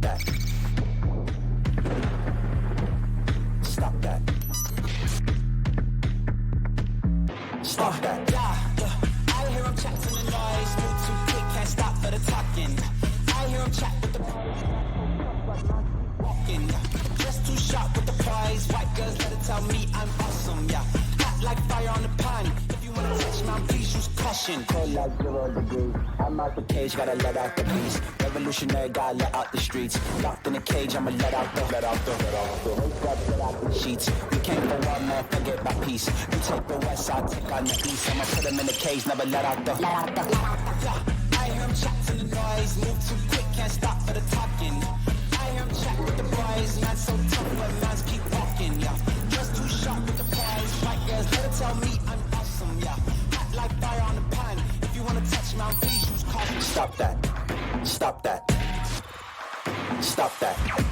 that. Stop that. Stop that. I hear him chat to the noise. Move too quick, can't stop for the talking. I hear him chat with the walking. Just too sharp with the prize. White girls let it tell me I'm awesome, yeah. Hot like fire on the pan. If you wanna touch my please use caution. Cold like 0 degrees. I'm out the cage, gotta let out the beast. Revolutionary, gotta let out the streets. Locked in a cage, I'ma let out the sheets. We came for one man, forget my peace. You take the west, I'll take on the east. I'ma put him in the cage, never let out the. I hear him chat to the noise. Move too quick, can't stop for the talking. I hear him chat with the boys. Man so tough, but mans keep walking, yeah. Just too sharp with the prize. White girls, let it tell me I'm awesome, yeah. Hot like fire on the pan. If you wanna touch my please use caution. Stop that. Stop that. Stop that.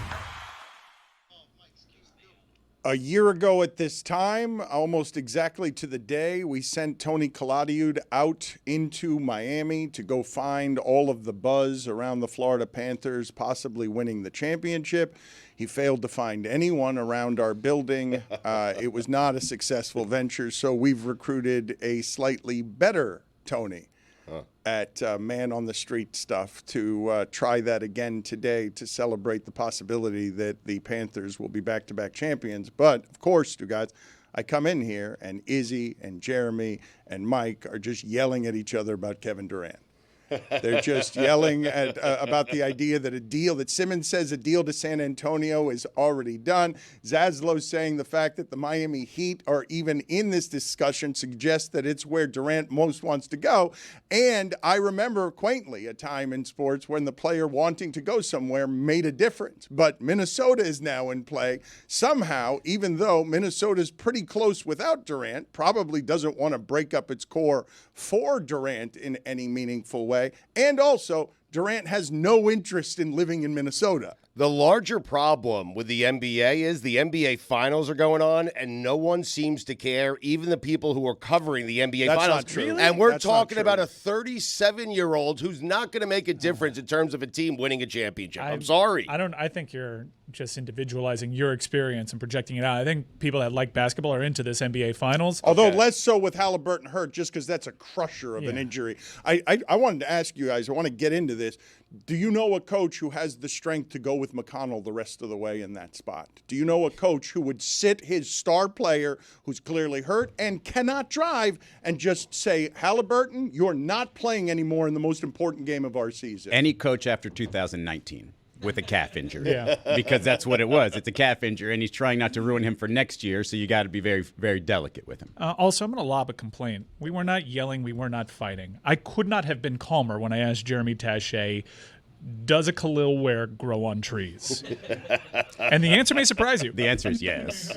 A year ago at this time, almost exactly to the day, we sent Tony Kaladiud out into Miami to go find all of the buzz around the Florida Panthers possibly winning the championship. He failed to find anyone around our building. It was not a successful venture, so we've recruited a slightly better Tony at man on the street stuff to try that again today to celebrate the possibility that the Panthers will be back-to-back champions. But, of course, Stugotz, I come in here and Izzy and Jeremy and Mike are just yelling at each other about Kevin Durant. They're just yelling at about the idea that that Simmons says a deal to San Antonio is already done. Zaslow's saying the fact that the Miami Heat are even in this discussion suggests that it's where Durant most wants to go. And I remember quaintly a time in sports when the player wanting to go somewhere made a difference. But Minnesota is now in play. Somehow, even though Minnesota's pretty close without Durant, probably doesn't want to break up its core for Durant in any meaningful way. And also, Durant has no interest in living in Minnesota. The larger problem with the NBA is the NBA finals are going on and no one seems to care, even the people who are covering the NBA That's finals. not true. Really? And we're That's talking not about true. a 37-year-old who's not going to make a difference in terms of a team winning a championship. I'm sorry. I think you're just individualizing your experience and projecting it out. I think people that like basketball are into this NBA finals. Although less so with Halliburton hurt, just because that's a crusher of an injury. I wanted to ask you guys, I want to get into this. Do you know a coach who has the strength to go with McConnell the rest of the way in that spot? Do you know a coach who would sit his star player who's clearly hurt and cannot drive and just say, Halliburton, you're not playing anymore in the most important game of our season? Any coach after 2019 with a calf injury. Because that's what it was. It's a calf injury, and he's trying not to ruin him for next year, so you got to be very, very delicate with him. Also, I'm going to lob a complaint. We were not yelling. We were not fighting. I could not have been calmer when I asked Jeremy Taché, does a Kel'el Ware grow on trees? And the answer may surprise you. The answer is yes.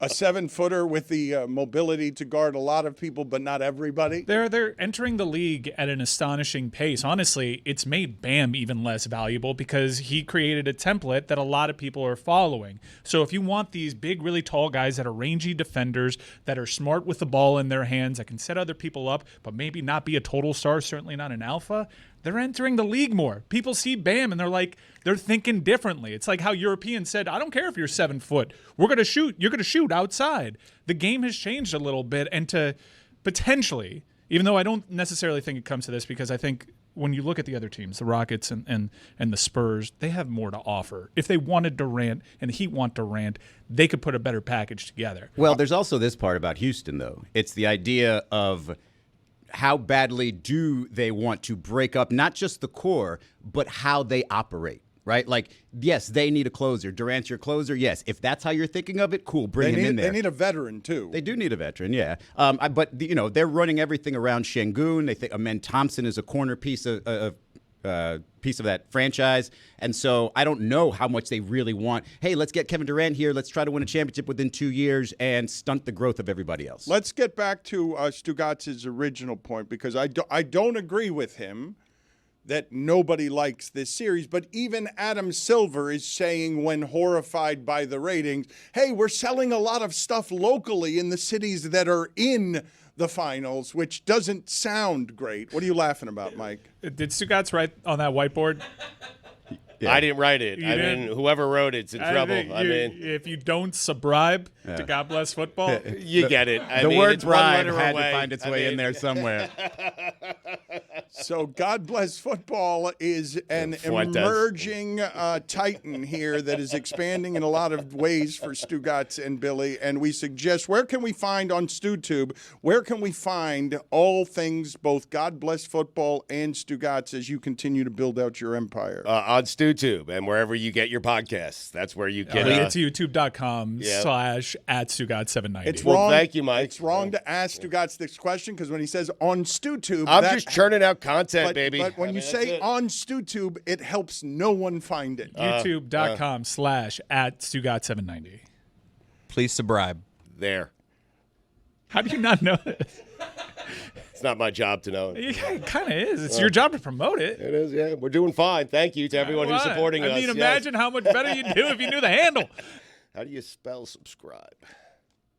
A 7-footer with the mobility to guard a lot of people, but not everybody. They're entering the league at an astonishing pace. Honestly, it's made Bam even less valuable because he created a template that a lot of people are following. So if you want these big, really tall guys that are rangy defenders, that are smart with the ball in their hands, that can set other people up, but maybe not be a total star, certainly not an alpha, they're entering the league more. People see Bam and they're thinking differently. It's like how Europeans said, I don't care if you're 7 foot. We're going to shoot. You're going to shoot outside. The game has changed a little bit, and to potentially, even though I don't necessarily think it comes to this, because I think when you look at the other teams, the Rockets and the Spurs, they have more to offer. If they wanted Durant and the Heat want Durant, they could put a better package together. Well, there's also this part about Houston, though. It's the idea of how badly do they want to break up not just the core, but how they operate, right? Like, yes, they need a closer. Durant's your closer. Yes, if that's how you're thinking of it, cool, bring him in there. They need a veteran, too. They do need a veteran, yeah. But, they're running everything around Şengün. They think Amen Thompson is a corner piece of that franchise. And so I don't know how much they really want. Hey, let's get Kevin Durant here. Let's try to win a championship within 2 years and stunt the growth of everybody else. Let's get back to Stugotz's original point, because I don't agree with him that nobody likes this series. But even Adam Silver is saying, when horrified by the ratings, hey, we're selling a lot of stuff locally in the cities that are in the finals, which doesn't sound great. What are you laughing about, Mike? Did Stugotz write on that whiteboard? Yeah. I didn't write it. You I didn't? mean, whoever wrote it's in trouble. think I mean, if you don't subscribe to God Bless Football, you get it. I The mean, word it's one bribe letter had away. to find its way in there somewhere. So God Bless Football is an Fuentes. emerging titan here that is expanding in a lot of ways for Stugotz and Billy. And we suggest, where can we find on StuTube, where can we find all things, both God Bless Football and Stugotz, as you continue to build out your empire? On StuTube and wherever you get your podcasts. That's where you can. it's youtube.com/@Stugotz790. It's Well, wrong. thank you, Mike. It's wrong to ask Stugotz this question because when he says on StuTube, I'm that- just churning out content, but, baby. But when I you mean, say that's it. on StuTube, it helps no one find it. youtube.com/@Stugotz790. Please subscribe. There. How do you not know this? It's not my job to know. Yeah, it kind of is. It's your job to promote it. It is, yeah. We're doing fine. Thank you to everyone who's What? supporting us. I mean, Yes. imagine how much better you'd do if you knew the handle. How do you spell subscribe?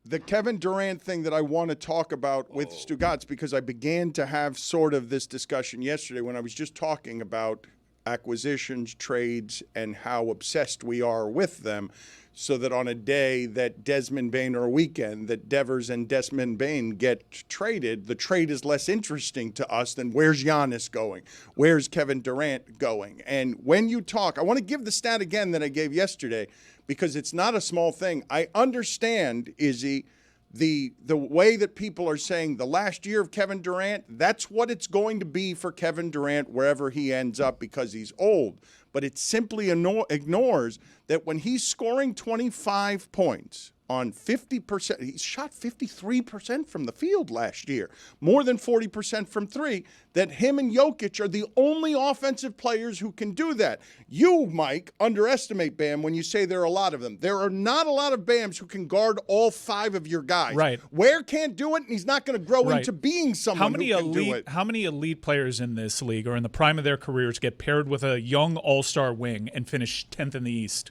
The Kevin Durant thing that I want to talk about with Stugotz, because I began to have sort of this discussion yesterday when I was just talking about acquisitions, trades, and how obsessed we are with them, so that on a day that Desmond Bane, or a weekend that Devers and Desmond Bane get traded, the trade is less interesting to us than where's Giannis going? Where's Kevin Durant going? And when you talk, I want to give the stat again that I gave yesterday, because it's not a small thing. I understand, Izzy, the way that people are saying the last year of Kevin Durant, that's what it's going to be for Kevin Durant wherever he ends up because he's old. But it simply ignores that when he's scoring 25 points on 50%, he shot 53% from the field last year, more than 40% from three, that him and Jokic are the only offensive players who can do that. You, Mike, underestimate Bam when you say there are a lot of them. There are not a lot of Bams who can guard all five of your guys. Right. Ware can't do it, and he's not going to grow Right. into being someone who can do it. How many elite players in this league or in the prime of their careers get paired with a young all-star wing and finish 10th in the East?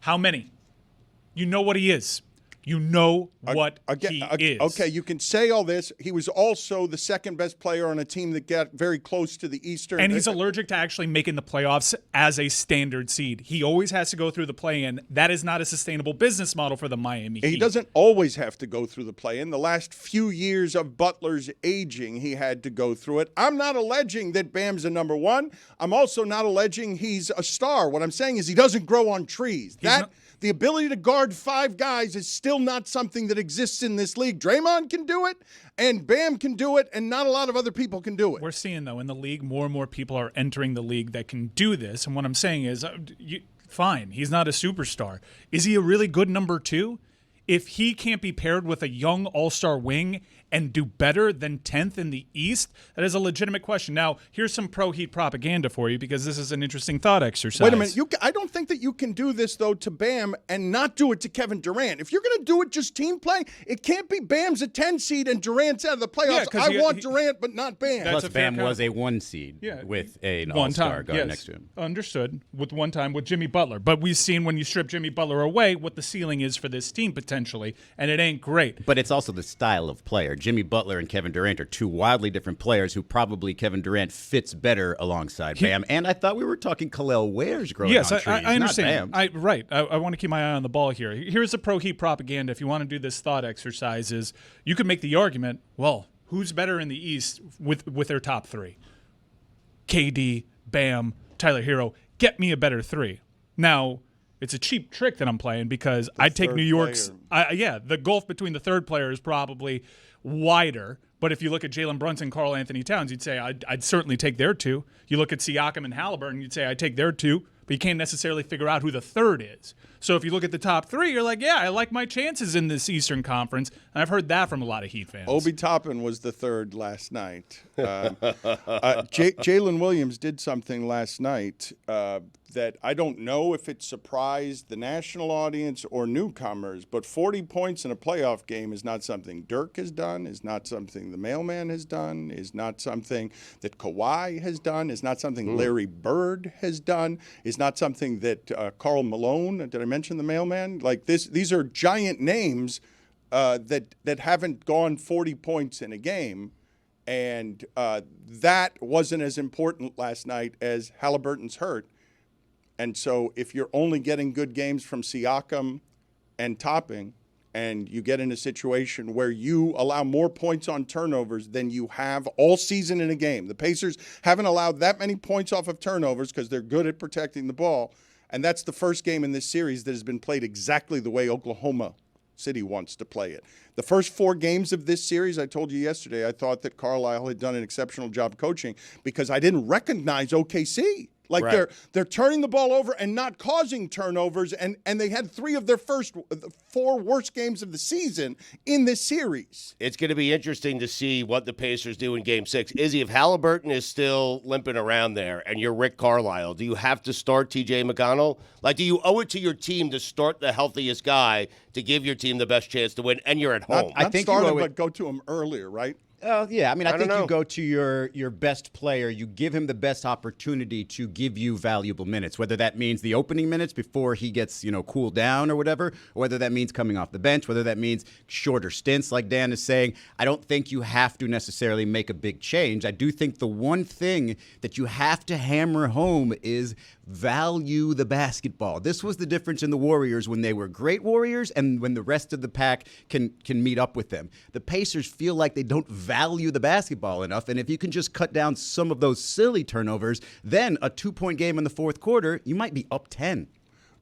How many? You know what he is. You know what he is. Okay, you can say all this. He was also the second best player on a team that got very close to the Eastern. And he's allergic to actually making the playoffs as a standard seed. He always has to go through the play-in. That is not a sustainable business model for the Miami Heat. He doesn't always have to go through the play-in. The last few years of Butler's aging, he had to go through it. I'm not alleging that Bam's a number one. I'm also not alleging he's a star. What I'm saying is he doesn't grow on trees. The ability to guard five guys is still not something that exists in this league. Draymond can do it, and Bam can do it, and not a lot of other people can do it. We're seeing, though, in the league, more and more people are entering the league that can do this. And what I'm saying is, fine, he's not a superstar. Is he a really good number two? If he can't be paired with a young all-star wing and do better than 10th in the East, that is a legitimate question. Now, here's some pro-Heat propaganda for you, because this is an interesting thought exercise. Wait a minute. I don't think that you can do this, though, to Bam and not do it to Kevin Durant. If you're going to do it just team play, it can't be Bam's a 10 seed and Durant's out of the playoffs. Yeah, I want Durant, but not Bam. That's Plus, a fair Bam was a 1 seed with an one all-star time, guard yes. next to him. Understood. With one time with Jimmy Butler. But we've seen when you strip Jimmy Butler away what the ceiling is for this team potentially, and it ain't great. But it's also the style of player. Jimmy Butler and Kevin Durant are two wildly different players who probably Kevin Durant fits better alongside Bam. And I thought we were talking Kel'el Ware's growing on trees, I understand. not Bam. I want to keep my eye on the ball here. Here's the pro-Heat propaganda. If you want to do this thought exercise, is you could make the argument, well, who's better in the East with their top three? KD, Bam, Tyler Hero. Get me a better three. Now, it's a cheap trick that I'm playing because I'd take third New York's. player. The gulf between the third player is probably wider. But if you look at Jalen Brunson, Karl Anthony Towns, you'd say I'd certainly take their two. You look at Siakam and Halliburton, you'd say I'd take their two. But you can't necessarily figure out who the third is. So if you look at the top three, you're like, yeah, I like my chances in this Eastern Conference. And I've heard that from a lot of Heat fans. Obi Toppin was the third last night. Jalen Williams did something last night that I don't know if it surprised the national audience or newcomers, but 40 points in a playoff game is not something Dirk has done, is not something the mailman has done, is not something that Kawhi has done, is not something Larry Bird has done, is not something that Karl Malone, did I mention the mailman? Like this, these are giant names that haven't gone 40 points in a game, and that wasn't as important last night as Halliburton's hurt. And so if you're only getting good games from Siakam and Topping, and you get in a situation where you allow more points on turnovers than you have all season in a game. The Pacers haven't allowed that many points off of turnovers because they're good at protecting the ball. And that's the first game in this series that has been played exactly the way Oklahoma City wants to play it. The first 4 games of this series, I told you yesterday, I thought that Carlisle had done an exceptional job coaching because I didn't recognize OKC. Like they're turning the ball over and not causing turnovers, and they had 3 of their first 4 worst games of the season in this series. It's going to be interesting to see what the Pacers do in Game 6. Izzy, if Halliburton is still limping around there and you're Rick Carlisle, do you have to start T.J. McConnell? Like, do you owe it to your team to start the healthiest guy to give your team the best chance to win, and you're at home? I think start him, but go to him earlier, right? Yeah, I mean, I think you go to your best player. You give him the best opportunity to give you valuable minutes, whether that means the opening minutes before he gets, cooled down or whatever, or whether that means coming off the bench, whether that means shorter stints like Dan is saying. I don't think you have to necessarily make a big change. I do think the one thing that you have to hammer home is value the basketball. This was the difference in the Warriors when they were great Warriors and when the rest of the pack can meet up with them. The Pacers feel like they don't value the basketball enough, and if you can just cut down some of those silly turnovers, then a 2-point game in the fourth quarter, you might be up 10.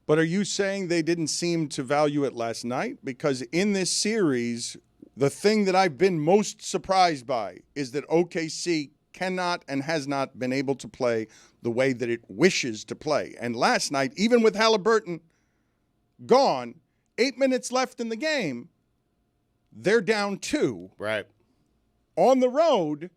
But are you saying they didn't seem to value it last night? Because in this series, the thing that I've been most surprised by is that OKC cannot and has not been able to play the way that it wishes to play. And last night, even with Halliburton gone, 8 minutes left in the game, they're down 2. Right. On the road,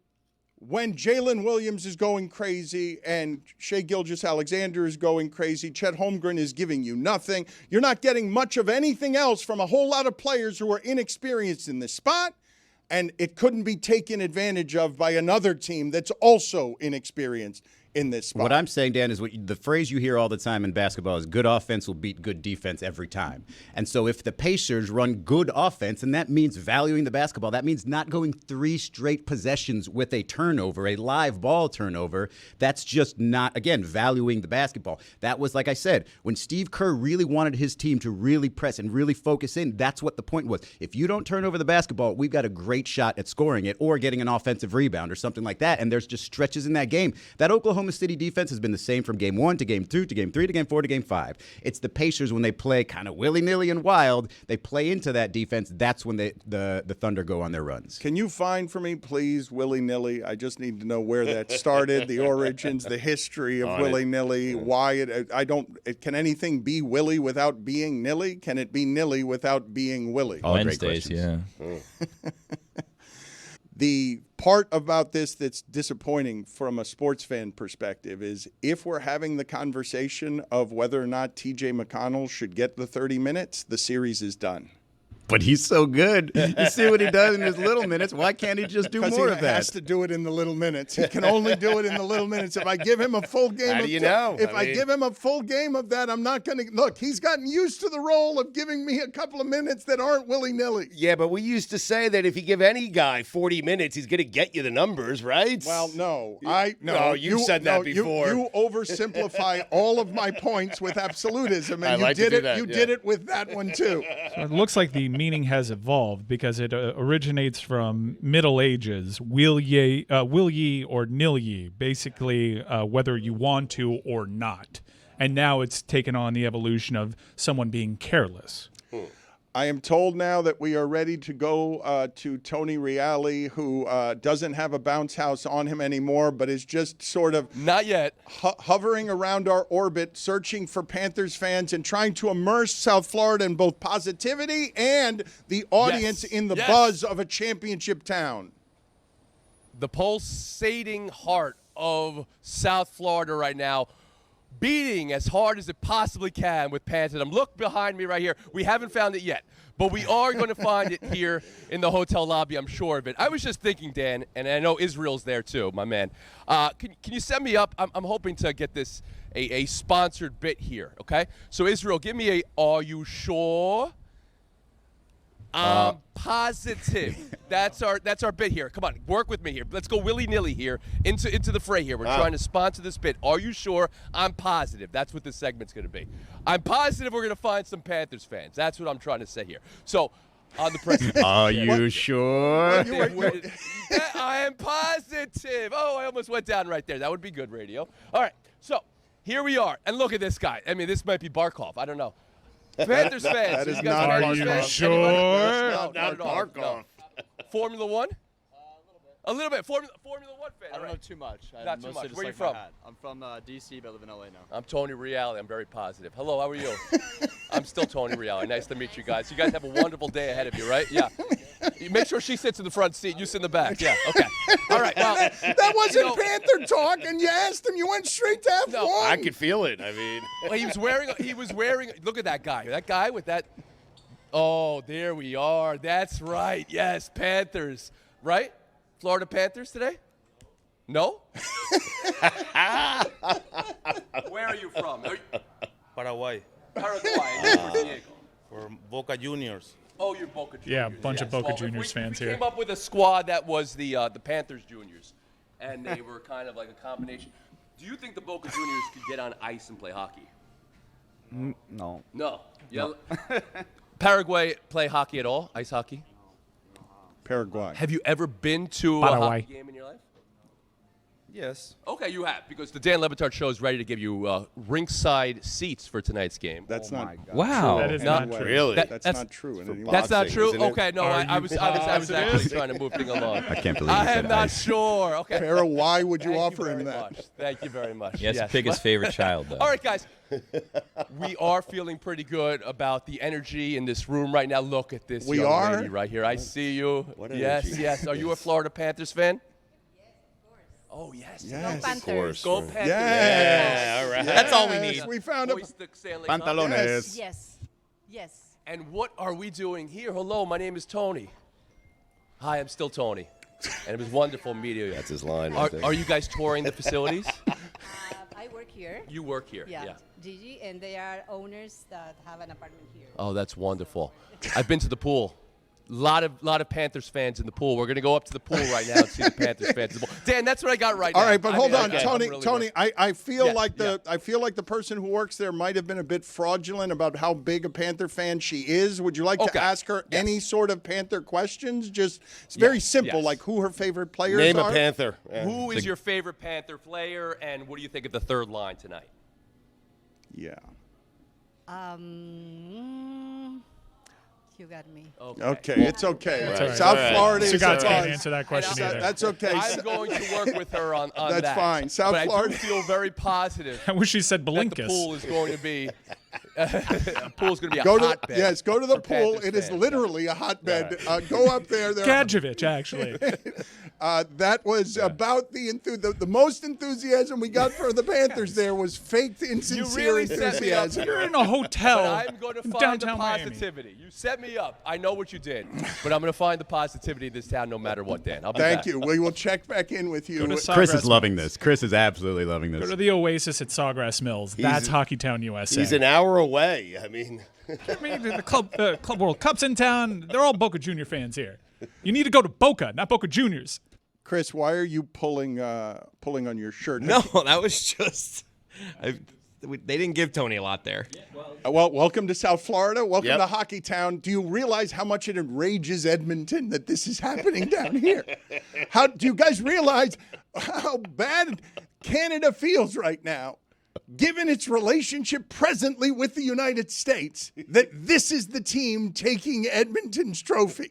when Jalen Williams is going crazy and Shai Gilgeous-Alexander is going crazy, Chet Holmgren is giving you nothing. You're not getting much of anything else from a whole lot of players who are inexperienced in this spot, and it couldn't be taken advantage of by another team that's also inexperienced in this spot. What I'm saying, Dan, is the phrase you hear all the time in basketball is good offense will beat good defense every time. And so if the Pacers run good offense, and that means valuing the basketball, that means not going 3 straight possessions with a turnover, a live ball turnover. That's just not, again, valuing the basketball. That was, like I said, when Steve Kerr really wanted his team to really press and really focus in, that's what the point was. If you don't turn over the basketball, we've got a great shot at scoring it or getting an offensive rebound or something like that. And there's just stretches in that game. That Oklahoma City defense has been the same from game 1 to game 2 to game 3 to game 4 to game 5. It's the Pacers when they play kind of willy-nilly and wild, they play into that defense. That's when the Thunder go on their runs. Can you find for me, please, willy-nilly? I just need to know where that started, the origins, the history of willy-nilly, why it. Can anything be willy without being nilly? Can it be nilly without being willy? All Wednesdays, yeah. The part about this that's disappointing from a sports fan perspective is if we're having the conversation of whether or not T.J. McConnell should get the 30 minutes, the series is done. But he's so good. You see what he does in his little minutes. Why can't he just do more of that? He has to do it in the little minutes. He can only do it in the little minutes. If I give him a full game I give him a full game of that, I'm not going to – look, he's gotten used to the role of giving me a couple of minutes that aren't willy-nilly. Yeah, but we used to say that if you give any guy 40 minutes, he's going to get you the numbers, right? Well, no. You said that before. You oversimplify all of my points with absolutism, and you did it with that one too. So it looks like the meaning has evolved because it originates from Middle Ages, will ye or nil ye, basically whether you want to or not. And now it's taken on the evolution of someone being careless. I am told now that we are ready to go to Tony Reali, who doesn't have a bounce house on him anymore, but is just sort of not yet hovering around our orbit, searching for Panthers fans and trying to immerse South Florida in both positivity and the audience in the buzz of a championship town. The pulsating heart of South Florida right now, beating as hard as it possibly can with Pantherdom. Look behind me right here. We haven't found it yet, but we are going to find it here in the hotel lobby, I'm sure of it. I was just thinking, Dan, and I know Israel's there too, my man. Can you send me up? I'm hoping to get this a sponsored bit here, okay? So, Israel, give me a are you sure? Positive. That's our bit here. Come on, work with me here. Let's go willy-nilly here into the fray here. We're trying to sponsor this bit. Are you sure? I'm positive. That's what this segment's going to be. I'm positive we're going to find some Panthers fans. That's what I'm trying to say here. So, on the press. Are you sure? I am positive. Oh, I almost went down right there. That would be good radio. All right, so here we are. And look at this guy. I mean, this might be Barkov. I don't know. Panthers fans. That is you guys not are Barkov. you sure? No, Not at all. Barkov. No. Formula One? A little bit. Formula One fan. I don't all know right. too much. Not too mostly much. just Where you like my from? hat. I'm from D.C., but I live in L.A. now. I'm Tony Reali. I'm very positive. Hello, how are you? I'm still Tony Reali. Nice to meet you guys. You guys have a wonderful day ahead of you, right? Yeah. You make sure she sits in the front seat. You sit in the back. Yeah. Okay. All right. Well, That wasn't Panther talk, and you asked him. You went straight to F1. No, I could feel it. I mean, well, he was wearing. Look at that guy. That guy with that. Oh, there we are. That's right. Yes, Panthers. Right? Florida Panthers today? No? Where are you from? Paraguay Paraguay. for Boca Juniors. Oh, you're Boca Juniors. Yeah, a bunch of Boca Well, Juniors fans we here. came up with a squad that was the Panthers Juniors, and they were kind of like a combination. Do you think the Boca Juniors could get on ice and play hockey? No. No. Yeah. Paraguay play hockey at all? Ice hockey? Paraguay. Have you ever been to a Paraguay. hockey game in your life? Yes. Okay, you have, because the Dan Le Batard Show is ready to give you ringside seats for tonight's game. That's not. Wow. That is Not not true. really? That's That's- not true. in any way. That's not boxing, true? isn't it? Okay, no, I was actually trying to move things along. I can't believe I you said am not ice. sure. Okay. Para, why would you Thank offer very him that? much. Thank you very much. He has Yes. to pick his favorite child, though. All right, guys. We are feeling pretty good about the energy in this room right now. Look at this We young are? lady right here. I see you. What Yes, energy. yes. Are you a Florida Panthers fan? Oh, yes. Yes. of course. Go Panthers. Yeah, all right. That's all we Yes, need. We found a. Hoist the Stanley Cup. Pantalones. Yes. Yes. And what are we doing here? Hello, my name is Tony. Hi, I'm still Tony. And it was wonderful meeting you. That's his line. Are, right there. are you guys touring the facilities? I work here. You work here. Yeah. Gigi, and they are owners that have an apartment here. Oh, that's wonderful. I've been to the pool. Lot of Panthers fans in the pool. We're going to go up to the pool right now and see the Panthers fans in the pool. Dan, that's what I got right now. All right, but I hold mean, on, okay. Tony. I'm really Tony, working. I feel Yes, like yeah. I feel like the person who works there might have been a bit fraudulent about how big a Panther fan she is. Would you like Okay. to ask her Yes. any sort of Panther questions? Just it's very Yes, simple, yes. like who her favorite players Name are. a Panther. Yeah. Who is your favorite Panther player, and what do you think of the third line tonight? Yeah. You got me. Okay, it's okay. That's all right. South All right. Florida is Stugotz fine. can't answer that question either. That's okay. I'm going to work with her on That's that. fine. South but Florida- I do feel very positive I wish she said that the Belinkus. pool is going to be a pool's going to be a Go to hotbed. yes, go to the for pool. Panthers It is fans. literally a hotbed. Go up there. Gadjevich, actually. That was about the most enthusiasm we got for the Panthers. There was faked, insincere really set me up enthusiasm. here. You're in a hotel But I'm going to in find the downtown Miami. positivity. You set me up. I know what you did, but I'm going to find the positivity in this town no matter what, Dan. I'll be Thank back. you. We will check back in with you. Go to Chris Sawgrass is loving Mills. this. Chris is absolutely loving Go this. to the Oasis at Sawgrass Mills. That's Hockeytown, USA. He's an hour away. I mean, I mean, the Club World Cup's in town. They're all Boca Junior fans here. You need to go to Boca, not Boca Juniors. Chris, why are you pulling on your shirt? No, that was just. They didn't give Tony a lot there. Well, welcome to South Florida. Welcome Yep. to Hockeytown. Do you realize how much it enrages Edmonton that this is happening down here? How do you guys realize how bad Canada feels right now, given its relationship presently with the United States, that this is the team taking Edmonton's trophy?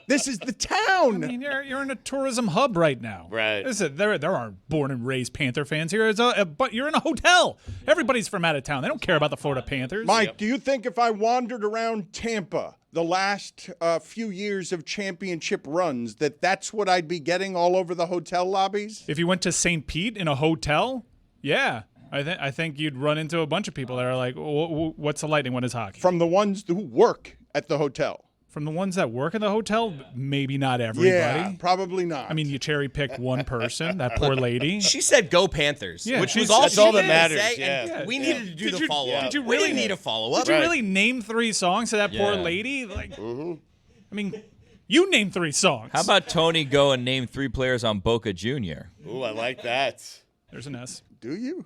This is the town. I mean, you're in a tourism hub right now. Right. Listen, there aren't born and raised Panther fans here. But you're in a hotel. Everybody's from out of town. They don't care about the Florida Panthers. Mike, do you think if I wandered around Tampa the last few years of championship runs, that's what I'd be getting all over the hotel lobbies? If you went to St. Pete in a hotel, yeah. I think you'd run into a bunch of people that are like, what's the Lightning? What is hockey? From the ones who work at the hotel. From the ones that work in the hotel, maybe not everybody. Yeah, probably not. I mean, you cherry picked one person, that poor lady. She said "Go Panthers," Yeah, which she's- was all that's she all that needed to matters, say, yeah. and we needed to do Did the you- follow up. did you We really- didn't need a follow up. Did you really name 3 songs to that poor Yeah. lady? Like, I mean, you named 3 songs. How about Tony go and name 3 players on Boca Junior? Ooh, I like that. There's an S. Do you?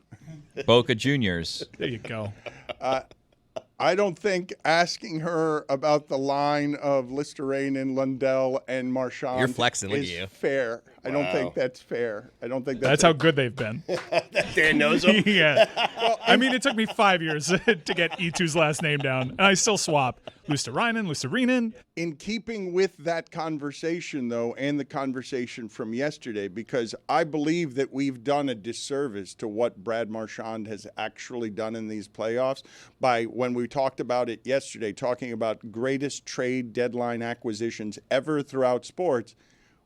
Boca Juniors. There you go. I don't think asking her about the line of Listerine, Lundell, and Marchand You're flexing, look is at you. fair. I don't think that's fair. I don't think that's That's how good they've been. Dan knows him. Yeah. I mean, it took me 5 years to get E2's last name down, and I still swap Lusterinen. In keeping with that conversation, though, and the conversation from yesterday, because I believe that we've done a disservice to what Brad Marchand has actually done in these playoffs by, when we talked about it yesterday, talking about greatest trade deadline acquisitions ever throughout sports.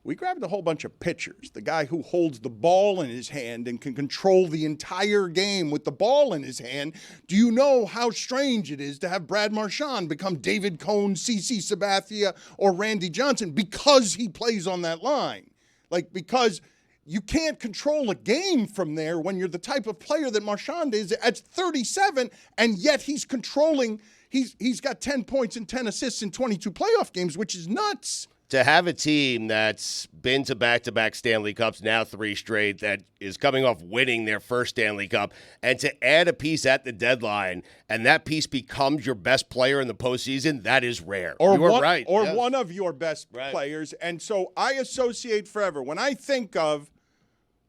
We grabbed a whole bunch of pitchers. The guy who holds the ball in his hand and can control the entire game with the ball in his hand. Do you know how strange it is to have Brad Marchand become David Cone, CC Sabathia, or Randy Johnson because he plays on that line? Like, because you can't control a game from there when you're the type of player that Marchand is at 37, and yet he's controlling. He's got 10 points and 10 assists in 22 playoff games, which is nuts. To have a team that's been to back-to-back Stanley Cups, now 3 straight, that is coming off winning their first Stanley Cup, and to add a piece at the deadline, and that piece becomes your best player in the postseason, that is rare. Or you are one, right. or yes. one of your best Right. players. And so I associate forever. When I think of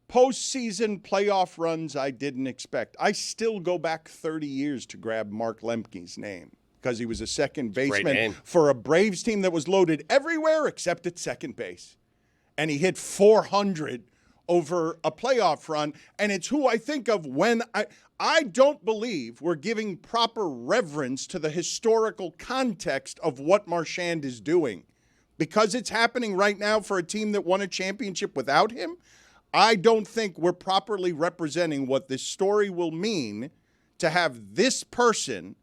postseason playoff runs I didn't expect, I still go back 30 years to grab Mark Lemke's name, because he was a second baseman name. for a Braves team that was loaded everywhere except at second base. And he hit 400 over a playoff run. And it's who I think of when I don't believe we're giving proper reverence to the historical context of what Marchand is doing. Because it's happening right now for a team that won a championship without him, I don't think we're properly representing what this story will mean to have this person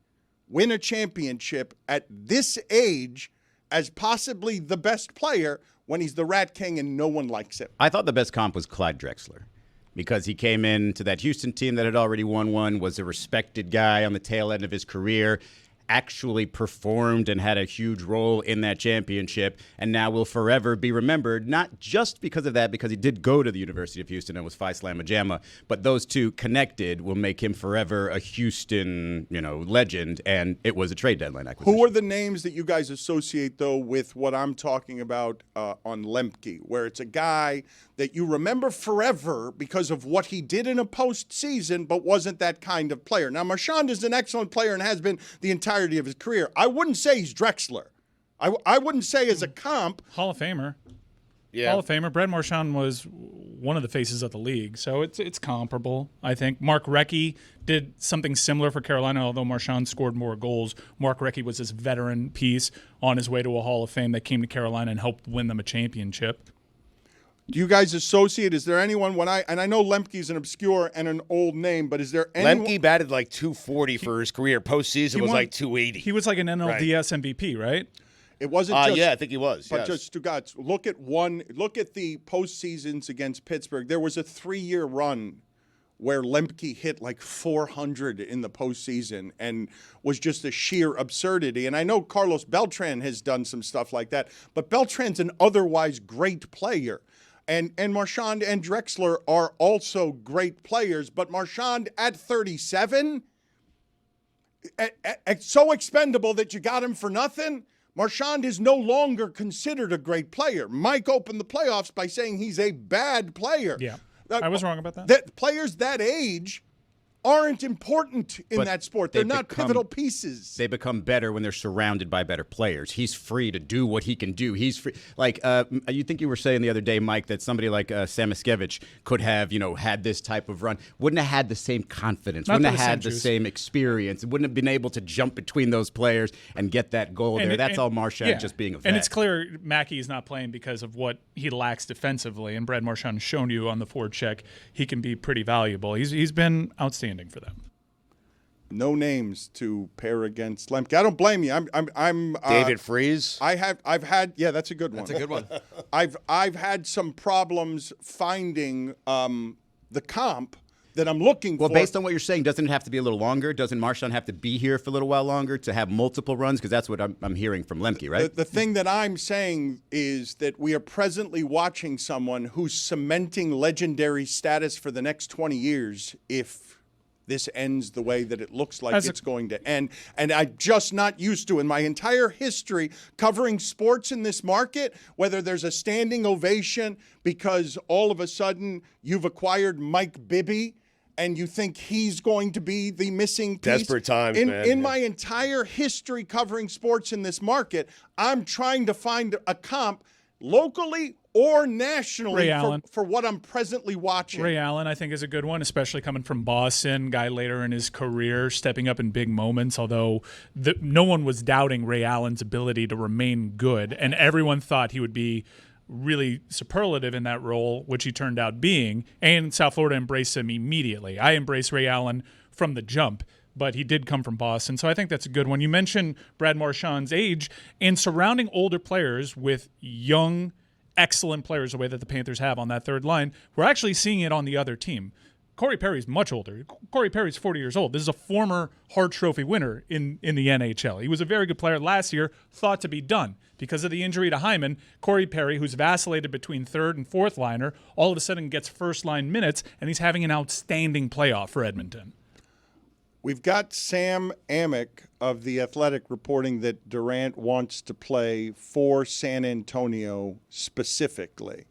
win a championship at this age as possibly the best player when he's the Rat King and no one likes him. I thought the best comp was Clyde Drexler because he came into that Houston team that had already won one, was a respected guy on the tail end of his career, actually performed and had a huge role in that championship, and now will forever be remembered, not just because of that, because he did go to the University of Houston and was Phi Slamma Jamma, but those two connected will make him forever a Houston, legend, and it was a trade deadline acquisition. Who are the names that you guys associate, though, with what I'm talking about on Lemke, where it's a guy that you remember forever because of what he did in a postseason, but wasn't that kind of player? Now, Marchand is an excellent player and has been the entirety of his career. I wouldn't say he's Drexler. I wouldn't say as a comp. Hall of Famer. Yeah. Hall of Famer. Brad Marchand was one of the faces of the league, so it's comparable, I think. Mark Recchi did something similar for Carolina, although Marchand scored more goals. Mark Recchi was this veteran piece on his way to a Hall of Fame that came to Carolina and helped win them a championship. Do you guys associate? Is there anyone and I know Lemke's an obscure and an old name, but is there anyone? Lemke batted like 240 for his career. Postseason was like 280. He was like an NLDS MVP, right? It wasn't just. Yeah, I think he was. But yes. just Stugotz, look at the postseasons against Pittsburgh. There was a 3-year run where Lemke hit like 400 in the postseason and was just a sheer absurdity. And I know Carlos Beltran has done some stuff like that, but Beltran's an otherwise great player. And Marchand and Drexler are also great players, but Marchand at 37, so expendable that you got him for nothing. Marchand is no longer considered a great player. Mike opened the playoffs by saying he's a bad player. Yeah, I was wrong about that. Players that age aren't important in But that sport. They're not pivotal pieces. They become better when they're surrounded by better players. He's free to do what he can do. He's free. Like, you think you were saying the other day, Mike, that somebody like Samiskevich could have, had this type of run. Wouldn't have had the same confidence. Wouldn't have had the same experience. Wouldn't have been able to jump between those players and get that goal there. That's all Marchand just being a vet. And it's clear Mackey is not playing because of what he lacks defensively. And Brad Marchand has shown you on the forward check he can be pretty valuable. He's been outstanding for them. No names to pair against Lemke. I don't blame you. I'm David Freese. I've had that's a good one. That's a good one. I've had some problems finding the comp that I'm looking for. Well, based on what you're saying, doesn't it have to be a little longer? Doesn't Marshawn have to be here for a little while longer to have multiple runs? Because that's what I'm hearing from Lemke, right? The thing that I'm saying is that we are presently watching someone who's cementing legendary status for the next 20 years if this ends the way that it looks like it's going to end. And I'm just not used to, in my entire history covering sports in this market, whether there's a standing ovation because all of a sudden you've acquired Mike Bibby and you think he's going to be the missing piece. Desperate times, man. In my entire history covering sports in this market, I'm trying to find a comp locally or nationally for what I'm presently watching. Ray Allen, I think, is a good one, especially coming from Boston, guy later in his career, stepping up in big moments, although no one was doubting Ray Allen's ability to remain good, and everyone thought he would be really superlative in that role, which he turned out being, and South Florida embraced him immediately. I embraced Ray Allen from the jump, but he did come from Boston, so I think that's a good one. You mentioned Brad Marchand's age, and surrounding older players with young, excellent players, the way that the Panthers have on that third line, we're actually seeing it on the other team. Corey Perry's much older. Corey Perry's 40 years old. This is a former Hart Trophy winner in the NHL. He was a very good player last year, thought to be done. Because of the injury to Hyman, Corey Perry, who's vacillated between third and fourth liner, all of a sudden gets first line minutes, and he's having an outstanding playoff for Edmonton. We've got Sam Amick of The Athletic reporting that Durant wants to play for San Antonio specifically.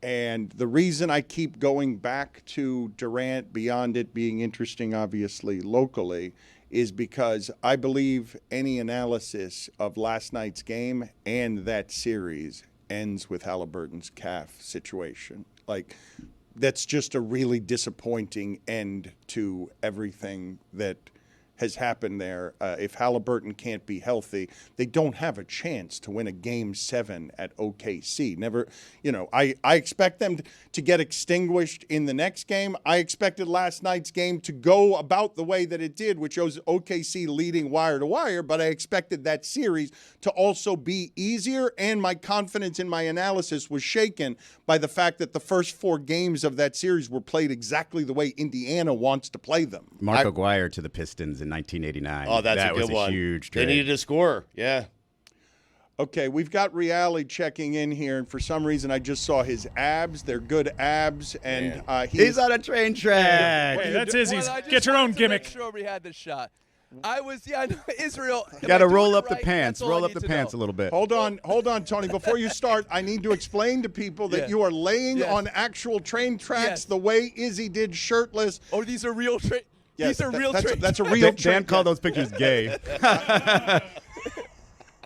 And the reason I keep going back to Durant, beyond it being interesting, obviously, locally, is because I believe any analysis of last night's game and that series ends with Halliburton's calf situation. Like, that's just a really disappointing end to everything that has happened there. If Halliburton can't be healthy, they don't have a chance to win a Game 7 at OKC. Never, I expect them to get extinguished in the next game. I expected last night's game to go about the way that it did, which was OKC leading wire to wire, but I expected that series to also be easier, and my confidence in my analysis was shaken by the fact that the first 4 games of that series were played exactly the way Indiana wants to play them. Mark Aguirre to the Pistons in 1989. Oh, that's that a good was one. A huge trade. They needed a scorer. Yeah. Okay, we've got Reali checking in here, and for some reason I just saw his abs. They're good abs, and he's on a train track. Wait, that's Izzy's. Get your own gimmick. Make sure we had this shot. I was, Israel. Got to roll up the pants. Roll up the pants a little bit. Hold on, Tony. Before you start, I need to explain to people that you are laying on actual train tracks the way Izzy did shirtless. Oh, these are real train. Yes, these are real train. That's a real train. Dan called those pictures gay.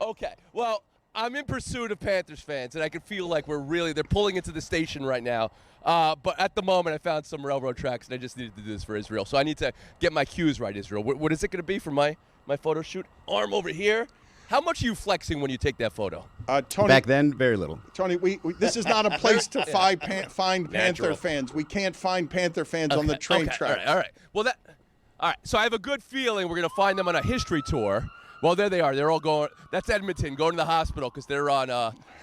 Okay, well, I'm in pursuit of Panthers fans, and I can feel like they're pulling into the station right now. But at the moment, I found some railroad tracks, and I just needed to do this for Israel. So I need to get my cues right, Israel. What is it going to be for my photo shoot? Arm over here. How much are you flexing when you take that photo? Tony, back then, very little. Tony, this is not a place to find Panther fans. We can't find Panther fans on the train tracks. All right. Well, all right. So I have a good feeling we're going to find them on a history tour. Well, there they are. They're all going. That's Edmonton going to the hospital because they're on.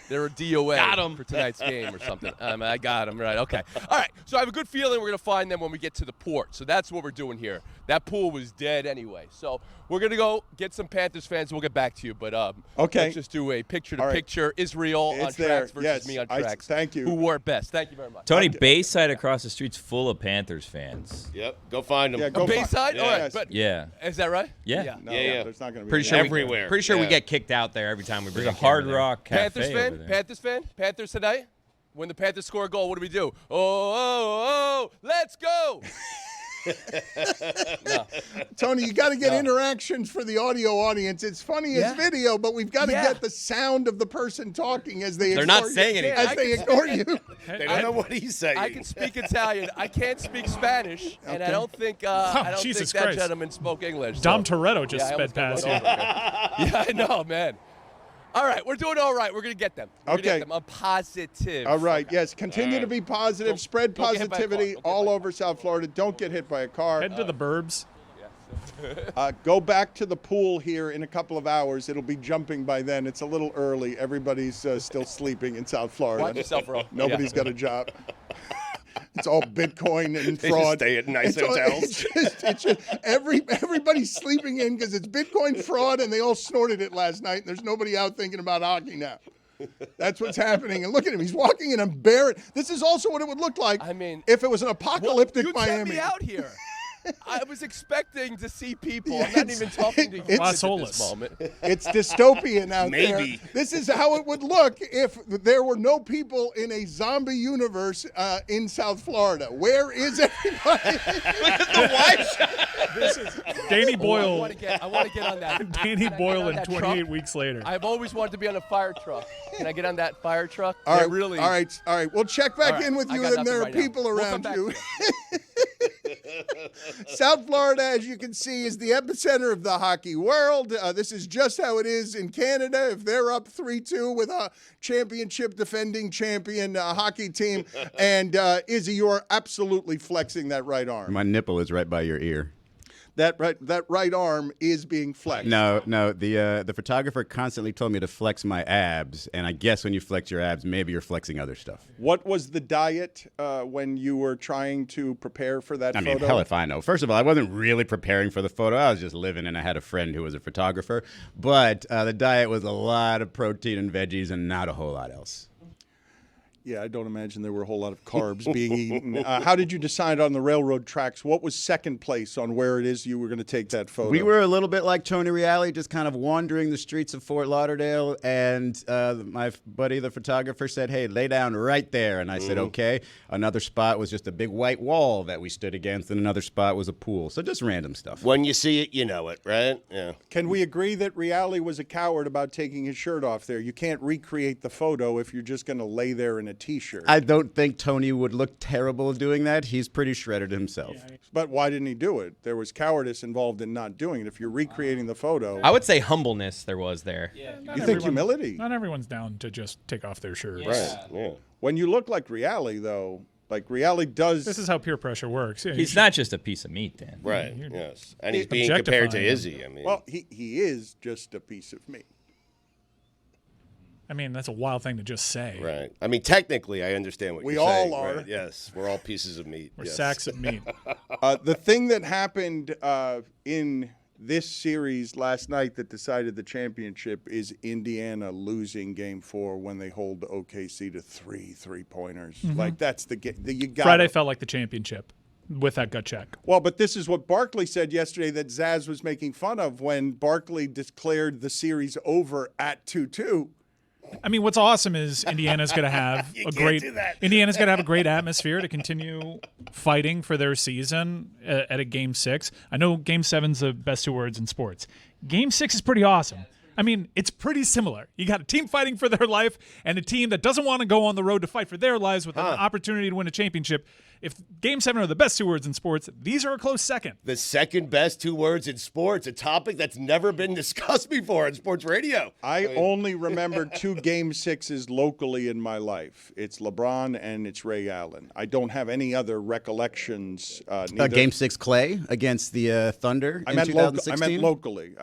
They're a DOA for tonight's game or something. I got them right. Okay. All right. So I have a good feeling we're going to find them when we get to the port. So that's what we're doing here. That pool was dead anyway. So we're going to go get some Panthers fans. We'll get back to you. But let's just do a picture-to-picture Israel on tracks versus me on tracks. Thank you. Who wore it best? Thank you very much. Tony, Bayside across the street's full of Panthers fans. Yep. Go find them. Yeah, go Bayside? Yeah. All right. But Yeah. is that right? Yeah. No, Yeah. there's not going to be Pretty sure everywhere. Pretty sure we Yeah. get kicked out there every time we bring There's a camera Hard there. Rock Cafe Panthers over fan? there. Panthers fan? Panthers tonight? When the Panthers score a goal, what do we do? Oh, let's go! No. Tony, you got to get interactions for the audio audience. It's funny as video, but we've got to get the sound of the person talking as they They're ignore not saying you, anything. as they ignore you. They don't know what he's saying. I can speak Italian. I can't speak Spanish, and I don't think that Jesus Christ. gentleman spoke English. Dom so, Toretto just I sped almost past got you. one over. Yeah, I know, man. All right, we're doing all right. We're going to get them. We're gonna Okay. get them. I'm positive. All right, Okay. yes. Continue to be positive. Spread don't get hit by a car. positivity Don't get all hit by a over South Florida. Don't get hit by a car. Head to the burbs. Go back to the pool here in a couple of hours. It'll be jumping by then. It's a little early. Everybody's still sleeping in South Florida. Watch yourself, bro. Nobody's got a job. It's all Bitcoin and They fraud. just stay at nice It's all- hotels. It's just everybody's sleeping in because it's Bitcoin fraud, and they all snorted it last night. And there's nobody out thinking about hockey now. That's what's happening. And look at him. He's walking in a bare. This is also what it would look like. I mean, if it was an apocalyptic you Miami. kept me out here. I was expecting to see people. I'm not even talking to you at this moment. It's dystopian out there. Maybe. This is how it would look if there were no people in a zombie universe in South Florida. Where is everybody? This is Danny I Boyle. want to get on that. Danny Can I get Boyle on in that 28 truck? weeks later. I've always wanted to be on a fire truck. Can I get on that fire truck? All right, Really? all right. We'll check back All right, in with I you, got and nothing there are right now. people We'll come around back you. to South Florida, as you can see, is the epicenter of the hockey world. This is just how it is in Canada. If they're up 3-2 with a championship defending champion hockey team, and Izzy, you're absolutely flexing that right arm. My nipple is right by your ear. That right arm is being flexed. No. The photographer constantly told me to flex my abs, and I guess when you flex your abs, maybe you're flexing other stuff. What was the diet when you were trying to prepare for that I photo? mean, hell if I know. First of all, I wasn't really preparing for the photo. I was just living, and I had a friend who was a photographer. But the diet was a lot of protein and veggies and not a whole lot else. Yeah, I don't imagine there were a whole lot of carbs being eaten. How did you decide on the railroad tracks? What was second place on where it is you were going to take that photo? We were a little bit like Tony Reali, just kind of wandering the streets of Fort Lauderdale, and my buddy, the photographer, said, hey, lay down right there. And I said, okay. Another spot was just a big white wall that we stood against, and another spot was a pool. So just random stuff. When you see it, you know it, right? Yeah. Can we agree that Reali was a coward about taking his shirt off there? You can't recreate the photo if you're just going to lay there in a T-shirt. I don't think Tony would look terrible doing that. He's pretty shredded himself. But why didn't he do it? There was cowardice involved in not doing it. If you're recreating the photo, I would say humbleness there was there. you think humility? Not everyone's down to just take off their shirts. Right. Yeah. When you look like Reali, though, like Reali does. This is how peer pressure works. Yeah, He's not just a piece of meat, Dan. Right. Yes. And he's being compared to objectifying him. Izzy. I mean, Well, he is just a piece of meat. I mean, that's a wild thing to just say. right. I mean, technically, I understand what We you're saying. all are. Right? Yes. We're all pieces of meat. Or yes. sacks of meat. The thing that happened in this series last night that decided the championship is Indiana losing Game 4 when they hold OKC to 3-pointers. Like that's the game. You got Friday felt like the championship with that gut check. Well, but this is what Barkley said yesterday that Zaz was making fun of when Barkley declared the series over at 2-2. I mean, what's awesome is Indiana's going to have Indiana's going to have a great atmosphere to continue fighting for their season at a Game 6. I know Game 7's the best two words in sports. Game 6 is pretty awesome. I mean, it's pretty similar. You got a team fighting for their life and a team that doesn't want to go on the road to fight for their lives with an opportunity to win a championship. If Game 7 are the best two words in sports, these are a close second. The second best two words in sports, a topic that's never been discussed before in sports radio. I only remember 2 Game 6s locally in my life. It's LeBron and it's Ray Allen. I don't have any other recollections. Game 6 Clay against the Thunder in I meant 2016. locally.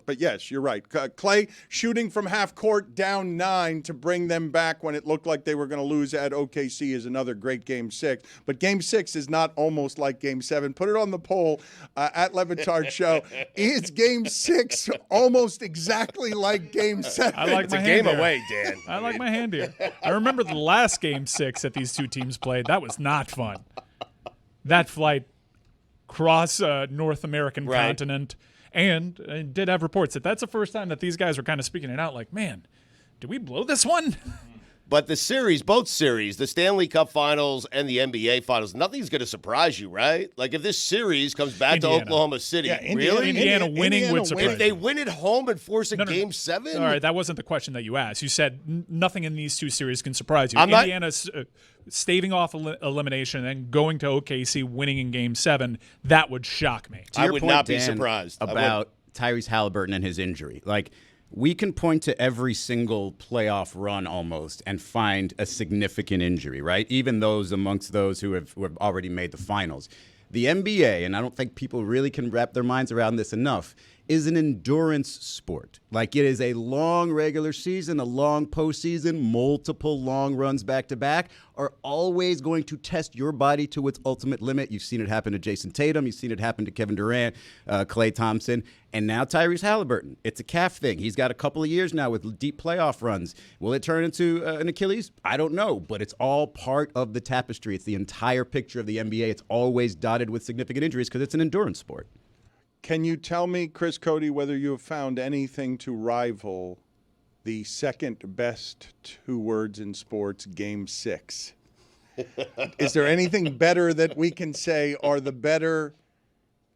But yes, you're right. Clay shooting from half court down 9 to bring them back when it looked like they were going to lose at OKC is another great Game 6. But Game 6 is not almost like Game 7. Put it on the poll at Le Batard Show. Is Game 6 almost exactly like Game 7? I like It's my a hand game here. away, Dan. I like my hand here. I remember the last Game 6 that these two teams played. That was not fun. That flight cross North American continent. And I did have reports that that's the first time that these guys were kind of speaking it out like, man, did we blow this one? But the series, both series, the Stanley Cup Finals and the NBA Finals, nothing's going to surprise you, right? Like if this series comes back Indiana. to Oklahoma City, really? Indiana winning would surprise If they you. win at home and force a No. Game 7? All right, that wasn't the question that you asked. You said nothing in these two series can surprise you. I'm not- Indiana's staving off elimination and going to OKC, winning in Game 7, that would shock me. To your I would point, not be Dan, surprised. I would. about Tyrese Halliburton and his injury. Like, we can point to every single playoff run almost and find a significant injury, right? Even those amongst those who have already made the finals. The NBA, and I don't think people really can wrap their minds around this enough, is an endurance sport. Like, it is a long regular season, a long postseason, multiple long runs back-to-back are always going to test your body to its ultimate limit. You've seen it happen to Jason Tatum. You've seen it happen to Kevin Durant, Klay Thompson, and now Tyrese Halliburton. It's a calf thing. He's got a couple of years now with deep playoff runs. Will it turn into an Achilles? I don't know, but it's all part of the tapestry. It's the entire picture of the NBA. It's always dotted with significant injuries because it's an endurance sport. Can you tell me, Chris Cody, whether you have found anything to rival the second best 2 words in sports, Game 6? Is there anything better that we can say are the better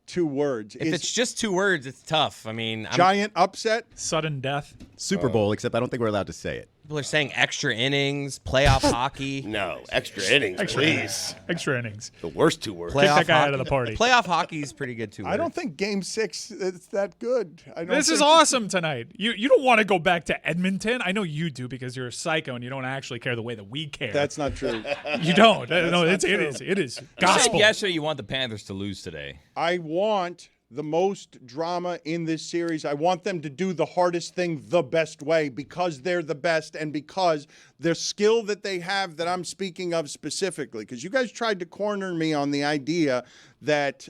2 words? If it's just 2 words, it's tough. I mean, giant upset? Sudden death? Super Bowl, except I don't think we're allowed to say it. People are saying extra innings, playoff hockey. No, extra innings, please. Extra innings. The worst 2 words. Kick that guy out of the party. Playoff hockey is pretty good, too. I don't think Game 6 is that good. This is awesome tonight. You don't want to go back to Edmonton. I know you do because you're a psycho and you don't actually care the way that we care. That's not true. You don't. No, it is You said gospel. yesterday you want the Panthers to lose today. I want the most drama in this series. I want them to do the hardest thing the best way because they're the best and because the skill that they have that I'm speaking of specifically. Because you guys tried to corner me on the idea that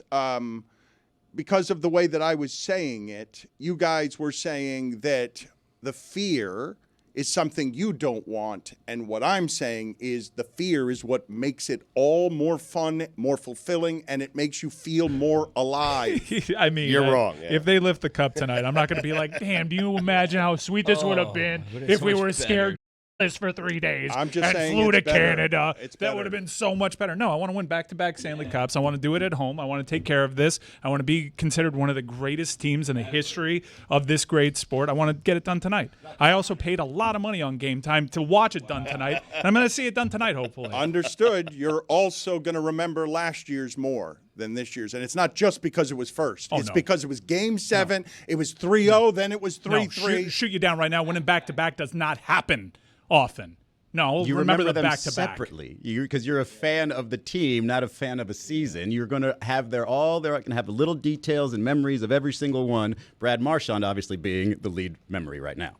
because of the way that I was saying it, you guys were saying that the fear is something you don't want. And what I'm saying is the fear is what makes it all more fun, more fulfilling, and it makes you feel more alive. I mean, You're wrong. Yeah. If they lift the cup tonight, I'm not going to be like, damn, do you imagine how sweet this would have been if we were scared this for 3 days I'm just and saying flew to it's better. Canada? It's That better. would have been so much better. No, I want to win back-to-back Stanley Cups. I want to do it at home. I want to take care of this. I want to be considered one of the greatest teams in the history of this great sport. I want to get it done tonight. I also paid a lot of money on Game Time to watch it done tonight, and I'm going to see it done tonight, hopefully. Understood. You're also going to remember last year's more than this year's. And it's not just because it was first. It's because it was Game 7. It was 3-0. Then it was 3-3. Shoot you down right now. Winning back-to-back does not happen often. No, You remember the them back-to-back. separately, because you're a fan of the team, not a fan of a season. You're going to have they're going to have the little details and memories of every single one. Brad Marchand obviously being the lead memory right now.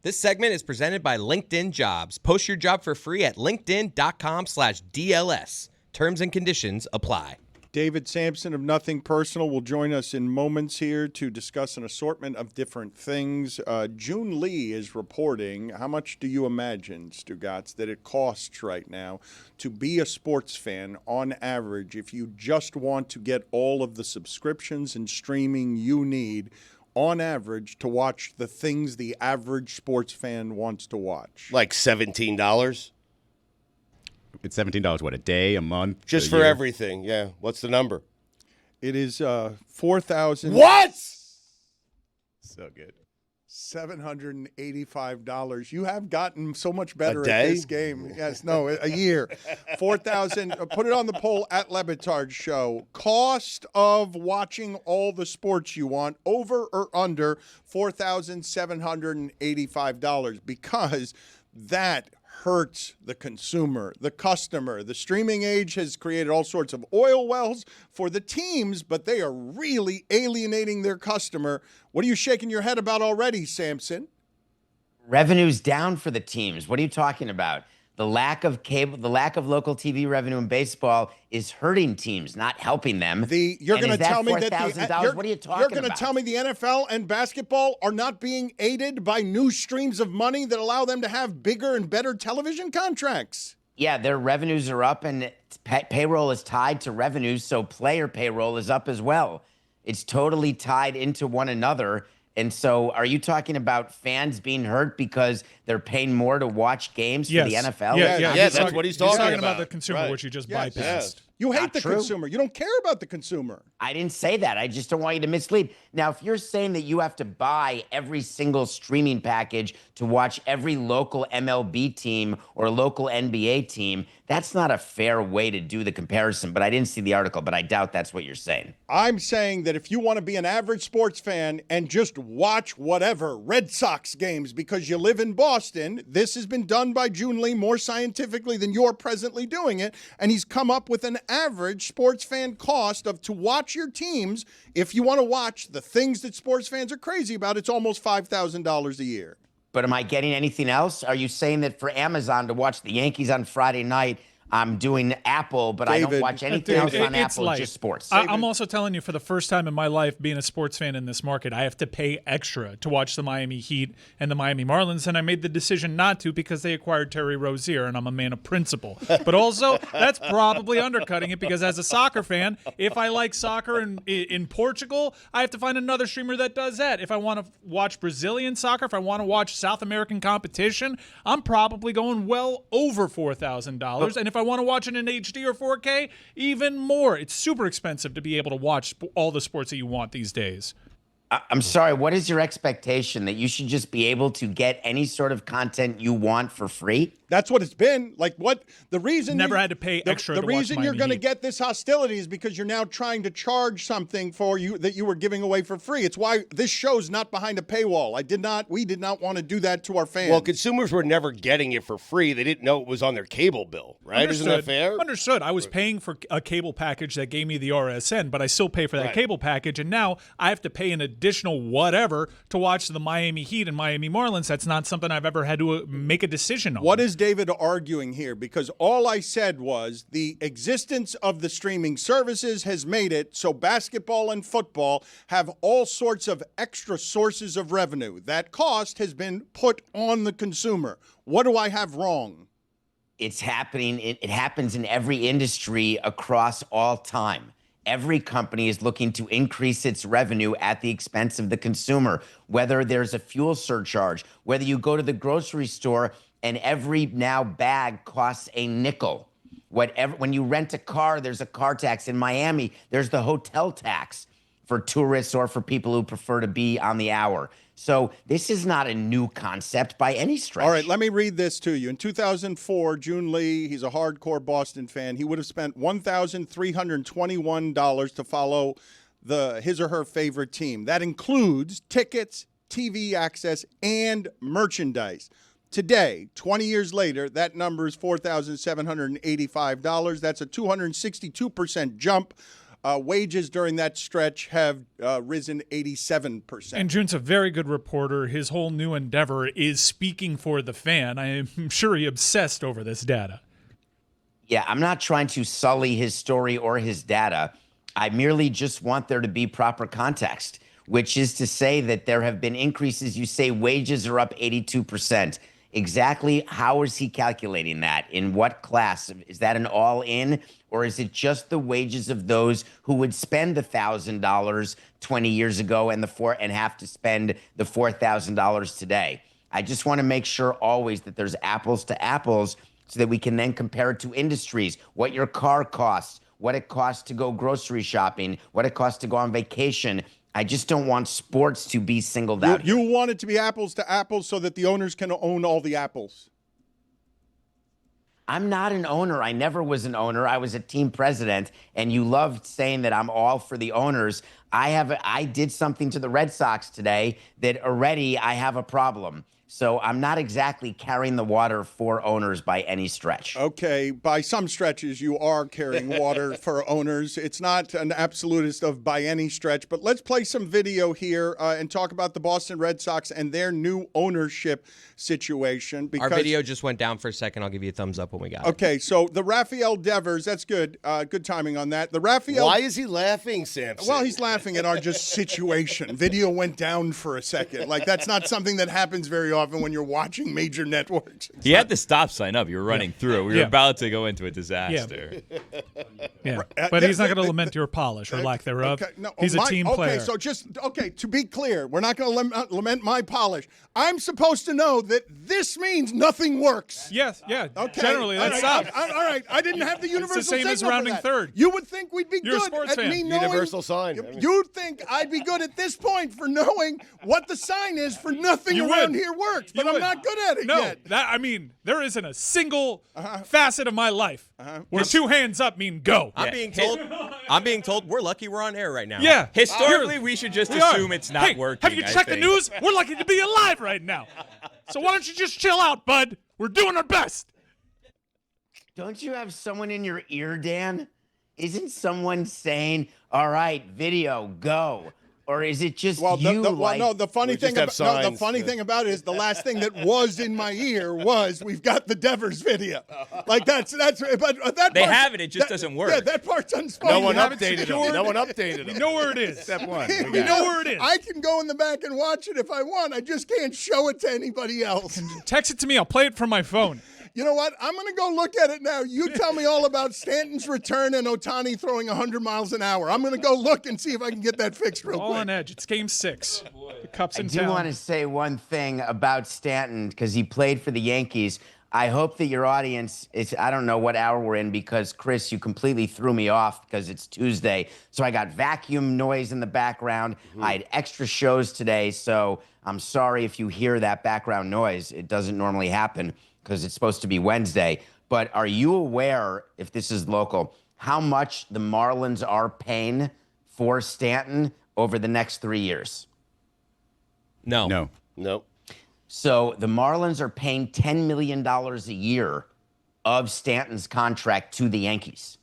This segment is presented by LinkedIn Jobs. Post your job for free at linkedin.com/DLS. Terms and conditions apply. David Samson of Nothing Personal will join us in moments here to discuss an assortment of different things. June Lee is reporting, how much do you imagine, Stugotz, that it costs right now to be a sports fan on average if you just want to get all of the subscriptions and streaming you need on average to watch the things the average sports fan wants to watch? Like $17? It's $17, what, a day, a month? Just a for year? everything, yeah. What's the number? It is $4,000. What? So good. $785. You have gotten so much better A at day? this game. Yes, no, a year. 4,000. Put it on the poll at Le Batard Show. Cost of watching all the sports you want, over or under $4,785, because that hurts the consumer, the customer. The streaming age has created all sorts of oil wells for the teams, but they are really alienating their customer. What are you shaking your head about already, Samson? Revenue's down for the teams. What are you talking about? The lack of cable, the lack of local TV revenue in baseball is hurting teams, not helping them. You're going to tell me that $4,000? What are you talking You're going to about? tell me the NFL and basketball are not being aided by new streams of money that allow them to have bigger and better television contracts? Yeah, their revenues are up, and payroll is tied to revenues, so player payroll is up as well. It's totally tied into one another. And so are you talking about fans being hurt because they're paying more to watch games for the NFL? Yeah, that's what he's talking about. The consumer, Right. which you just Yes. bypassed. Yes. You hate Not the true. consumer. You don't care about the consumer. I didn't say that. I just don't want you to mislead. Now, if you're saying that you have to buy every single streaming package to watch every local MLB team or local NBA team, that's not a fair way to do the comparison. But I didn't see the article, but I doubt that's what you're saying. I'm saying that if you want to be an average sports fan and just watch whatever Red Sox games because you live in Boston, this has been done by June Lee more scientifically than you're presently doing it, and he's come up with an average sports fan cost to watch your teams, if you want to watch the things that sports fans are crazy about, it's almost $5,000 a year. But am I getting anything else? Are you saying that for Amazon to watch the Yankees on Friday night, I'm doing Apple, but I don't watch anything else on Apple, just sports? I'm also telling you, for the first time in my life, being a sports fan in this market, I have to pay extra to watch the Miami Heat and the Miami Marlins, and I made the decision not to because they acquired Terry Rozier, and I'm a man of principle. But also, that's probably undercutting it because as a soccer fan, if I like soccer in Portugal, I have to find another streamer that does that. If I want to watch Brazilian soccer, if I want to watch South American competition, I'm probably going well over $4,000. And if I want to watch it in HD or 4K, even more. It's super expensive to be able to watch all the sports that you want these days. I'm sorry, what is your expectation? That you should just be able to get any sort of content you want for free? That's what it's been. Like, what the reason never had to pay extra. The to watch reason you're going to Heat. get this hostility is because you're now trying to charge something for you that you were giving away for free. It's why this show's not behind a paywall. We did not want to do that to our fans. Well, consumers were never getting it for free. They didn't know it was on their cable bill, right? Understood. Isn't that fair? Understood. I was paying for a cable package that gave me the RSN, but I still pay for that cable package, and now I have to pay an additional whatever to watch the Miami Heat and Miami Marlins. That's not something I've ever had to make a decision on. What is David arguing here? Because all I said was the existence of the streaming services has made it so basketball and football have all sorts of extra sources of revenue. That cost has been put on the consumer. What do I have wrong? It's happening. It happens in every industry across all time. Every company is looking to increase its revenue at the expense of the consumer, whether there's a fuel surcharge, whether you go to the grocery store and every now bag costs a nickel. When you rent a car, there's a car tax. In Miami, there's the hotel tax for tourists or for people who prefer to be on the hour. So this is not a new concept by any stretch. All right, let me read this to you. In 2004, June Lee, he's a hardcore Boston fan. He would have spent $1,321 to follow his or her favorite team. That includes tickets, TV access, and merchandise. Today, 20 years later, that number is $4,785. That's a 262% jump. Wages during that stretch have risen 87%. And June's a very good reporter. His whole new endeavor is speaking for the fan. I am sure he obsessed over this data. Yeah, I'm not trying to sully his story or his data. I merely just want there to be proper context, which is to say that there have been increases. You say wages are up 82%. Exactly how is he calculating that? In what class? Is that an all-in, or is it just the wages of those who would spend the $1,000 20 years ago and have to spend the $4,000 today? I just want to make sure always that there's apples to apples so that we can then compare it to industries, what your car costs, what it costs to go grocery shopping, what it costs to go on vacation. I just don't want sports to be singled out. You want it to be apples to apples so that the owners can own all the apples. I'm not an owner. I never was an owner. I was a team president, and you loved saying that I'm all for the owners. I did something to the Red Sox today that already I have a problem. So I'm not exactly carrying the water for owners by any stretch. Okay, by some stretches, you are carrying water for owners. It's not an absolutist of by any stretch, but let's play some video here and talk about the Boston Red Sox and their new ownership situation. Our video just went down for a second. I'll give you a thumbs up when we got it. Okay, so the Rafael Devers, that's good. Good timing on that. The Rafael. Why is he laughing, Samson? Well, he's laughing at our just situation. Video went down for a second. Like, that's not something that happens very often when you're watching major networks. He had the stop sign up. You were running through it. We were about to go into a disaster. Yeah, but he's not going to lament your polish or lack thereof. Okay, no, he's a team player. Okay, so to be clear, we're not going to lament my polish. I'm supposed to know that this means nothing works. Yes, yeah. Okay. Generally, that's all right. I didn't have the universal it's the same as signal for rounding that. third. You would think we'd be You're a good sports at fan. me knowing. Universal sign. You'd think I'd be good at this point for knowing what the sign is for nothing around here works, but I'm not good at it yet. There isn't a single facet of my life where two hands up mean go. I'm being told we're lucky we're on air right now. Yeah. Historically, we should just assume it's not working. Have you checked the news? We're lucky to be alive right now. So why don't you just chill out, bud? We're doing our best. Don't you have someone in your ear, Dan? isn't someone saying, "All right, video, go"? Or is it just Well, you? the funny thing have signs. thing about it is the last thing that was in my ear was we've got the Devers video. Like that's but that They part- have it. It just that- doesn't work. Yeah, that part's unspoken. No one You haven't updated secured him. No it. one updated We him. know where it is. Step one. We know where it is. I can go in the back and watch it if I want. I just can't show it to anybody else. Text it to me. I'll play it from my phone. You know what? I'm going to go look at it now. You tell me all about Stanton's return and Ohtani throwing 100 miles an hour. I'm going to go look and see if I can get that fixed real All quick. on edge. It's game 6. The Cup's I in do town. want to say one thing about Stanton because he played for the Yankees. I hope that your audience is, I don't know what hour we're in because, Chris, you completely threw me off because it's Tuesday. So I got vacuum noise in the background. I had extra shows today, so I'm sorry if you hear that background noise. It doesn't normally happen because it's supposed to be Wednesday. But are you aware, if this is local, how much the Marlins are paying for Stanton over the next 3 years? No. Nope. So the Marlins are paying $10 million a year of Stanton's contract to the Yankees.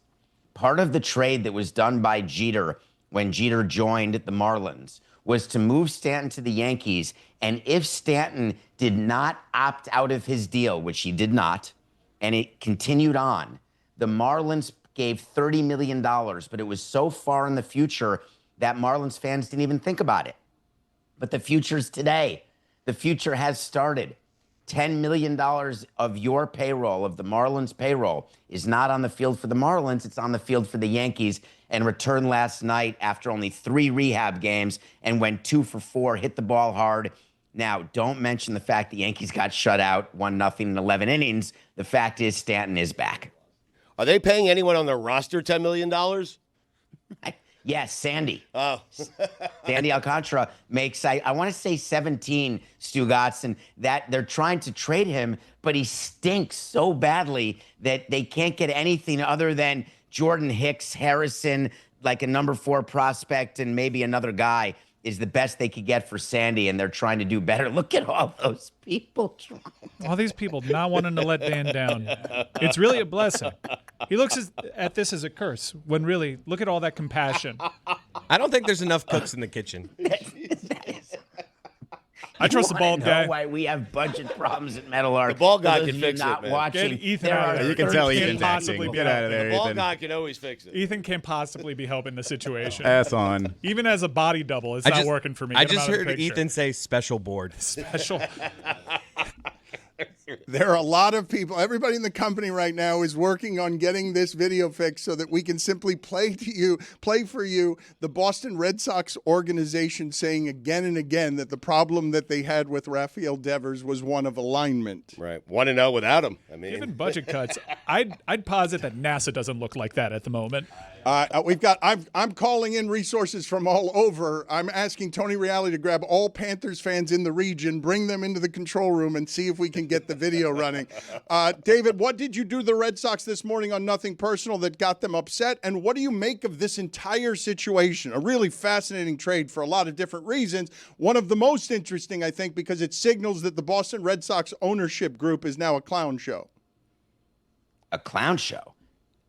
Part of the trade that was done by Jeter when Jeter joined the Marlins was to move Stanton to the Yankees. And if Stanton did not opt out of his deal, which he did not, and it continued on, the Marlins gave $30 million, but it was so far in the future that Marlins fans didn't even think about it. But the future's today. The future has started. $10 million of your payroll, of the Marlins payroll, is not on the field for the Marlins. It's on the field for the Yankees. And returned last night after only 3 rehab games and went 2 for 4, hit the ball hard. Now, don't mention the fact the Yankees got shut out 1-0 in 11 innings. The fact is Stanton is back. Are they paying anyone on their roster $10 million? Yes, Sandy. Oh. Sandy Alcantara makes, I want to say 17, Stugotz, and that they're trying to trade him, but he stinks so badly that they can't get anything other than Jordan Hicks, Harrison, like a number 4 prospect, and maybe another guy is the best they could get for Sandy, and they're trying to do better. Look at all those people trying. All these people not wanting to let Dan down. It's really a blessing. He looks at this as a curse, when really, look at all that compassion. I don't think there's enough cooks in the kitchen. I trust the bald guy. Why we have budget problems at Metal Art. The bald guy For those can of you fix it, not man. watching, Get Ethan there out of are there. You can 13 tell Can't Ethan's possibly acting. be Get out of there, The ball Ethan. guy can always fix it. Ethan can't possibly be helping the situation. Pass on. Even as a body double, it's not working for me. I Get him just out of the heard picture. Ethan say special board. Special. There are a lot of people, everybody in the company right now is working on getting this video fixed so that we can simply play for you the Boston Red Sox organization saying again and again that the problem that they had with Rafael Devers was one of alignment. Right. 1-0 without him. I mean, Given budget cuts, I'd posit that NASA doesn't look like that at the moment. I'm calling in resources from all over. I'm asking Tony Reali to grab all Panthers fans in the region, bring them into the control room, and see if we can get the video running. David, what did you do to the Red Sox this morning on Nothing Personal that got them upset? And what do you make of this entire situation? A really fascinating trade for a lot of different reasons. One of the most interesting, I think, because it signals that the Boston Red Sox ownership group is now a clown show. A clown show?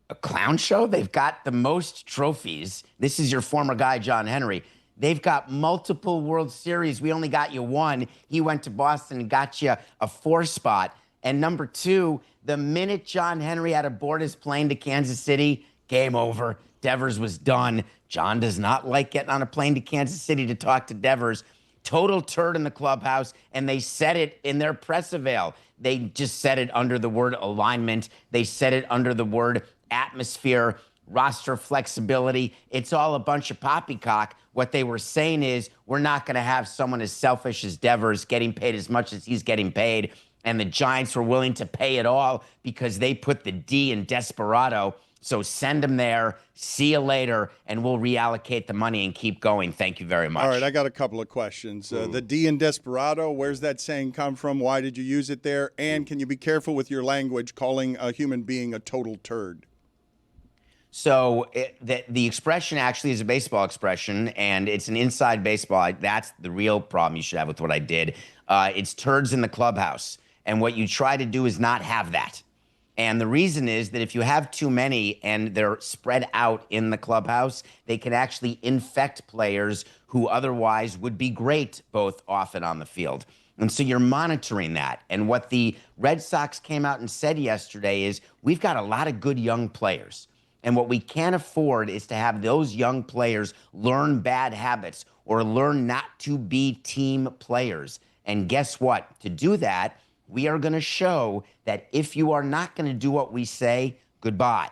A clown show? They've got the most trophies. This is your former guy, John Henry. They've got multiple World Series. We only got you 1. He went to Boston and got you a 4 spot. And number 2, the minute John Henry had to board his plane to Kansas City, game over. Devers was done. John does not like getting on a plane to Kansas City to talk to Devers. Total turd in the clubhouse, and they said it in their press avail. They just said it under the word alignment. They said it under the word atmosphere, roster flexibility. It's all a bunch of poppycock. What they were saying is we're not going to have someone as selfish as Devers getting paid as much as he's getting paid. And the Giants were willing to pay it all because they put the D in desperado. So send him there. See you later, and we'll reallocate the money and keep going. Thank you very much. All right, I got a couple of questions. The D in desperado, where's that saying come from? Why did you use it there? And can you be careful with your language calling a human being a total turd? So the expression actually is a baseball expression, and it's an inside baseball. That's the real problem you should have with what I did. It's turds in the clubhouse. And what you try to do is not have that. And the reason is that if you have too many and they're spread out in the clubhouse, they can actually infect players who otherwise would be great both off and on the field. And so you're monitoring that. And what the Red Sox came out and said yesterday is we've got a lot of good young players. And what we can't afford is to have those young players learn bad habits or learn not to be team players. And guess what? To do that, we are going to show that if you are not going to do what we say, goodbye.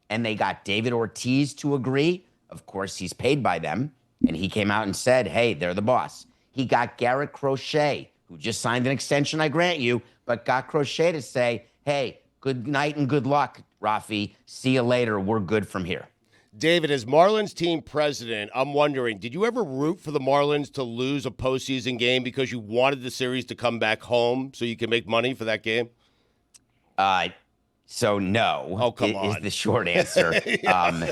And they got David Ortiz to agree. Of course, he's paid by them. And he came out and said, hey, they're the boss. He got Garrett Crochet, who just signed an extension, I grant you, but got Crochet to say, hey, good night and good luck, Rafi. See you later. We're good from here. David, as Marlins team president, I'm wondering, did you ever root for the Marlins to lose a postseason game because you wanted the series to come back home so you can make money for that game? So no. Oh, come on. Is the short answer. Because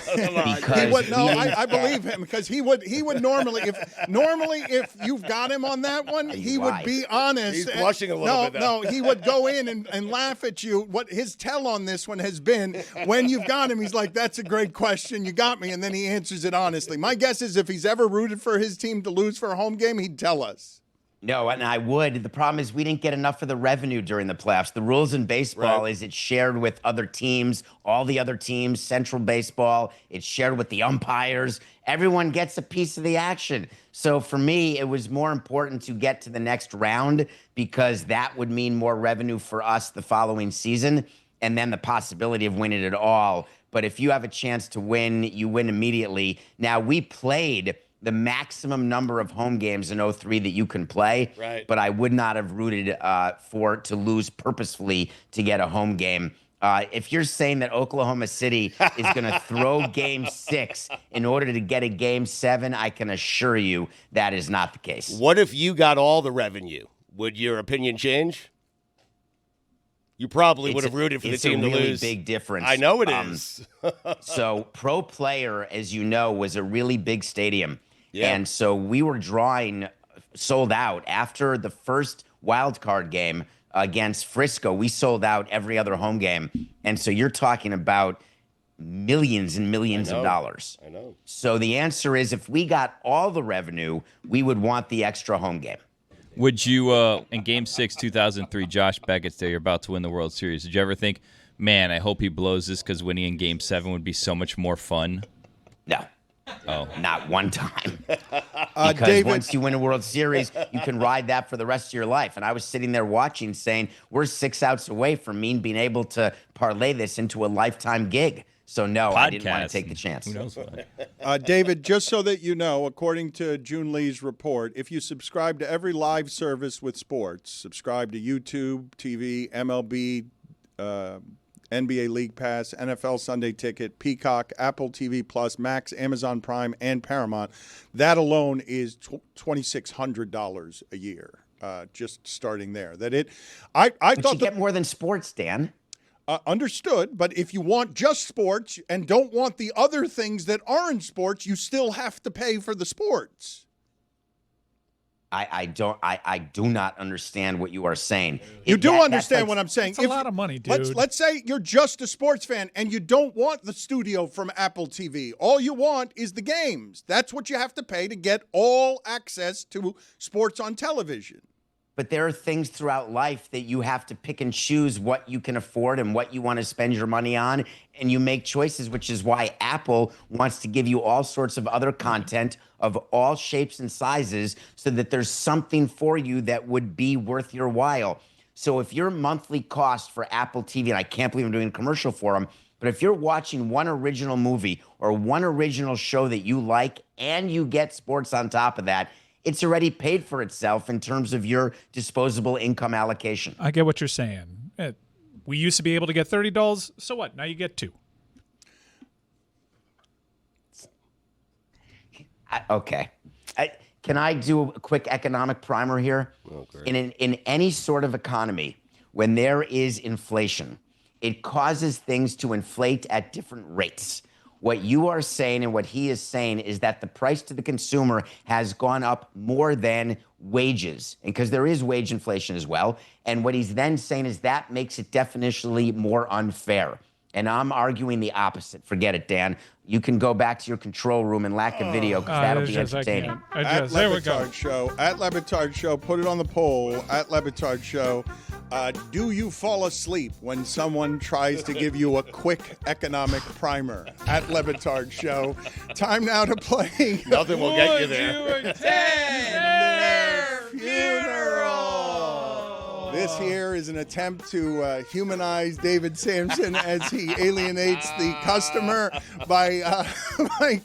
I believe him because he would normally if you've got him on that one, he would be honest. He's blushing a little bit. No, he would go in and laugh at you. What his tell on this one has been when you've got him, he's like, that's a great question. You got me. And then he answers it honestly. My guess is if he's ever rooted for his team to lose for a home game, he'd tell us. No, and I would. The problem is we didn't get enough of the revenue during the playoffs. The rules in baseball is it's shared with other teams, all the other teams, Central Baseball. It's shared with the umpires. Everyone gets a piece of the action. So for me, it was more important to get to the next round because that would mean more revenue for us the following season and then the possibility of winning it all. But if you have a chance to win, you win immediately. Now, we played the maximum number of home games in 03 that you can play. Right. But I would not have rooted to lose purposefully to get a home game. If you're saying that Oklahoma City is going to throw Game 6 in order to get a Game 7, I can assure you that is not the case. What if you got all the revenue? Would your opinion change? You probably would have rooted for the team to lose. It's a really big difference. I know it is. So Pro Player, as you know, was a really big stadium. Yeah. And so we were drawing sold out after the first wild card game against Frisco. We sold out every other home game. And so you're talking about millions and millions of dollars. I know. So the answer is if we got all the revenue, we would want the extra home game. Would you, in Game 6, 2003, Josh Beckett's day, you're about to win the World Series. Did you ever think, man, I hope he blows this because winning in Game 7 would be so much more fun? No. Oh. Not one time. Because David, once you win a World Series, you can ride that for the rest of your life. And I was sitting there watching saying, we're 6 outs away from me being able to parlay this into a lifetime gig. So, no, I didn't want to take the chance. Who knows what? David, just so that you know, according to June Lee's report, if you subscribe to every live service with sports, subscribe to YouTube, TV, MLB, NBA League Pass, NFL Sunday Ticket, Peacock, Apple TV Plus, Max, Amazon Prime, and Paramount, that alone is $2,600 a year. Just starting there. I but thought you get more than sports, Dan. Understood, but if you want just sports and don't want the other things that aren't sports, you still have to pay for the sports. I do not understand what you are saying. You do understand what I'm saying. It's a lot of money, dude. Let's say you're just a sports fan and you don't want the studio from Apple TV. All you want is the games. That's what you have to pay to get all access to sports on television. But there are things throughout life that you have to pick and choose what you can afford and what you want to spend your money on. And you make choices, which is why Apple wants to give you all sorts of other content of all shapes and sizes so that there's something for you that would be worth your while. So if your monthly cost for Apple TV, and I can't believe I'm doing a commercial for them, but if you're watching one original movie or one original show that you like and you get sports on top of that, it's already paid for itself in terms of your disposable income allocation. I get what you're saying. We used to be able to get $30. So what? Now you get 2. Okay. Can I do a quick economic primer here? Oh, great. In any sort of economy, when there is inflation, it causes things to inflate at different rates. What you are saying and what he is saying is that the price to the consumer has gone up more than wages, and because there is wage inflation as well. And what he's then saying is that makes it definitionally more unfair. And I'm arguing the opposite. Forget it, Dan. You can go back to your control room and lack a video because that'll be entertaining. At There we go. LeBatard Show. At LeBatard Show. Put it on the poll. At LeBatard Show. Do you fall asleep when someone tries to give you a quick economic primer? At LeBatard Show. Time now to play. Nothing will get you there. Funeral. This here is an attempt to humanize David Samson as he alienates the customer by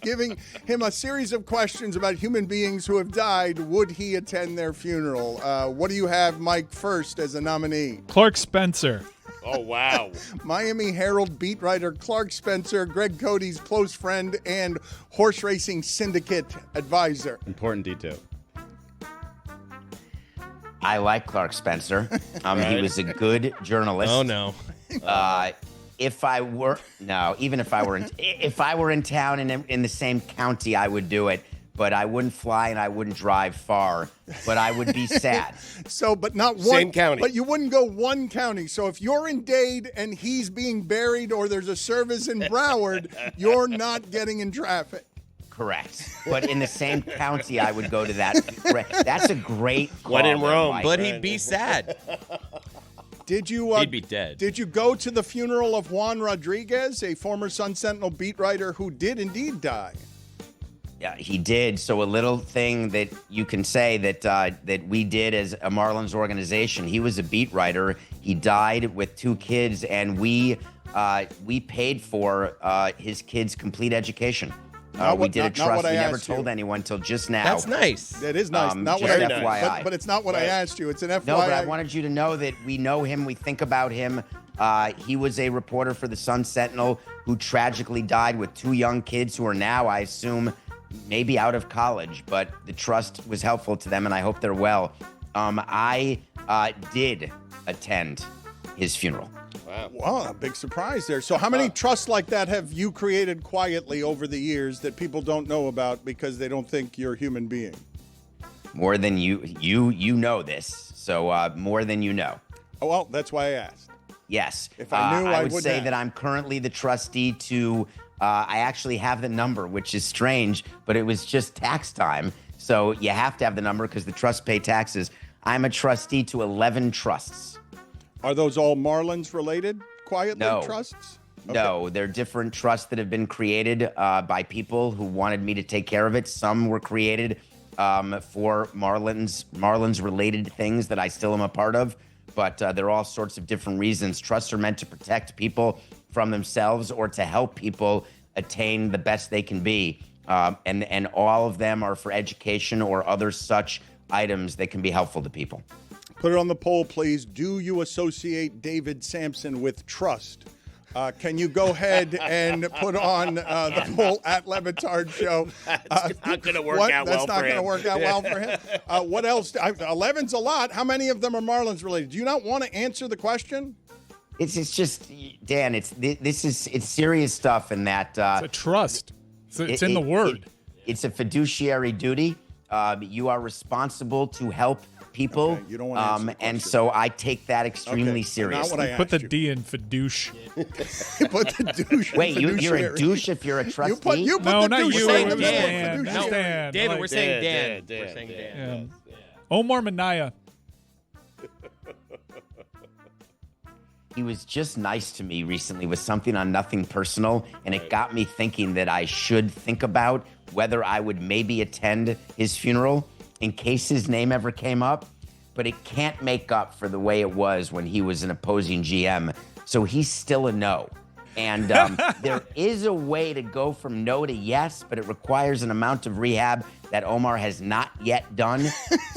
giving him a series of questions about human beings who have died. Would he attend their funeral? What do you have, Mike, first as a nominee? Clark Spencer. Oh, wow. Miami Herald beat writer Clark Spencer, Greg Cody's close friend and horse racing syndicate advisor. Important detail. I like Clark Spencer. He was a good journalist. Oh no. If I were in town and in the same county, I would do it. But I wouldn't fly and I wouldn't drive far. But I would be sad. So, but not one. Same county. But you wouldn't go one county. So if you're in Dade and he's being buried or there's a service in Broward, you're not getting in traffic. Correct. But in the same county, I would go to that. That's a great call. When in Rome. Mike. But he'd be sad. Did you? He'd be dead. Did you go to the funeral of Juan Rodriguez, a former Sun Sentinel beat writer who did indeed die? Yeah, he did. So a little thing that you can say that we did as a Marlins organization. He was a beat writer. He died with 2 kids, and we paid for his kids' complete education. We did a trust. We never told anyone until just now. That's nice. It is nice. Not what just I FYI. but it's not what I asked you. It's an FYI. No, but I wanted you to know that we know him. We think about him. He was a reporter for the Sun Sentinel who tragically died with 2 young kids who are now, I assume, maybe out of college. But the trust was helpful to them, and I hope they're well. I did attend his funeral. Wow, a big surprise there. So how many trusts like that have you created quietly over the years that people don't know about because they don't think you're a human being? More than you know this. So more than you know. Oh, well, that's why I asked. Yes. If I knew, I would would say have. that I'm currently the trustee to, I actually have the number, which is strange, but it was just tax time. So you have to have the number because the trusts pay taxes. I'm a trustee to 11 trusts. Are those all Marlins related quietly No. trusts? No, they're different trusts that have been created by people who wanted me to take care of it. Some were created for Marlins related things that I still am a part of, but there are all sorts of different reasons. Trusts are meant to protect people from themselves or to help people attain the best they can be. And all of them are for education or other such items that can be helpful to people. Put it on the poll, please. Do you associate David Samson with trust? Can you go ahead and put on the poll at Le Batard Show? That's not going to work out well for him. That's not going to work out well for him. What else? 11's a lot. How many of them are Marlins related? Do you not want to answer the question? It's just, Dan, it's serious stuff in that. It's a trust. It's in the word. It's a fiduciary duty. You are responsible to help people. Okay, you don't want to answer the and question. so I take that extremely Not seriously. what I Put the asked you. D in fidouche. Put the douche. in Wait, you're a fiduciary. douche if you're a trustee? You put No, the not douche. you. in Dan. fiduciary. No, Dan. David, Like- we're saying Dan. Dan. We're saying Dan. Yeah. Omar Minaya. He was just nice to me recently with something on Nothing Personal, and it got me thinking that I should think about whether I would maybe attend his funeral in case his name ever came up. But it can't make up for the way it was when he was an opposing GM. So he's still a no. And there is a way to go from no to yes, but it requires an amount of rehab that Omar has not yet done.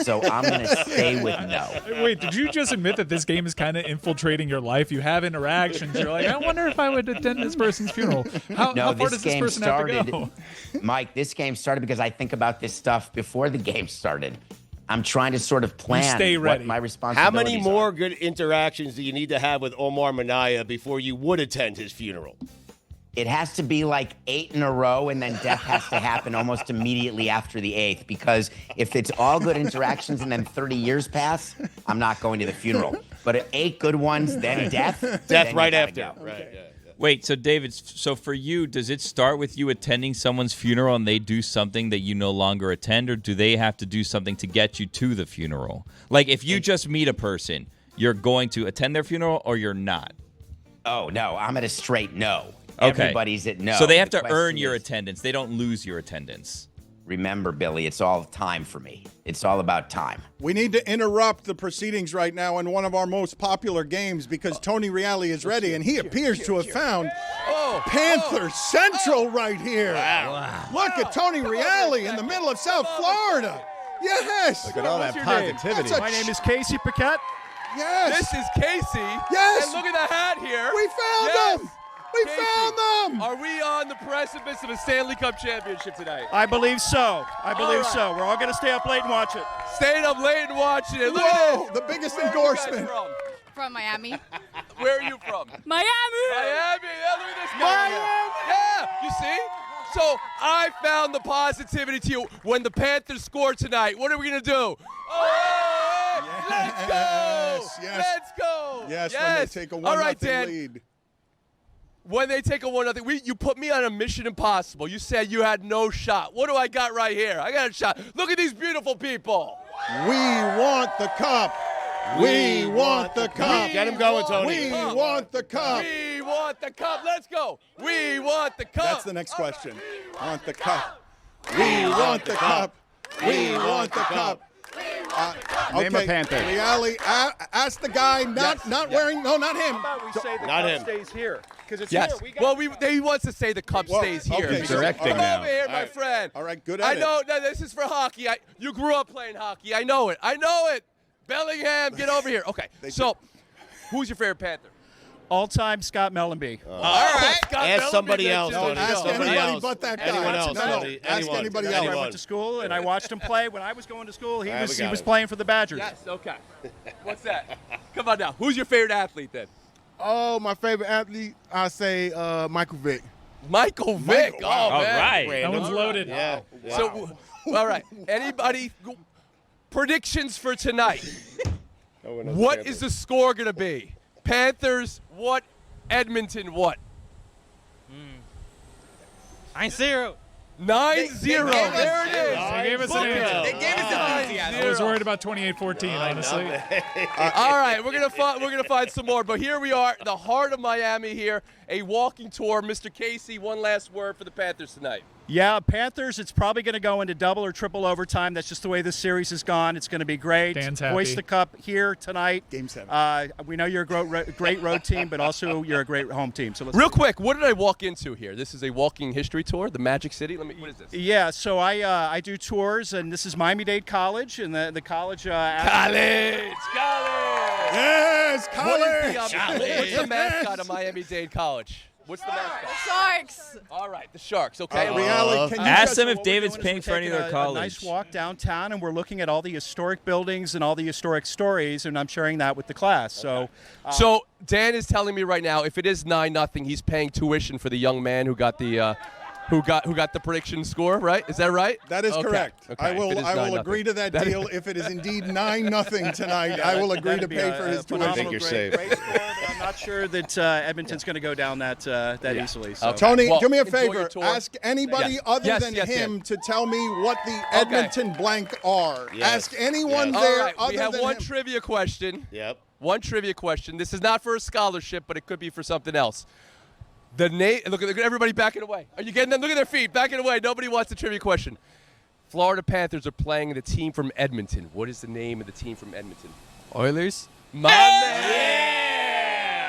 So I'm going to stay with no. Wait, did you just admit that this game is kind of infiltrating your life? You have interactions. You're like, I wonder if I would attend this person's funeral. How far does this person have to go? Mike, this game started because I think about this stuff before the game started. I'm trying to sort of plan stay what ready. my responsibilities How many more are. good interactions do you need to have with Omar Minaya before you would attend his funeral? it has to be like 8 in a row, and then death has to happen almost immediately after the 8th. Because if it's all good interactions and then 30 years pass, I'm not going to the funeral. But at 8 good ones, then death. Death right after. Go. Right. Yeah. Wait, so David, so for you, does it start with you attending someone's funeral and they do something that you no longer attend, or do they have to do something to get you to the funeral? Like, if you just meet a person, you're going to attend their funeral or you're not? Oh, no, I'm at a straight no. Okay. Everybody's at no. So they have The to earn question your is, attendance. They don't lose your attendance. Remember, Billy, it's all time for me. It's all about time. We need to interrupt the proceedings right now in one of our most popular games because Tony Reali is ready, and he appears to have found Panther Central right here. Wow. Look at Tony Reali in the middle of South Florida. Yes. Look at all that positivity. My name is Casey Paquette. Yes. This is Casey. Yes. And look at the hat here. We found Yes. them. We found them. Are we on the precipice of a Stanley Cup championship tonight? I believe so. I believe so. We're all going to stay up late and watch it. Staying up late and watching it. Look Whoa, at this. the biggest Where are you guys endorsement. From Miami. Where are you from? Miami. Miami. Yeah, look at this guy. Yeah, you see? So I found the positivity to you. When the Panthers score tonight, what are we going to do? Oh, let's go. Yes. Let's go. Yes, when they take a 1-0 All right, Dan. lead. When they take a 1-0, you put me on a mission impossible. You said you had no shot. What do I got right here? I got a shot. Look at these beautiful people. We want the cup. We want the cup. Get him going, Tony. We want the cup. We want the cup. Let's go. We want the cup. That's the next question. Want the cup. We want the cup. We want the cup. Name a Panther. Reali, ask the guy not wearing. No, not him. How about we say the Not cup him. stays here? Because it's Yes. here. We got He wants to say the cup stays here. okay, Come directing now. over here, All my right. friend. All right, good I at it. know. No, this is for hockey. You grew up playing hockey. I know it. I know it. Bellingham, get over here. Okay. So, who's your favorite Panther? all-time Scott Mellenby. All right. Ask somebody else, Tony. Ask Somebody anybody else. but that guy. Anyone else, No, Tony. ask Anyone. anybody I else. went to school and I watched him play. When I was going to school, he we was got it. playing for the Badgers. Yes. Okay. What's that? Come on now. Who's your favorite athlete then? Oh, my favorite athlete, I say Michael Vick. Michael Vick. Michael, wow. Oh, All man. right. That one's loaded. Yeah. So, all right. Anybody predictions for tonight? What is the score going to be? Panthers, what? Edmonton, what? 9-0. 9-0. There it is. They gave us an answer. They gave us enthusiasm. I was worried about 28-14, honestly. All right, we're gonna find some more, but here we are, the heart of Miami here, a walking tour. Mr. Casey, one last word for the Panthers tonight. Yeah, Panthers, it's probably going to go into double or triple overtime. That's just the way this series has gone. It's going to be great. Dan's happy. Hoist the cup here tonight. Game 7. We know you're a great road team, but also you're a great home team. So let's Real quick, what did I walk into here? This is a walking history tour, the Magic City. What is this? Yeah, so I do tours, and this is Miami-Dade College, and the college. College. Yes, What's college. the mascot of Miami-Dade College? What's the mascot? Sharks. All right, the Sharks. Okay. Reali, can you Ask just- them if What we're David's doing is paying we're for any of taking their a college. nice walk downtown, and we're looking at all the historic buildings and all the historic stories, and I'm sharing that with the class. So, So Dan is telling me right now, if it is 9-0, he's paying tuition for the young man who got the who got the prediction score. Right? Is that right? That is Okay. correct. Okay. I If will it is I will 9-0. agree to that deal if it is indeed 9-0 tonight. I will agree to that'd be pay a- for a his phenomenal, tuition. you're great, safe. great score, but I'm not sure that Edmonton's going to go down that easily. So. Okay. Tony, Well, do me a enjoy your favor. tour. Ask anybody Yes. other Yes, than yes, him to tell me what the Edmonton blank are. Yes. Ask anyone Yes. there All right, other we have than one him. trivia question. Yep. One trivia question. This is not for a scholarship, but it could be for something else. The name. Look at everybody backing away. Are you getting them? Look at their feet backing away. Nobody wants the trivia question. Florida Panthers are playing the team from Edmonton. What is the name of the team from Edmonton? Oilers. My man.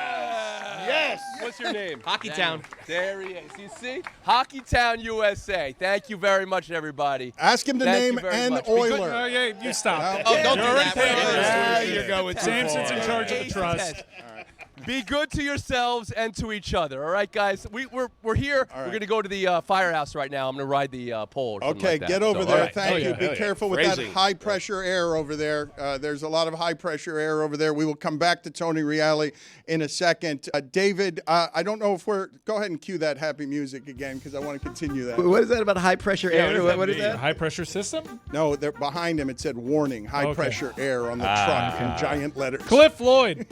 Yes. What's your name? Hockey Town. There he is. You see? Hockey Town, USA. Thank you very much, everybody. Ask him to Thank name you very an much. Be good. Oiler. Oh, yeah, you stop. Oh, don't You're do already that. paying for this Now tuition. you're going too Samson's far. in charge of the 8 to trust. 10. Be good to yourselves and to each other. All right, guys. We're here. All right. We're gonna go to the firehouse right now. I'm gonna ride the pole. Or Okay, like that. get over So, there. all right. Thank you. Be careful with that Phrasing. high pressure air over there. There's a lot of high pressure air over there. We will come back to Tony Reali in a second. David, I don't know if we're. Go ahead and cue that happy music again because I want to continue that. What is that about high pressure air? What is that? High pressure system? No, they're behind him. It said warning, high pressure air on the truck in giant letters. Cliff Floyd.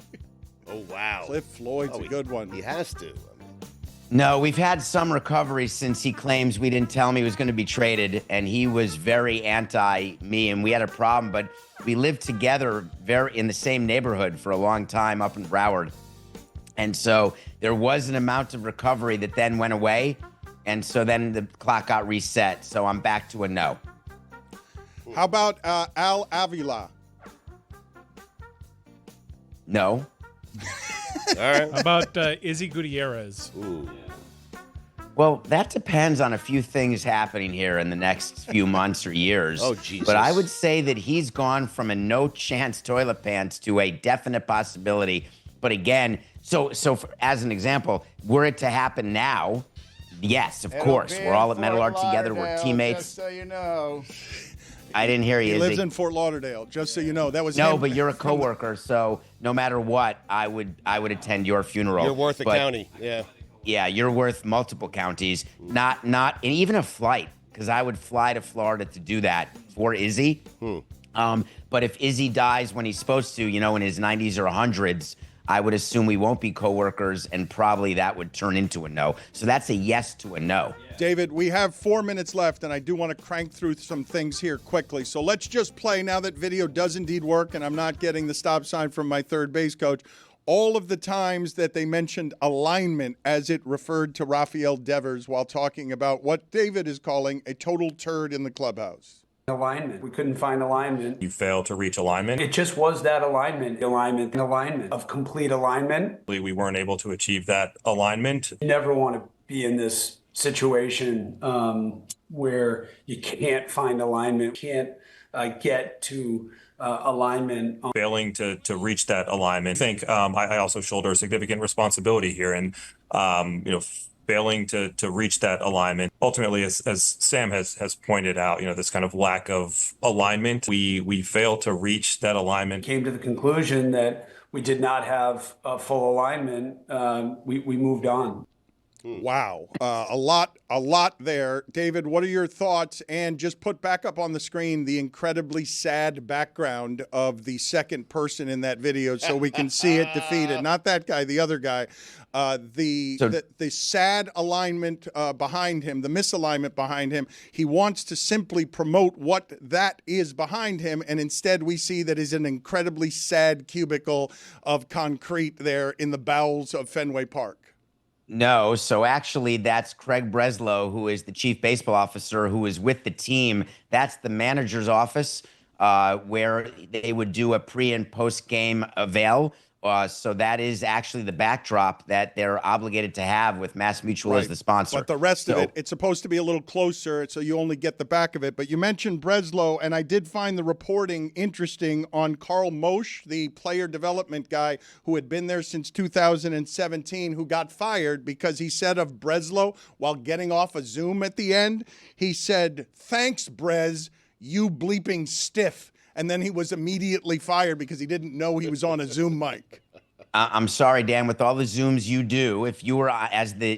Oh, wow. Cliff Floyd's a good one. He has to. No, we've had some recovery since he claims we didn't tell him he was going to be traded, and he was very anti me, and we had a problem. But we lived together in the same neighborhood for a long time up in Broward, and so there was an amount of recovery that then went away, and so then the clock got reset. So I'm back to a no. How about Al Avila? No. All right. How about Izzy Gutierrez? Ooh. Well, that depends on a few things happening here in the next few months or years. Oh, Jesus. But I would say that he's gone from a no-chance toilet pants to a definite possibility. But again, as an example, were it to happen now, yes, of course. We're all at Metal Art together. We're teammates. Just so you know. I didn't hear you, He Izzy. lives in Fort Lauderdale, just so you know. That was No, him. but you're a coworker, so no matter what, I would attend your funeral. You're worth a But county. Yeah. yeah, you're worth multiple counties. Not and even a flight, because I would fly to Florida to do that for Izzy. But if Izzy dies when he's supposed to, in his 90s or 100s, I would assume we won't be coworkers, and probably that would turn into a no. So that's a yes to a no. David, we have 4 minutes left, and I do want to crank through some things here quickly. So let's just play now that video does indeed work, and I'm not getting the stop sign from my third base coach. All of the times that they mentioned alignment as it referred to Rafael Devers while talking about what David is calling a total turd in the clubhouse. Alignment. We couldn't find alignment. You failed to reach alignment. It just was that alignment of complete alignment. We weren't able to achieve that alignment. You never want to be in this situation where you can't find alignment, can't get to alignment. Failing to reach that alignment. I think I also shoulder a significant responsibility here, and failing to reach that alignment. Ultimately, as Sam has pointed out, this kind of lack of alignment, we failed to reach that alignment. Came to the conclusion that we did not have a full alignment. We moved on. Wow. A lot there. David, what are your thoughts? And just put back up on the screen the incredibly sad background of the second person in that video so we can see it defeated. Not that guy, the other guy. The sad alignment behind him, the misalignment behind him. He wants to simply promote what that is behind him, and instead we see that is an incredibly sad cubicle of concrete there in the bowels of Fenway Park. No, so actually that's Craig Breslow, who is the chief baseball officer, who is with the team. That's the manager's office where they would do a pre- and post-game avail. So that is actually the backdrop that they're obligated to have with Mass Mutual as the sponsor. But the rest of it, it's supposed to be a little closer, so you only get the back of it. But you mentioned Breslow, and I did find the reporting interesting on Carl Mosch, the player development guy who had been there since 2017, who got fired because he said of Breslow, while getting off a Zoom at the end, he said, "Thanks, Brez, you bleeping stiff." And then he was immediately fired because he didn't know he was on a Zoom mic. I'm sorry, Dan, with all the Zooms you do, if you were as the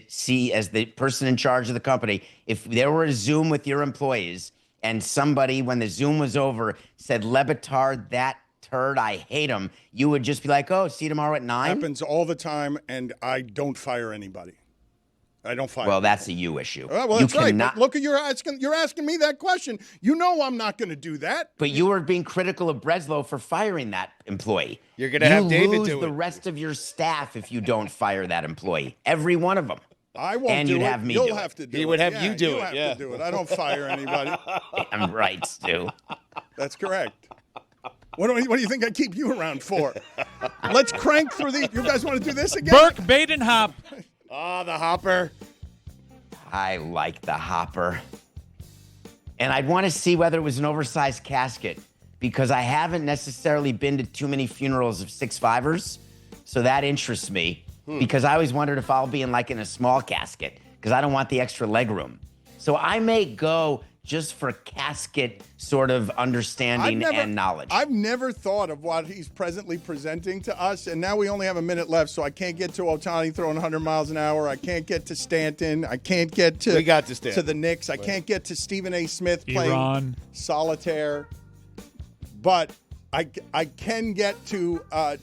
person in charge of the company, if there were a Zoom with your employees and somebody, when the Zoom was over, said, "Le Batard, that turd, I hate him," you would just be like, "Oh, see you tomorrow at 9?" Happens all the time, and I don't fire anybody. I don't fire. Well, that's a you issue. Well, that's right. But look, you're asking me that question. You know I'm not going to do that. But you were being critical of Breslow for firing that employee. You're going to have David lose do the it. rest of your staff if you don't fire that employee. Every one of them. I won't and do you'd it. have me You'll do have it. to do He it. would have Yeah, you do you it, have yeah. to do it. I don't fire anybody. I'm right, Stu. That's correct. What do you think I keep you around for? Let's crank through these. You guys want to do this again? Burke Badenhop. Oh, the hopper. I like the hopper. And I'd want to see whether it was an oversized casket, because I haven't necessarily been to too many funerals of 6'5"ers. So that interests me because I always wondered if I'll be in a small casket because I don't want the extra leg room. So I may go just for casket sort of understanding and knowledge. I've never thought of what he's presently presenting to us, and now we only have a minute left, so I can't get to Ohtani throwing 100 miles an hour. I can't get to Stanton. I can't get to We got to Stanton. to the Knicks. I can't get to Stephen A. Smith playing Iran. solitaire. But I can get to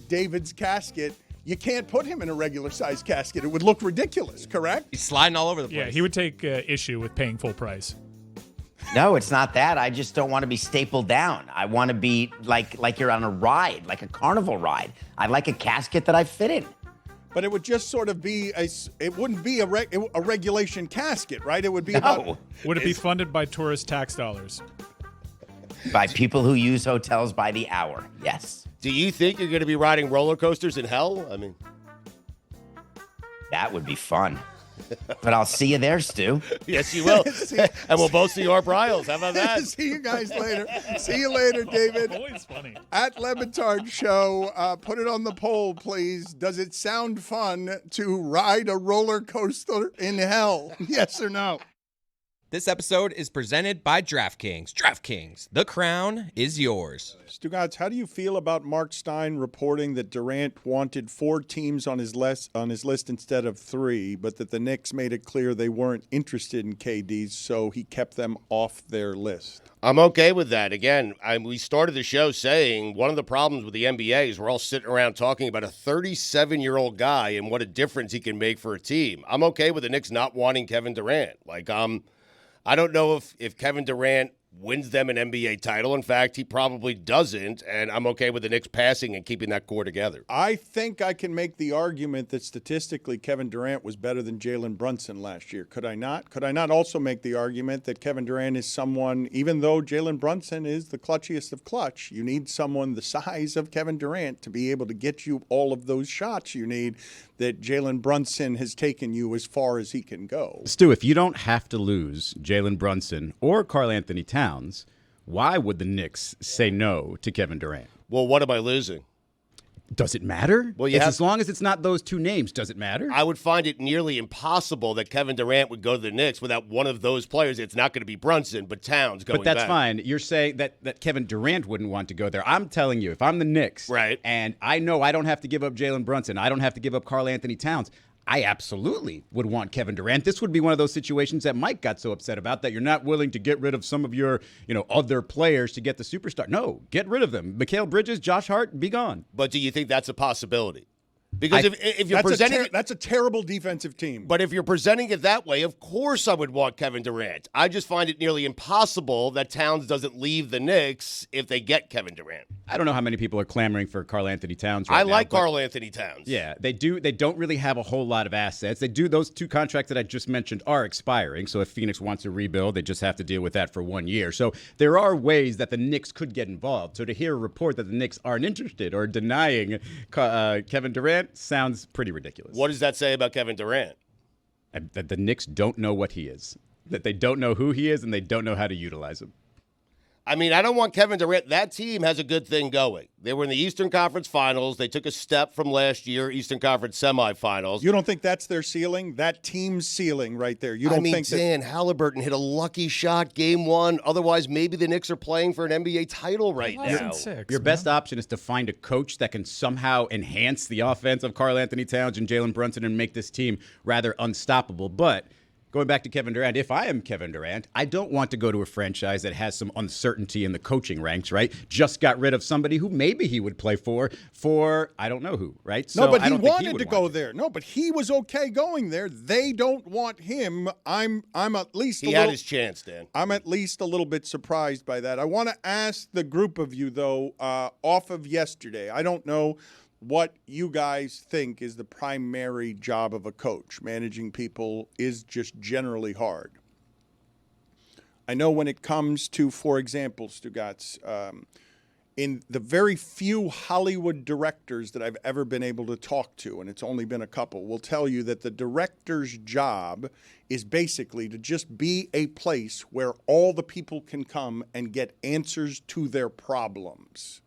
David's casket. You can't put him in a regular-sized casket. It would look ridiculous, correct? He's sliding all over the place. Yeah, he would take issue with paying full price. No, it's not that. I just don't want to be stapled down. I want to be like you're on a ride, like a carnival ride. I like a casket that I fit in. But it would just sort of be it wouldn't be a regulation casket, right? It would be Would it be funded by tourist tax dollars? By people who use hotels by the hour, yes. Do you think you're going to be riding roller coasters in hell? I mean, that would be fun. But I'll see you there, Stu. Yes, you will. And we'll both see Art Briles. How about that? See you guys later. See you later, David. Always funny. At Le Batard Show, put it on the poll, please. Does it sound fun to ride a roller coaster in hell? Yes or no? This episode is presented by DraftKings. DraftKings, the crown is yours. Stugotz, how do you feel about Mark Stein reporting that Durant wanted 4 teams on his list instead of 3, but that the Knicks made it clear they weren't interested in KD, so he kept them off their list? I'm okay with that. Again, we started the show saying one of the problems with the NBA is we're all sitting around talking about a 37-year-old guy and what a difference he can make for a team. I'm okay with the Knicks not wanting Kevin Durant. I don't know if Kevin Durant wins them an NBA title. In fact, he probably doesn't, and I'm okay with the Knicks passing and keeping that core together. I think I can make the argument that statistically Kevin Durant was better than Jalen Brunson last year. Could I not? Could I not also make the argument that Kevin Durant is someone, even though Jalen Brunson is the clutchiest of clutch, you need someone the size of Kevin Durant to be able to get you all of those shots you need, that Jalen Brunson has taken you as far as he can go. Stu, if you don't have to lose Jalen Brunson or Karl Anthony Towns, why would the Knicks say no to Kevin Durant? Well, what am I losing? Does it matter? Well, as long as it's not those 2 names, does it matter? I would find it nearly impossible that Kevin Durant would go to the Knicks without one of those players. It's not going to be Brunson, but Towns going back. But that's back. fine. You're saying that Kevin Durant wouldn't want to go there. I'm telling you, if I'm the Knicks, right, and I know I don't have to give up Jalen Brunson, I don't have to give up Karl Anthony Towns, I absolutely would want Kevin Durant. This would be one of those situations that Mike got so upset about, that you're not willing to get rid of some of your, other players to get the superstar. No, get rid of them. Mikal Bridges, Josh Hart, be gone. But do you think that's a possibility? Because if you're presenting that's a terrible defensive team. But if you're presenting it that way, of course I would want Kevin Durant. I just find it nearly impossible that Towns doesn't leave the Knicks if they get Kevin Durant. I don't know how many people are clamoring for Karl Anthony Towns right I now. like Karl Anthony Towns. Yeah, they do. They don't really have a whole lot of assets. They do. Those 2 contracts that I just mentioned are expiring. So if Phoenix wants to rebuild, they just have to deal with that for 1 year. So there are ways that the Knicks could get involved. So to hear a report that the Knicks aren't interested or denying Kevin Durant sounds pretty ridiculous. What does that say about Kevin Durant? That the Knicks don't know what he is, that they don't know who he is, and they don't know how to utilize him. I mean, I don't want Kevin Durant. That team has a good thing going. They were in the Eastern Conference Finals. They took a step from last year, Eastern Conference semifinals. You don't think that's their ceiling? That team's ceiling right there. You don't think Dan Halliburton hit a lucky shot game 1. Otherwise, maybe the Knicks are playing for an NBA title right now. Your best option is to find a coach that can somehow enhance the offense of Karl Anthony Towns and Jalen Brunson and make this team rather unstoppable. But going back to Kevin Durant, if I am Kevin Durant, I don't want to go to a franchise that has some uncertainty in the coaching ranks, right? Just got rid of somebody who maybe he would play for I don't know who, right? No, but he wanted to go there. No, but he was okay going there. They don't want him. I'm at least he had his chance, Dan. I'm at least a little bit surprised by that. I want to ask the group of you, though, off of yesterday. I don't know what you guys think is the primary job of a coach. Managing people is just generally hard. I know when it comes to, for example, Stugotz, in the very few Hollywood directors that I've ever been able to talk to, and it's only been a couple, will tell you that the director's job is basically to just be a place where all the people can come and get answers to their problems.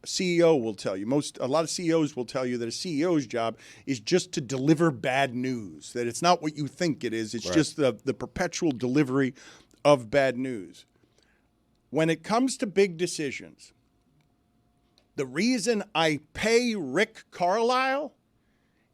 CEO will tell you. A lot of CEOs will tell you that a CEO's job is just to deliver bad news, that it's not what you think it is. It's just the perpetual delivery of bad news. When it comes to big decisions, the reason I pay Rick Carlisle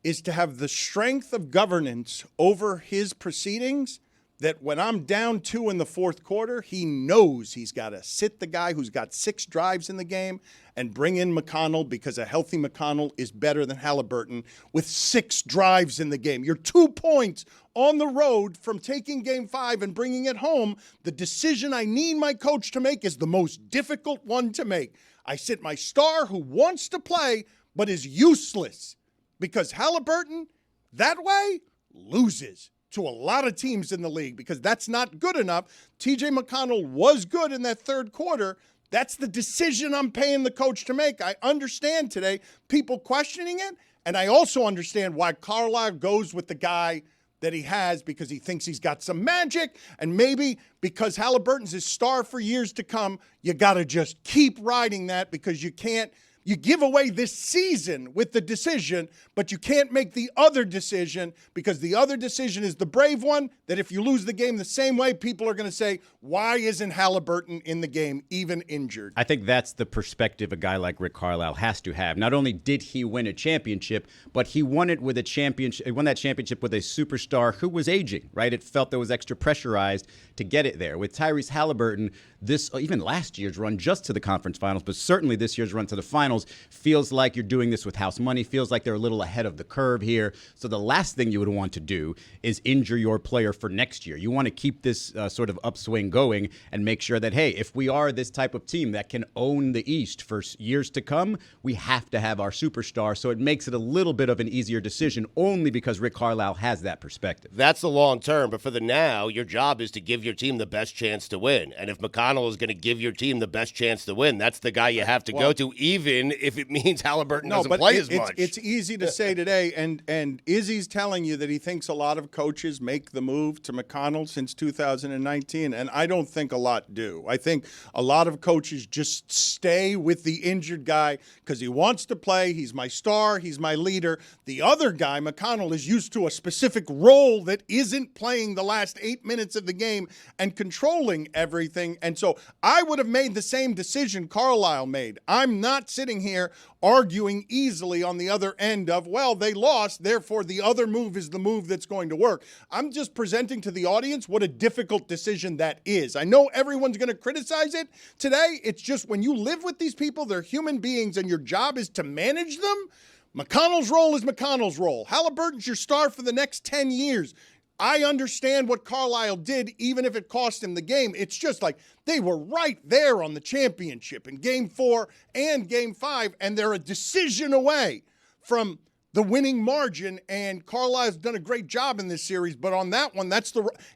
is to have the strength of governance over his proceedings, that when I'm down 2 in the fourth quarter, he knows he's got to sit the guy who's got 6 drives in the game and bring in McConnell, because a healthy McConnell is better than Halliburton with 6 drives in the game. You're 2 points on the road from taking game 5 and bringing it home. The decision I need my coach to make is the most difficult one to make. I sit my star who wants to play but is useless, because Halliburton, that way, loses to a lot of teams in the league, because that's not good enough. TJ McConnell was good in that third quarter. That's the decision I'm paying the coach to make. I understand today people questioning it, and I also understand why Carlisle goes with the guy that he has, because he thinks he's got some magic, and maybe because Halliburton's his star for years to come, you got to just keep riding that, because you can't. You give away this season with the decision, but you can't make the other decision, because the other decision is the brave one, that if you lose the game the same way, people are going to say, why isn't Halliburton in the game, even injured? I think that's the perspective a guy like Rick Carlisle has to have. Not only did he win a championship, but he won it with a championship. He won that championship with a superstar who was aging, right? It felt there was extra pressurized to get it there. With Tyrese Halliburton, this, even last year's run just to the conference finals, but certainly this year's run to the finals, feels like you're doing this with house money, feels like they're a little ahead of the curve here. So the last thing you would want to do is injure your player for next year. You want to keep this sort of upswing going and make sure that, hey, if we are this type of team that can own the East for years to come, we have to have our superstar. So it makes it a little bit of an easier decision, only because Rick Carlisle has that perspective. That's the long term, but for the now, your job is to give your team the best chance to win. And if McConnell is going to give your team the best chance to win, that's the guy you have to go to, even if it means Halliburton doesn't play as much. It's easy to say today, and Izzy's telling you that he thinks a lot of coaches make the move to McConnell since 2019, and I don't think a lot do. I think a lot of coaches just stay with the injured guy because he wants to play. He's my star. He's my leader. The other guy, McConnell, is used to a specific role that isn't playing the last 8 minutes of the game and controlling everything. And so I would have made the same decision Carlisle made. I'm not sitting here arguing easily on the other end of, well, they lost, therefore the other move is the move that's going to work. I'm just presenting to the audience what a difficult decision that is. I know everyone's going to criticize it today. It's just when you live with these people, they're human beings, and your job is to manage them. McConnell's role is McConnell's role. Halliburton's your star for the next 10 years. I understand what Carlisle did, even if it cost him the game. It's just like they were right there on the championship in Game 4 and Game 5, and they're a decision away from the winning margin, and Carlisle's done a great job in this series, but on that one,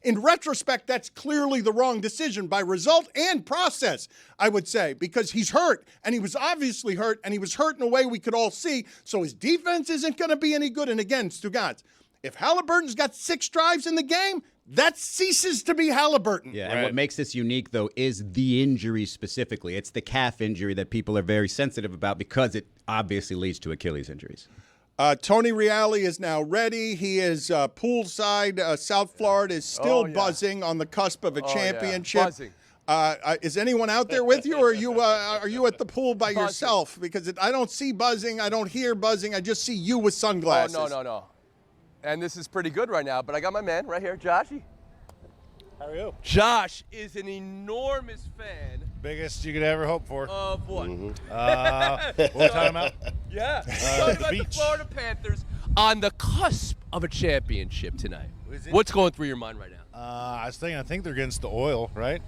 in retrospect, that's clearly the wrong decision by result and process, I would say, because he's hurt, and he was obviously hurt, and he was hurt in a way we could all see, so his defense isn't going to be any good. And again, Stugotz, if Halliburton's got 6 drives in the game, that ceases to be Halliburton. Yeah, and what makes this unique, though, is the injury specifically. It's the calf injury that people are very sensitive about because it obviously leads to Achilles injuries. Tony Reali is now ready. He is poolside. South Florida is still buzzing on the cusp of a championship. Is anyone out there with you, or are you at the pool by yourself? Because I don't see buzzing. I don't hear buzzing. I just see you with sunglasses. Oh, no. And this is pretty good right now, but I got my man right here, Joshy. How are you? Josh is an enormous fan. Biggest you could ever hope for. Of what? What are we talking about? Yeah. Talking about the Florida Panthers on the cusp of a championship tonight. What's going through your mind right now? I think they're against the oil, right?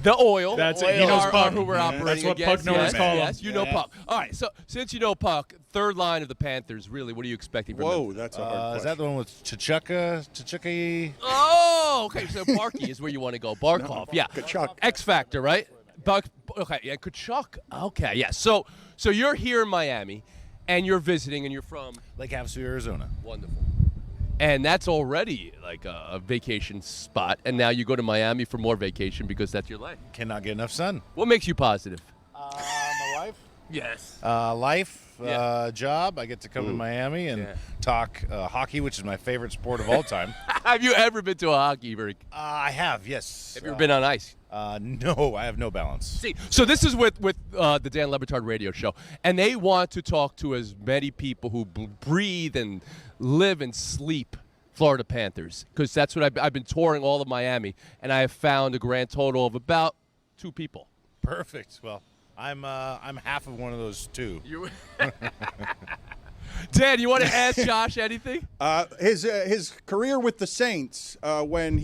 The oil. That's it. He knows Puck. Who we're operating That's what against. Puck knows call him. Yes, you know Puck. All right, so since you know Puck, third line of the Panthers, really, what are you expecting from them? Whoa, that's a hard question. Is that the one with Chichuka? Oh, okay, so Barkey is where you want to go. Barkov, yeah. Kachuk. X Factor, right? Okay, yeah, Kachuk. Okay, yeah. So you're here in Miami, and you're visiting, and you're from? Lake Havasu, Arizona. Wonderful. And that's already like a vacation spot. And now you go to Miami for more vacation because that's your life. Cannot get enough sun. What makes you positive? My wife. Yes. Life, Yeah. job. I get to come to Miami and talk hockey, which is my favorite sport of all time. Have you ever been to a hockey rink? I have, yes. Have you ever been on ice? No, I have no balance. See, so this is with the Dan Le Batard Radio Show, and they want to talk to as many people who breathe and live and sleep Florida Panthers, because that's what I've been touring all of Miami, and I have found a grand total of about 2 people. Perfect. Well, I'm half of one of those 2. Dan, you want to ask Josh anything? His career with the Saints, when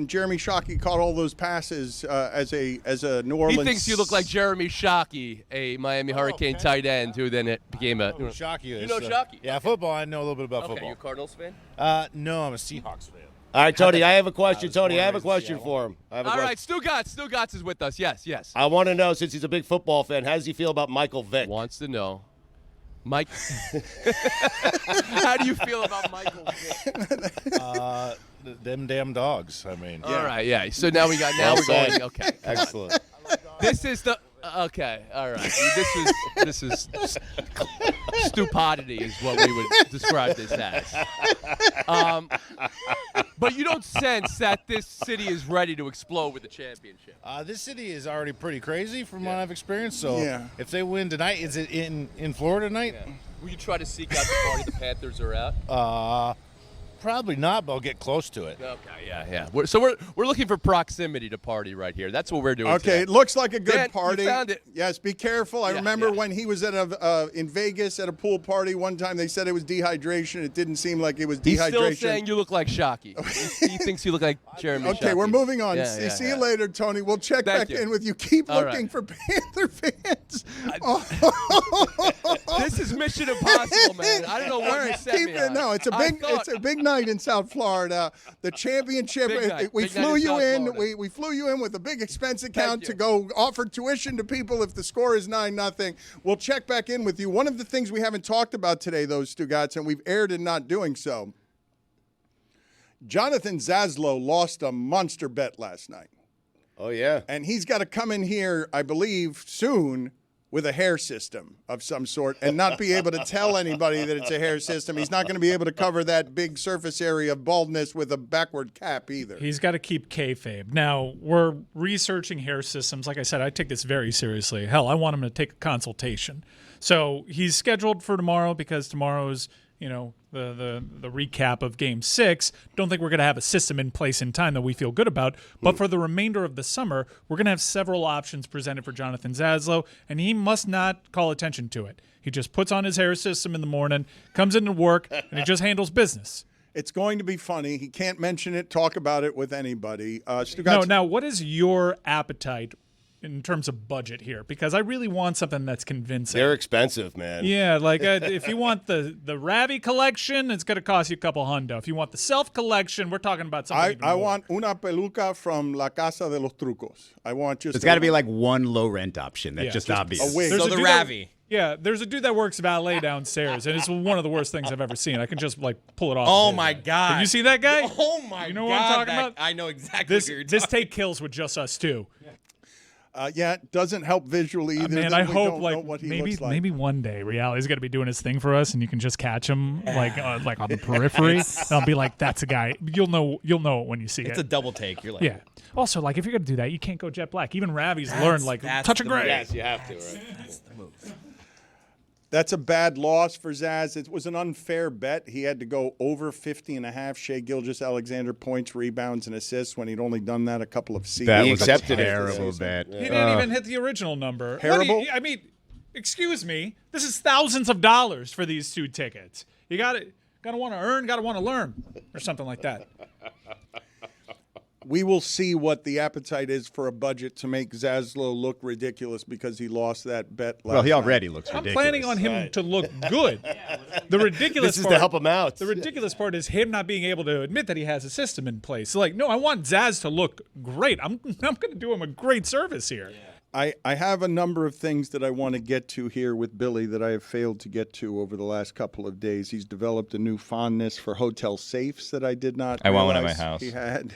Jeremy Shockey caught all those passes as a New Orleans. He thinks you look like Jeremy Shockey, a Miami Hurricane tight end, who then it became a. Shockey is. You know Shockey? Yeah, football. I know a little bit about Okay, football. you a Cardinals fan? No, I'm a Seahawks fan. All right, Tony, I have a question. Tony, I have a question for him. All right, Stugotz is with us. Yes. I want to know, since he's a big football fan, how does he feel about Michael Vick? Wants to know. Mike, how do you feel about Michael Vick? Them damn dogs. I mean. All right, yeah. So now we're going. Okay, excellent. This is the. Okay, all right. This is stupidity is what we would describe this as. But you don't sense that this city is ready to explode with the championship. This city is already pretty crazy from what I've experienced. So Yeah. if they win tonight, is it in Florida tonight? Yeah. Will you try to seek out the party the Panthers are out? Probably not, but I'll get close to it. Okay, yeah. We're looking for proximity to party right here. That's what we're doing. Okay, today. it looks like a good Dan, party. You found it. Yes, be careful. I remember when he was at in Vegas at a pool party one time. They said it was dehydration. It didn't seem like it was He's dehydration. still saying you look like Shockey. he thinks you look like Jeremy. Okay, Shockey. we're moving on. Yeah, See you later, Tony. We'll check Thank back you. in with you. Keep All looking right. for Panther fans. This is Mission Impossible, man. I don't know what you sent me on. No, it's a big night in South Florida. The championship. Big night. We Big night flew in you South in. Florida. We flew you in with a big expense account you. to go offer tuition to people if the score is 9-0. We'll check back in with you. One of the things we haven't talked about today, though, Stugotz, and we've erred in not doing so. Jonathan Zaslow lost a monster bet last night. Oh, yeah. And he's got to come in here, I believe, soon with a hair system of some sort and not be able to tell anybody that it's a hair system. He's not going to be able to cover that big surface area of baldness with a backward cap either. He's got to keep kayfabe. Now, we're researching hair systems. Like I said, I take this very seriously. Hell, I want him to take a consultation. So he's scheduled for tomorrow because tomorrow's, the recap of Game 6. Don't think we're going to have a system in place in time that we feel good about. But for the remainder of the summer, we're going to have several options presented for Jonathan Zaslow, and he must not call attention to it. He just puts on his hair system in the morning, comes into work, and he just handles business. It's going to be funny. He can't mention it, talk about it with anybody. Stugotz, Now, what is your appetite in terms of budget here? Because I really want something that's convincing. They're expensive, man. Yeah, like if you want the Ravi collection, it's going to cost you a couple hundo. If you want the Self collection, we're talking about something even I more. want una peluca from La Casa de los Trucos. I want just There's got to be like one low rent option that's just obvious. a wig. There's So a the dude Ravi. there's a dude that works valet downstairs, and it's one of the worst things I've ever seen. I can just pull it off. Oh of my his. God! Did you see that guy? Oh my God! You know what I'm talking about? I know exactly This what you're this talking take kills with just us two. It doesn't help visually either. Man, Then I we hope don't know what he looks like. maybe one day Reali's going to be doing his thing for us, and you can just catch him like on the periphery. And I'll be like, "That's a guy." You'll know it when you see It's it. a double take. You're like, Yeah. Also, like if you're going to do that, you can't go jet black. Even Ravi's learned that's touch a the gray. move. Yes, you have to, right? That's the move. That's a bad loss for Zaz. It was an unfair bet. He had to go over 50.5. Shea Gilgeous-Alexander points, rebounds, and assists when he'd only done that a couple of seasons. That He was accepted a it. terrible bet. He didn't even hit the original number. Terrible? I mean, excuse me. This is thousands of dollars for these 2 tickets. You got to want to earn, got to want to learn, or something like that. We will see what the appetite is for a budget to make Zaslow look ridiculous because he lost that bet last Well, he night. already looks I'm ridiculous. planning on him to look good. The ridiculous This is part, to help him out. The ridiculous part is him not being able to admit that he has a system in place. Like, no, I want Zaz to look great. I'm going to do him a great service here. I have a number of things that I want to get to here with Billy that I have failed to get to over the last couple of days. He's developed a new fondness for hotel safes that I did not I want one at realize my house. he had.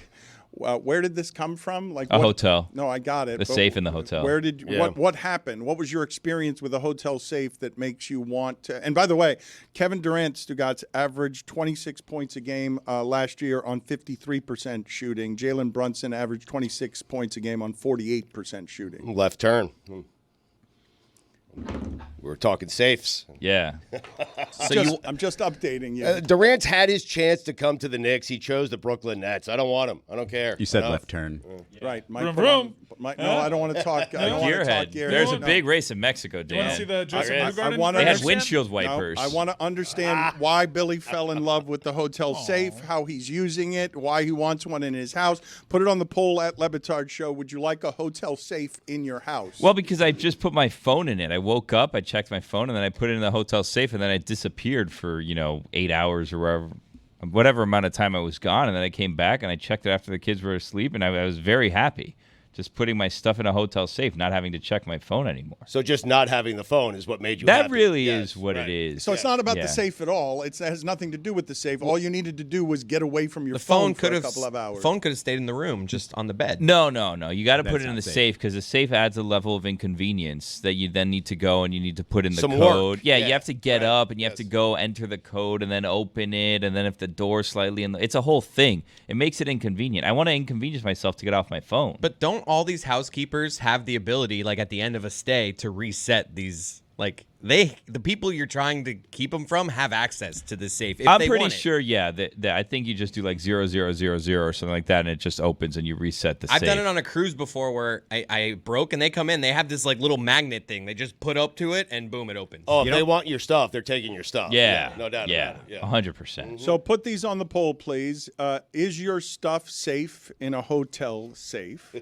Where did this come from? Like A hotel. No, I got it. The but safe in the hotel. Where did what happened? What was your experience with a hotel safe that makes you want to? And by the way, Kevin Durant, Stugotz, averaged 26 points a game last year on 53% shooting. Jalen Brunson averaged 26 points a game on 48% shooting. Left turn. We were talking safes. Yeah. I'm just updating you. Durant's had his chance to come to the Knicks. He chose the Brooklyn Nets. I don't want him. I don't care. You said left turn. Right. Vroom, vroom. No, I don't want to talk. I don't want to talk Gearhead. gearhead. There's a No. big race in Mexico, Dan. You want to see the Joseph Newgarden? They had race? windshield No, wipers. I want to understand why Billy fell in love with the hotel safe, how he's using it, why he wants one in his house. Put it on the poll at Le Batard Show. Would you like a hotel safe in your house? Well, because I just put my phone in it. I woke up, I checked my phone, and then I put it in the hotel safe, and then I disappeared for 8 hours or whatever amount of time I was gone, and then I came back and I checked it after the kids were asleep, and I was very happy. Just putting my stuff in a hotel safe, not having to check my phone anymore. So just not having the phone is what made you That happy. really Yes, is what right. it is. So it's not about Yeah. the safe at all. It has nothing to do with the safe. All you needed to do was get away from your The phone phone for could a have couple of hours. phone could have stayed in the room, just on the bed. No. You got to put That's it in not the safe. safe because the safe adds a level of inconvenience that you then need to go and you need to put in the Some code. work. Yeah, Yeah, you have to get right. up and you have to go enter the code and then open it, and then if the door's slightly it's a whole thing. It makes it inconvenient. I want to inconvenience myself to get off my phone. But don't all these housekeepers have the ability, like at the end of a stay, to reset these? Like the people you're trying to keep them from have access to this safe. If I'm they pretty want it. sure, yeah. That I think you just do like 0000 or something like that, and it just opens and you reset the safe. I've done it on a cruise before where I broke and they come in. They have this like little magnet thing. They just put up to it and boom, it opens. Oh, if they want your stuff, they're taking your stuff. Yeah, no doubt yeah, about it. Yeah. 100%. So put these on the poll, please. Is your stuff safe in a hotel safe?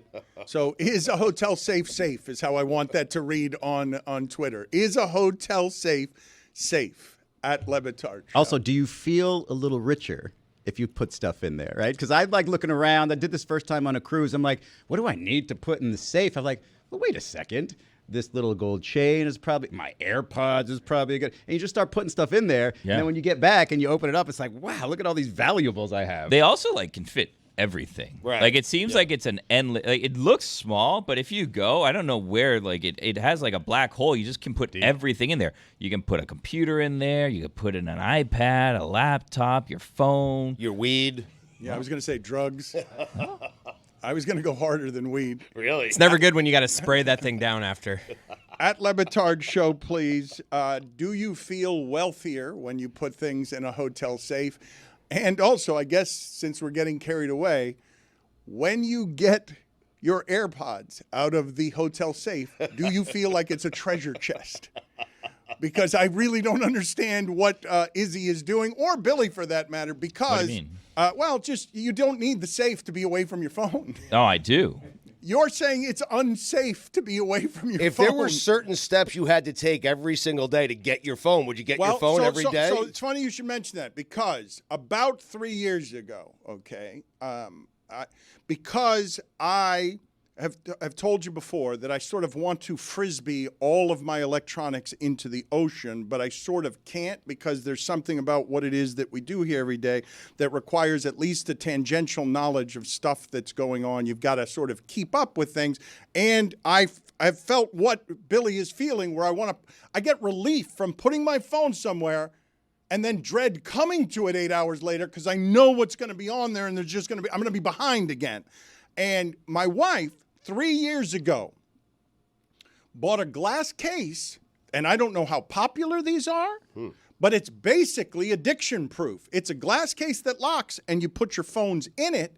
So is a hotel safe is how I want that to read on Twitter. Is a hotel safe at Le Batard Show? Also, do you feel a little richer if you put stuff in there, right? Because I like looking around. I did this first time on a cruise. I'm like, what do I need to put in the safe? I'm like, well, wait a second. This little gold chain is probably, my AirPods is probably good. And you just start putting stuff in there. Yeah. And then when you get back and you open it up, it's like, wow, look at all these valuables I have. They also can fit everything. Right. Like it seems like it's an endless. Like it looks small, but if you go, I don't know where. It has like a black hole. You just can put everything in there. You can put a computer in there. You can put in an iPad, a laptop, your phone, your weed. Yeah, I was going to say drugs. I was going to go harder than weed. Really? It's never good when you got to spray that thing down after. At Le Batard Show, please. Do you feel wealthier when you put things in a hotel safe? And also, I guess since we're getting carried away, when you get your AirPods out of the hotel safe, do you feel like it's a treasure chest? Because I really don't understand what Izzy is doing, or Billy for that matter, because, What do you mean? Just you don't need the safe to be away from your phone. No, I do. You're saying it's unsafe to be away from your If phone. there were certain steps you had to take every single day to get your phone, would you get your phone every day? So it's funny you should mention that, because about 3 years ago, okay, because I have told you before that I sort of want to frisbee all of my electronics into the ocean, but I sort of can't, because there's something about what it is that we do here every day that requires at least a tangential knowledge of stuff that's going on. You've got to sort of keep up with things. And I've felt what Billy is feeling, where I get relief from putting my phone somewhere and then dread coming to it 8 hours later, because I know what's going to be on there, and I'm going to be behind again. And my wife, 3 years ago, bought a glass case, and I don't know how popular these are, but it's basically addiction proof. It's a glass case that locks, and you put your phones in it,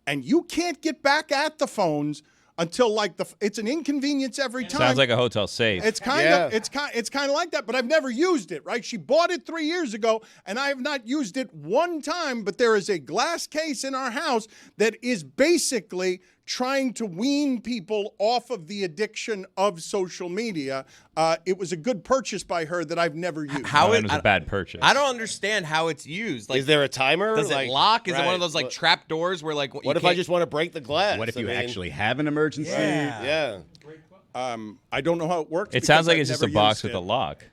and you can't get back at the phones until it's an inconvenience every time. Sounds like a hotel safe. It's kind of like that, but I've never used it, right? She bought it 3 years ago, and I have not used it one time, but there is a glass case in our house that is basically trying to wean people off of the addiction of social media. It was a good purchase by her that I've never used. It was a bad purchase. I don't understand how it's used. Like, is there a timer? Does it lock? Is it one of those trap doors where what if I just want to break the glass? What if you actually have an emergency? Yeah. I don't know how it works. It sounds because like I've it's just a never box used with it. a lock.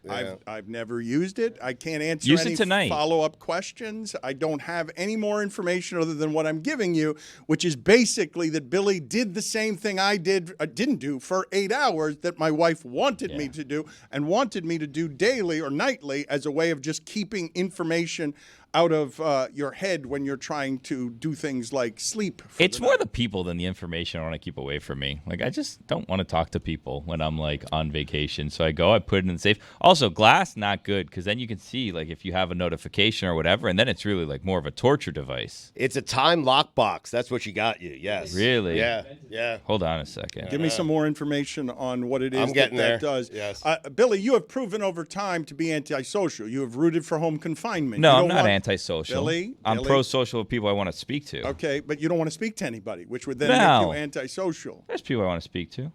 I've never used it. I can't answer Use it any tonight. follow-up questions. I don't have any more information other than what I'm giving you, which is basically that Billy did the same thing I didn't do for 8 hours that my wife wanted me to do and wanted me to do daily or nightly as a way of just keeping information out of your head when you're trying to do things like sleep. It's more the people than the information I want to keep away from me. Like, I just don't want to talk to people when I'm, like, on vacation. So I put it in the safe. Also, glass, not good, because then you can see, like, if you have a notification or whatever, and then it's really, like, more of a torture device. It's a time lockbox. That's what you got you, yes. Really? Yeah. Hold on a second. Give me some more information on what it is I'm getting that there. does. Yes. Billy, you have proven over time to be antisocial. You have rooted for home confinement. No, You I'm don't not want- antisocial. Billy? I'm Billy? pro-social with people I want to speak to. Okay, but you don't want to speak to anybody, which would then No. make you antisocial. There's people I want to speak to.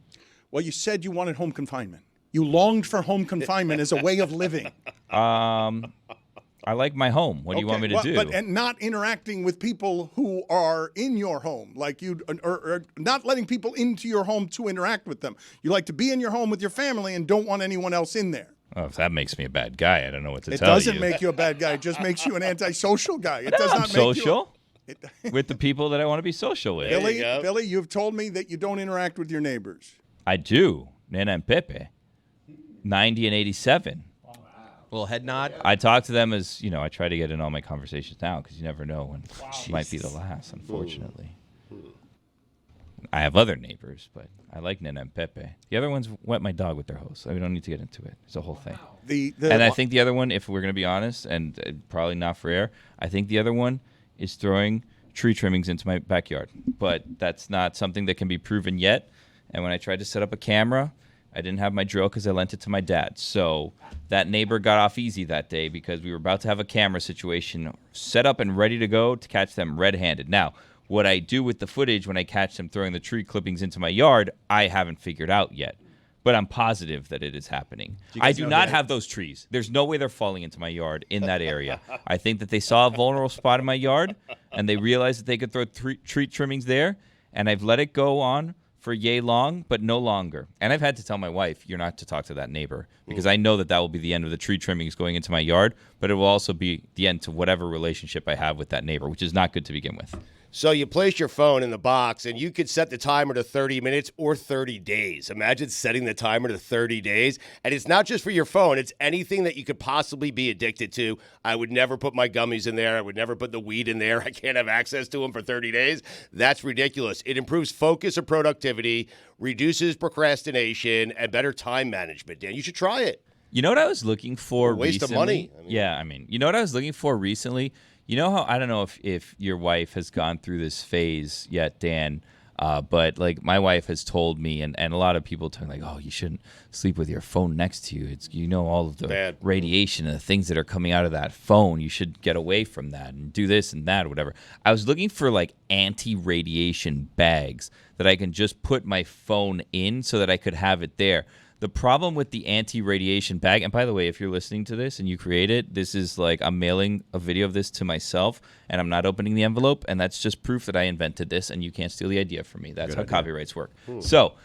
Well, you said you wanted home confinement. You longed for home confinement as a way of living. I like my home. What do you want me to do? And not interacting with people who are in your home, like you, or not letting people into your home to interact with them. You like to be in your home with your family and don't want anyone else in there. Oh, if that makes me a bad guy, I don't know what to It tell you. doesn't make you a bad guy. It just makes you an antisocial guy. It does I'm not make social you with the people that I want to be social with. Billy, you've told me that you don't interact with your neighbors. I do. Nana and Pepe, 90 and 87. Little head nod. I talk to them as, I try to get in all my conversations now because you never know when it might be the last, unfortunately. I have other neighbors, but I like Nana and Pepe. The other ones wet my dog with their hose. We don't need to get into it. It's a whole thing. And I think the other one, if we're going to be honest, and probably not for air, I think the other one is throwing tree trimmings into my backyard. But that's not something that can be proven yet. And when I tried to set up a camera, I didn't have my drill because I lent it to my dad. So that neighbor got off easy that day because we were about to have a camera situation set up and ready to go to catch them red-handed. Now, what I do with the footage when I catch them throwing the tree clippings into my yard, I haven't figured out yet. But I'm positive that it is happening. I do not have those trees. There's no way they're falling into my yard in that area. I think that they saw a vulnerable spot in my yard, and they realized that they could throw tree trimmings there, and I've let it go on for yay long, but no longer. And I've had to tell my wife, you're not to talk to that neighbor, because I know that will be the end of the tree trimmings going into my yard, but it will also be the end to whatever relationship I have with that neighbor, which is not good to begin with. So you place your phone in the box, and you could set the timer to 30 minutes or 30 days. Imagine setting the timer to 30 days. And it's not just for your phone. It's anything that you could possibly be addicted to. I would never put my gummies in there. I would never put the weed in there. I can't have access to them for 30 days. That's ridiculous. It improves focus and productivity, reduces procrastination, and better time management. Dan, you should try it. You know what I was looking for recently? Waste of money. You know what I was looking for recently? You know how, I don't know if your wife has gone through this phase yet, Dan, but like my wife has told me, and a lot of people tell me, like, oh, you shouldn't sleep with your phone next to you. It's, all of the radiation and the things that are coming out of that phone. You should get away from that and do this and that or whatever. I was looking for like anti-radiation bags that I can just put my phone in so that I could have it there. The problem with the anti-radiation bag, and by the way, if you're listening to this and you create it, this is like I'm mailing a video of this to myself, and I'm not opening the envelope, and that's just proof that I invented this, and you can't steal the idea from me. That's how copyrights work. So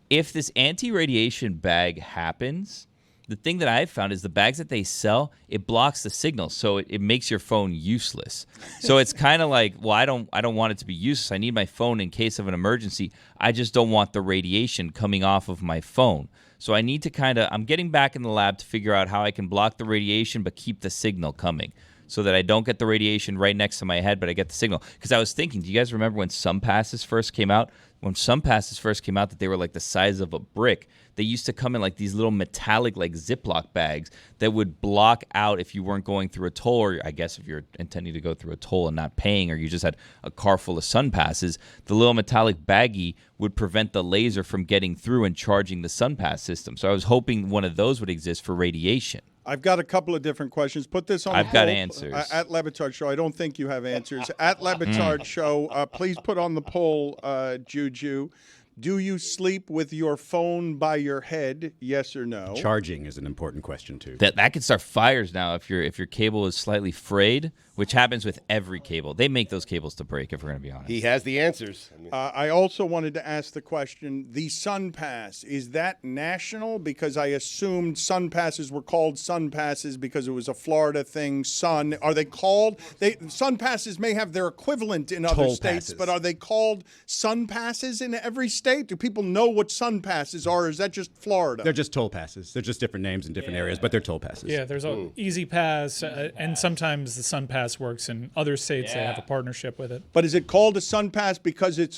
if this anti-radiation bag happens, the thing that I've found is the bags that they sell, it blocks the signal, so it makes your phone useless. So it's kind of like, well, I don't want it to be useless. I need my phone in case of an emergency. I just don't want the radiation coming off of my phone. So I need to I'm getting back in the lab to figure out how I can block the radiation but keep the signal coming so that I don't get the radiation right next to my head, but I get the signal. Because I was thinking, do you guys remember when Sun Passes first came out? When Sun Passes first came out, that they were like the size of a brick. They used to come in like these little metallic like Ziploc bags that would block out if you weren't going through a toll, or I guess if you're intending to go through a toll and not paying, or you just had a car full of Sun Passes, the little metallic baggie would prevent the laser from getting through and charging the Sun Pass system. So I was hoping one of those would exist for radiation. I've got a couple of different questions. Put this on. I've got answers. At Le Batard Show. I don't think you have answers. At Le Batard Show, please put on the poll, Juju. Do you sleep with your phone by your head? Yes or no? Charging is an important question too. That could start fires now if your cable is slightly frayed, which happens with every cable. They make those cables to break, if we're going to be honest. He has the answers. I also wanted to ask the question, the Sun Pass, is that national? Because I assumed Sun Passes were called Sun Passes because it was a Florida thing. Are they called? Sun Passes may have their equivalent in other Toll states, passes. but are they called Sun Passes in every state? Do people know what Sun Passes are, or is that just Florida? They're just toll passes. They're just different names in different areas, but they're toll passes. Yeah, there's a Easy Pass, and sometimes the Sun Pass works in other states. They have a partnership with it. But is it called a Sun Pass because the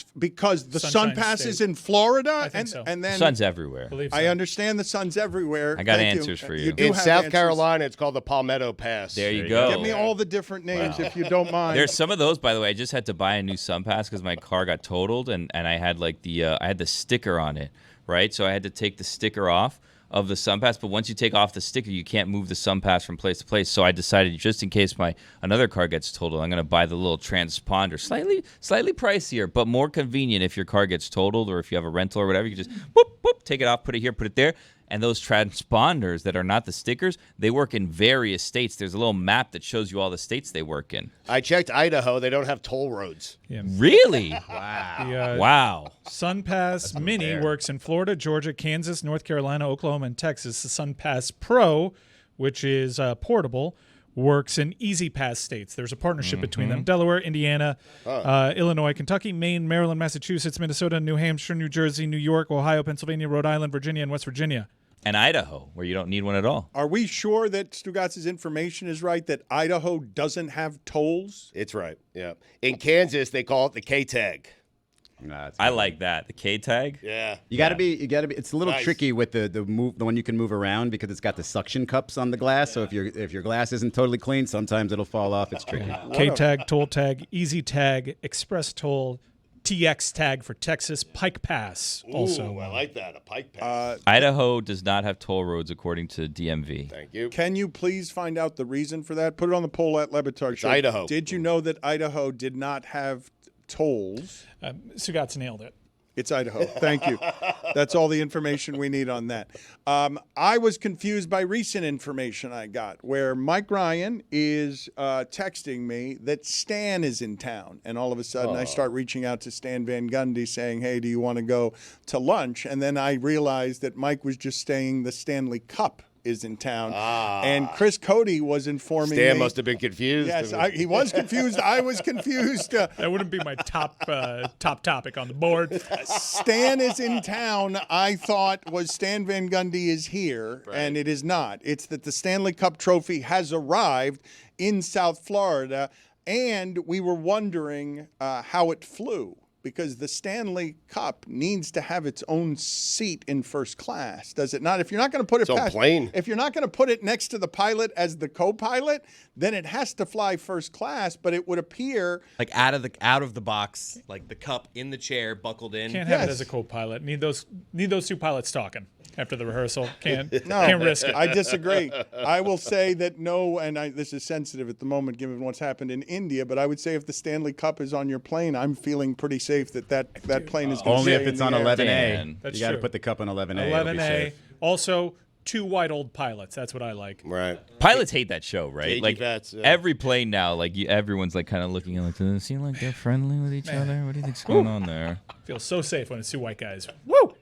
Sun Sunshine Pass State. is in Florida? I think so. And then Sun's everywhere. Believe so. I understand the sun's everywhere. I got Thank answers for you. do In have South answers. Carolina, it's called the Palmetto Pass. There you go. Give me all the different names if you don't mind. There's some of those, by the way. I just had to buy a new Sun Pass because my car got totaled, and I had I had the sticker on it, right? So I had to take the sticker off of the Sun Pass. But once you take off the sticker, you can't move the Sun Pass from place to place. So I decided, just in case another car gets totaled, I'm going to buy the little transponder, slightly pricier, but more convenient if your car gets totaled or if you have a rental or whatever. You can just take it off, put it here, put it there. And those transponders that are not the stickers, they work in various states. There's a little map that shows you all the states they work in. I checked Idaho. They don't have toll roads. Yeah. Really? Wow. Wow. Sun Pass Mini works in Florida, Georgia, Kansas, North Carolina, Oklahoma, and Texas. The Sun Pass Pro, which is portable, works in Easy Pass states. There's a partnership between them. Delaware, Indiana, Illinois, Kentucky, Maine, Maryland, Massachusetts, Minnesota, New Hampshire, New Jersey, New York, Ohio, Pennsylvania, Rhode Island, Virginia, and West Virginia. And Idaho, where you don't need one at all. Are we sure that Stugotz's information is right, that Idaho doesn't have tolls? It's right, yeah. In Kansas, they call it the K-tag. I like that. The K-tag? Yeah. You gotta be. It's a little Nice. tricky with the one you can move around because it's got the suction cups on the glass. So if your glass isn't totally clean, sometimes it'll fall off. It's tricky. K-Tag, Toll Tag, Easy Tag, Express Toll, TX Tag for Texas, Pike Pass also. Ooh, I like that, a Pike Pass. Idaho does not have toll roads according to DMV. Thank you. Can you please find out the reason for that? Put it on the poll at Le Batard Show. Idaho. Did you know that Idaho did not have tolls? Stugotz nailed it. It's Idaho. Thank you. That's all the information we need on that. I was confused by recent information I got where Mike Ryan is texting me that Stan is in town. And all of a sudden I start reaching out to Stan Van Gundy saying, hey, do you want to go to lunch? And then I realized that Mike was just saying the Stanley Cup is in town. And Chris Cody was informing me. Stan must have been confused. Yes, he was confused. I was confused. That wouldn't be my top topic on the board. Stan is in town. I thought was Stan Van Gundy is here, and it is not. It's that the Stanley Cup trophy has arrived in South Florida, and we were wondering how it flew. Because the Stanley Cup needs to have its own seat in first class, does it not? If you're not going to put it Its own plane. if you're not going to put it next to the pilot as the co-pilot, then it has to fly first class. But it would appear Like out of the box, like the cup in the chair, buckled in. Can't have it as a co-pilot. Need those two pilots talking after the rehearsal. Can't No, risk it. I disagree. I will say that no, and this is sensitive at the moment given what's happened in India, but I would say if the Stanley Cup is on your plane, I'm feeling pretty safe that plane is going to Only if it's on 11A. That's You got to true. put the cup on 11A. It'll be 11A. safe. Also, two white old pilots. That's what I like. Right. Pilots hate that show, right? Cagey Like vets, yeah. every plane now, like everyone's like kind of looking and like, does it seem like they're friendly with each other? What do you think's going on there? Feel so safe when it's two white guys. Woo!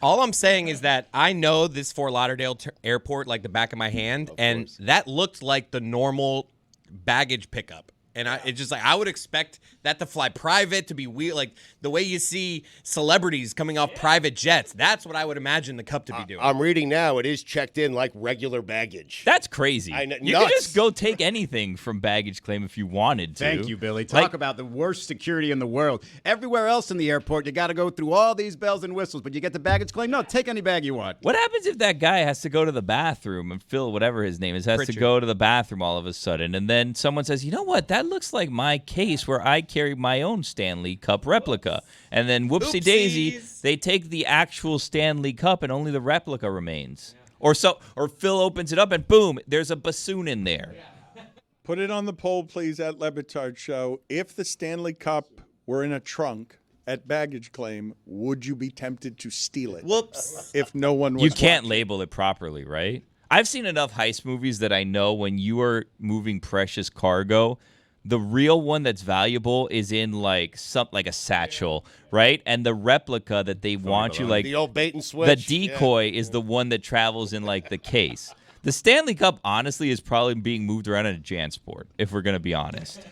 All I'm saying is that I know this Fort Lauderdale airport like the back of my hand, and that looked like the normal baggage pickup. And it's just like I would expect that to fly private, to be like the way you see celebrities coming off private jets. That's what I would imagine the cup to be doing. I'm reading now. It is checked in like regular baggage. That's crazy. I know, You nuts. could just go take anything from baggage claim if you wanted to. Thank you, Billy. Talk about the worst security in the world. Everywhere else in the airport, you got to go through all these bells and whistles, but you get the baggage claim? No, take any bag you want. What happens if that guy has to go to the bathroom and Phil, whatever his name is, has to Pritchard. go to the bathroom all of a sudden, and then someone says, you know what, that looks like my case where I carry my own Stanley Cup replica. And then whoopsie daisy, they take the actual Stanley Cup and only the replica remains. Or Phil opens it up and boom, there's a bassoon in there. Put it on the poll, please, at Le Batard Show. If the Stanley Cup were in a trunk at baggage claim, would you be tempted to steal it? Whoops. If no one was You can't watching? label it properly, right? I've seen enough heist movies that I know when you are moving precious cargo, the real one that's valuable is in like a satchel, right? And the replica that they want you like the old bait and switch. the decoy is the one that travels in like the case. The Stanley Cup honestly is probably being moved around in a JanSport, if we're going to be honest.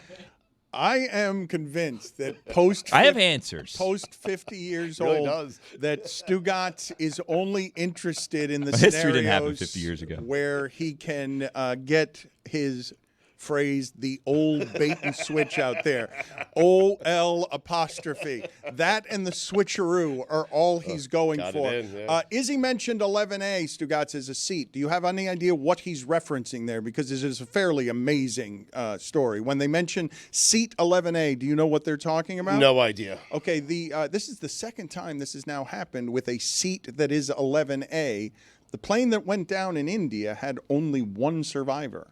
I am convinced that post I have answers. Post 50 years Really old, does. that Stugotz is only interested in the Well, history didn't happen scenarios 50 years ago. where he can get his phrase, the old bait and switch out there. OL apostrophe. That and the switcheroo are all he's going got for. it in, yeah. Izzy mentioned 11A, Stugotz, as a seat. Do you have any idea what he's referencing there? Because this is a fairly amazing story. When they mention seat 11A, do you know what they're talking about? No idea. Okay, this is the second time this has now happened with a seat that is 11A. The plane that went down in India had only one survivor.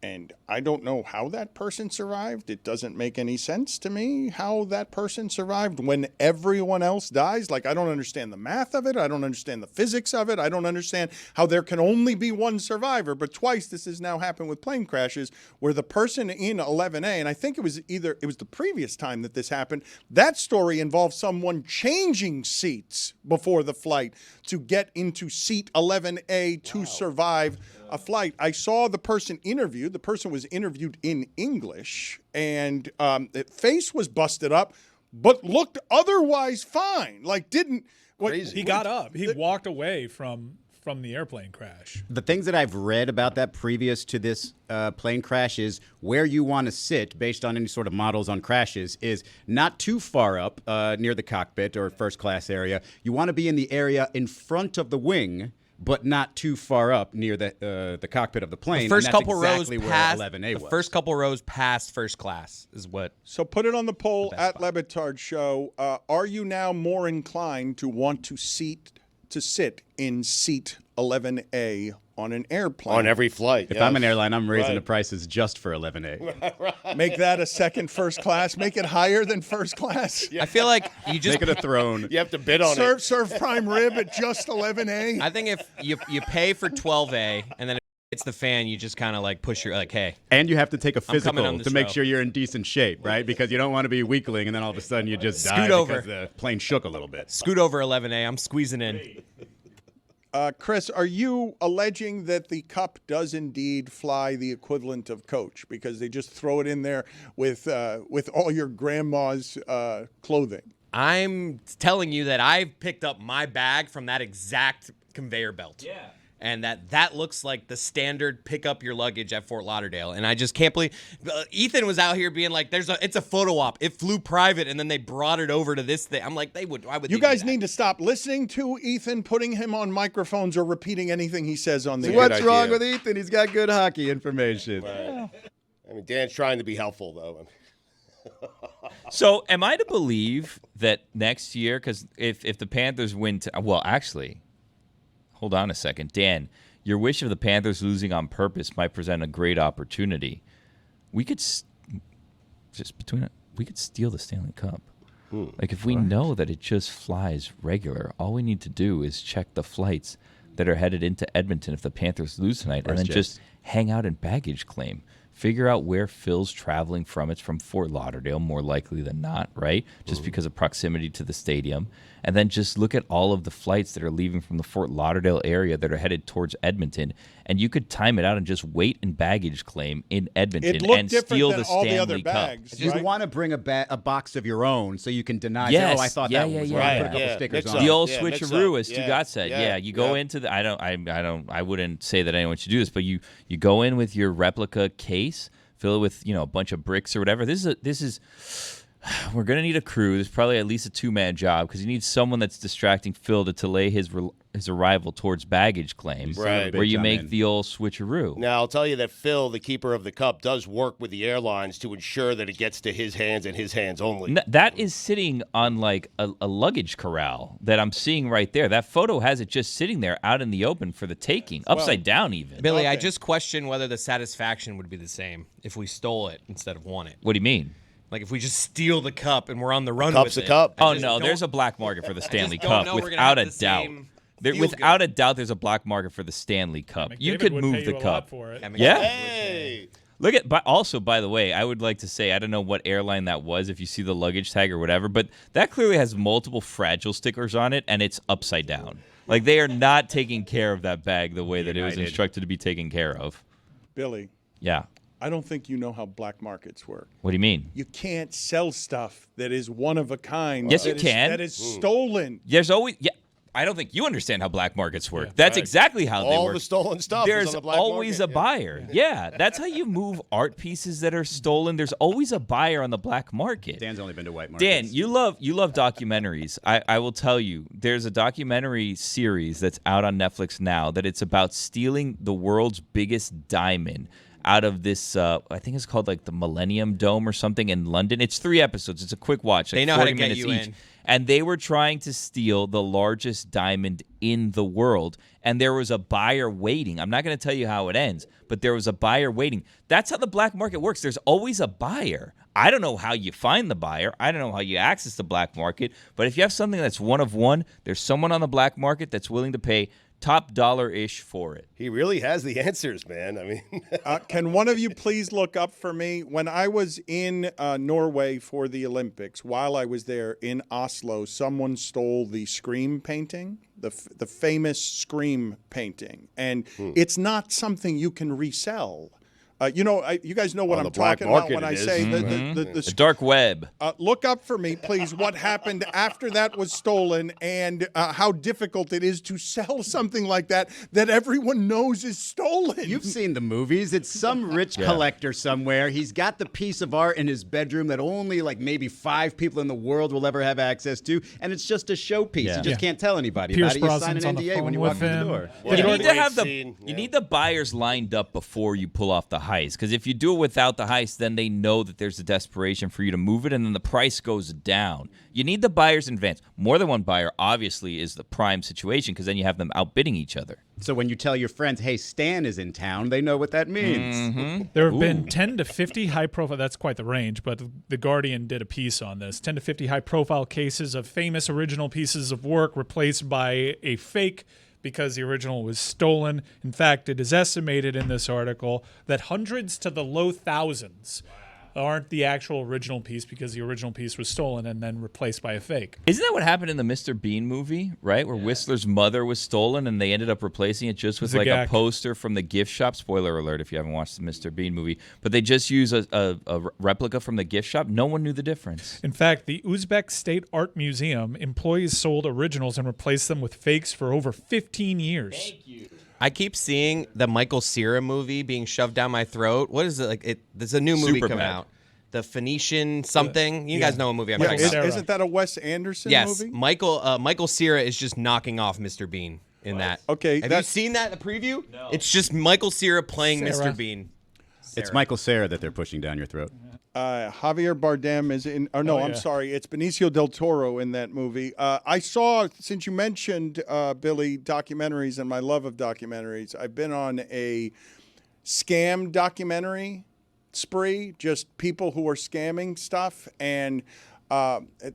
And I don't know how that person survived. It doesn't make any sense to me how that person survived when everyone else dies. Like, I don't understand the math of it. I don't understand the physics of it. I don't understand how there can only be one survivor. But twice this has now happened with plane crashes where the person in 11A, and I think it was the previous time that this happened, that story involved someone changing seats before the flight to get into seat 11A to survive a flight. I saw the person interviewed. The person was interviewed in English, and the face was busted up, but looked otherwise fine. Like, didn't... He got up. He walked away from the airplane crash. The things that I've read about that previous to this plane crash is where you want to sit based on any sort of models on crashes is not too far up near the cockpit or first class area. You want to be in the area in front of the wing, but not too far up near the cockpit of the plane. The first and that's couple exactly rows where past 11A was. the first couple rows past first class is what. So put it on the poll at Le Batard Show. Are you now more inclined to want to sit in seat 11A on an airplane? On every flight. If I'm an airline, I'm raising the prices just for 11A. Make that a second first class. Make it higher than first class. I feel like you just make it a throne. You have to bid on serve, it. Serve prime rib at just 11A. I think if you pay for 12A and then if it's the fan, you just kind of like push your hey. And you have to take a I'm coming on physical this to make row. sure you're in decent shape, right? Because you don't want to be weakling and then all of a sudden you just die Scoot over. because the plane shook a little bit. Scoot over 11A. I'm squeezing in. Chris, are you alleging that the cup does indeed fly the equivalent of Coach because they just throw it in there with all your grandma's clothing? I'm telling you that I've picked up my bag from that exact conveyor belt. Yeah. And that looks like the standard pick up your luggage at Fort Lauderdale. And I just can't believe Ethan was out here being like, it's a photo op. It flew private and then they brought it over to this thing. I'm like, why would You they guys do that? need to stop listening to Ethan, putting him on microphones or repeating anything he says on the air. What's wrong with Ethan? He's got good hockey information. Right. I mean, Dan's trying to be helpful, though. So am I to believe that next year, because if the Panthers win, actually, hold on a second. Dan, your wish of the Panthers losing on purpose might present a great opportunity. We could we could steal the Stanley Cup. Like if we know that it just flies regular, all we need to do is check the flights that are headed into Edmonton if the Panthers lose tonight, and then just hang out in baggage claim. Figure out where Phil's traveling from. It's from Fort Lauderdale, more likely than not, right? Just because of proximity to the stadium. And then just look at all of the flights that are leaving from the Fort Lauderdale area that are headed towards Edmonton. And you could time it out and just wait in baggage claim in Edmonton and steal the Stanley Cup. You want to bring a box of your own so you can deny. Yes. I thought that was right. Put a couple stickers on The it. old switcheroo, as Stugotz said. Yeah, you go into the. I wouldn't say that anyone should do this, but you go in with your replica case, fill it with a bunch of bricks or whatever. This is. We're gonna need a crew. There's probably at least a 2-man job because you need someone that's distracting Phil to delay his arrival towards baggage claim, Right. where you make the old switcheroo. Now, I'll tell you that Phil, the keeper of the cup, does work with the airlines to ensure that it gets to his hands and his hands only. That is sitting on like a luggage corral that I'm seeing right there. That photo has it just sitting there out in the open for the taking, upside down even. Billy, I just question whether the satisfaction would be the same if we stole it instead of won it. What do you mean? Like if we just steal the cup and we're on the run Cup's with a it. cup. Oh no, there's a black market for the Stanley Cup know we're gonna without have a the doubt. same Without a doubt, there's a black market for the Stanley Cup. You McDavid could would move pay the you a cup. lot for it. Yeah. Hey. Look at, but also, by the way, I would like to say, I don't know what airline that was, if you see the luggage tag or whatever, but that clearly has multiple fragile stickers on it, and it's upside down. Like, they are not taking care of that bag the way that it was instructed to be taken care of. Billy, Yeah. I don't think you know how black markets work. What do you mean? You can't sell stuff that is one of a kind. Yes, you that is- can. That is stolen. There's always, I don't think you understand how black markets work. That's right. exactly how they All work. the stolen stuff is There's on the black always market. a buyer. Yeah, that's how you move art pieces that are stolen. There's always a buyer on the black market. Dan's only been to white markets. Dan, you love documentaries. I will tell you, there's a documentary series that's out on Netflix now that it's about stealing the world's biggest diamond out of this, I think it's called like the Millennium Dome or something in London. It's 3 episodes. It's a quick watch. Like They know how to 40 get minutes you each. in. And they were trying to steal the largest diamond in the world. And there was a buyer waiting. I'm not going to tell you how it ends, but there was a buyer waiting. That's how the black market works. There's always a buyer. I don't know how you find the buyer. I don't know how you access the black market. But if you have something that's one of one, there's someone on the black market that's willing to pay top dollar-ish for it. He really has the answers, man. I mean, Can one of you please look up for me? When I was in Norway for the Olympics, while I was there in Oslo, someone stole the Scream painting, the famous Scream painting. And it's not something you can resell. You guys know what On I'm the black talking about market when I it say is. The dark web. Look up for me, please, what happened after that was stolen and how difficult it is to sell something like that everyone knows is stolen. You've seen the movies. It's some rich collector somewhere. He's got the piece of art in his bedroom that only like maybe 5 people in the world will ever have access to, and it's just a showpiece. Yeah. You just can't tell anybody Pierce about it. You sign Brosnan's an on the NDA when phone you walk with in the him. door. But you What a need to great have scene. you need the buyers lined up before you pull off the heist. Because if you do it without the heist, then they know that there's a desperation for you to move it, and then the price goes down. You need the buyers in advance. More than one buyer, obviously, is the prime situation, because then you have them outbidding each other. So when you tell your friends, hey, Stan is in town, they know what that means. Mm-hmm. There have been 10 to 50 high-profile, that's quite the range, but The Guardian did a piece on this, 10 to 50 high-profile cases of famous original pieces of work replaced by a fake because the original was stolen. In fact, it is estimated in this article that hundreds to the low thousands aren't the actual original piece because the original piece was stolen and then replaced by a fake. Isn't that what happened in the Mr. Bean movie, right? Where Whistler's mother was stolen and they ended up replacing it just with like a Zagak. poster from the gift shop. Spoiler alert if you haven't watched the Mr. Bean movie. But they just use a replica from the gift shop. No one knew the difference. In fact, the Uzbek State Art Museum employees sold originals and replaced them with fakes for over 15 years. I keep seeing the Michael Cera movie being shoved down my throat. What is it like? There's a new movie coming Superbad. out. The Phoenician something. You guys know what movie I'm Yeah, talking about. isn't that a Wes Anderson Yes, movie? Michael Cera is just knocking off Mr. Bean in that. Okay, Have you seen that in the preview? No. It's just Michael Cera playing Cera. Mr. Bean. It's Michael Cera that they're pushing down your throat. Javier Bardem is in. Oh no, I'm sorry. It's Benicio del Toro in that movie. I saw, since you mentioned Billy, documentaries and my love of documentaries. I've been on a scam documentary spree, just people who are scamming stuff, and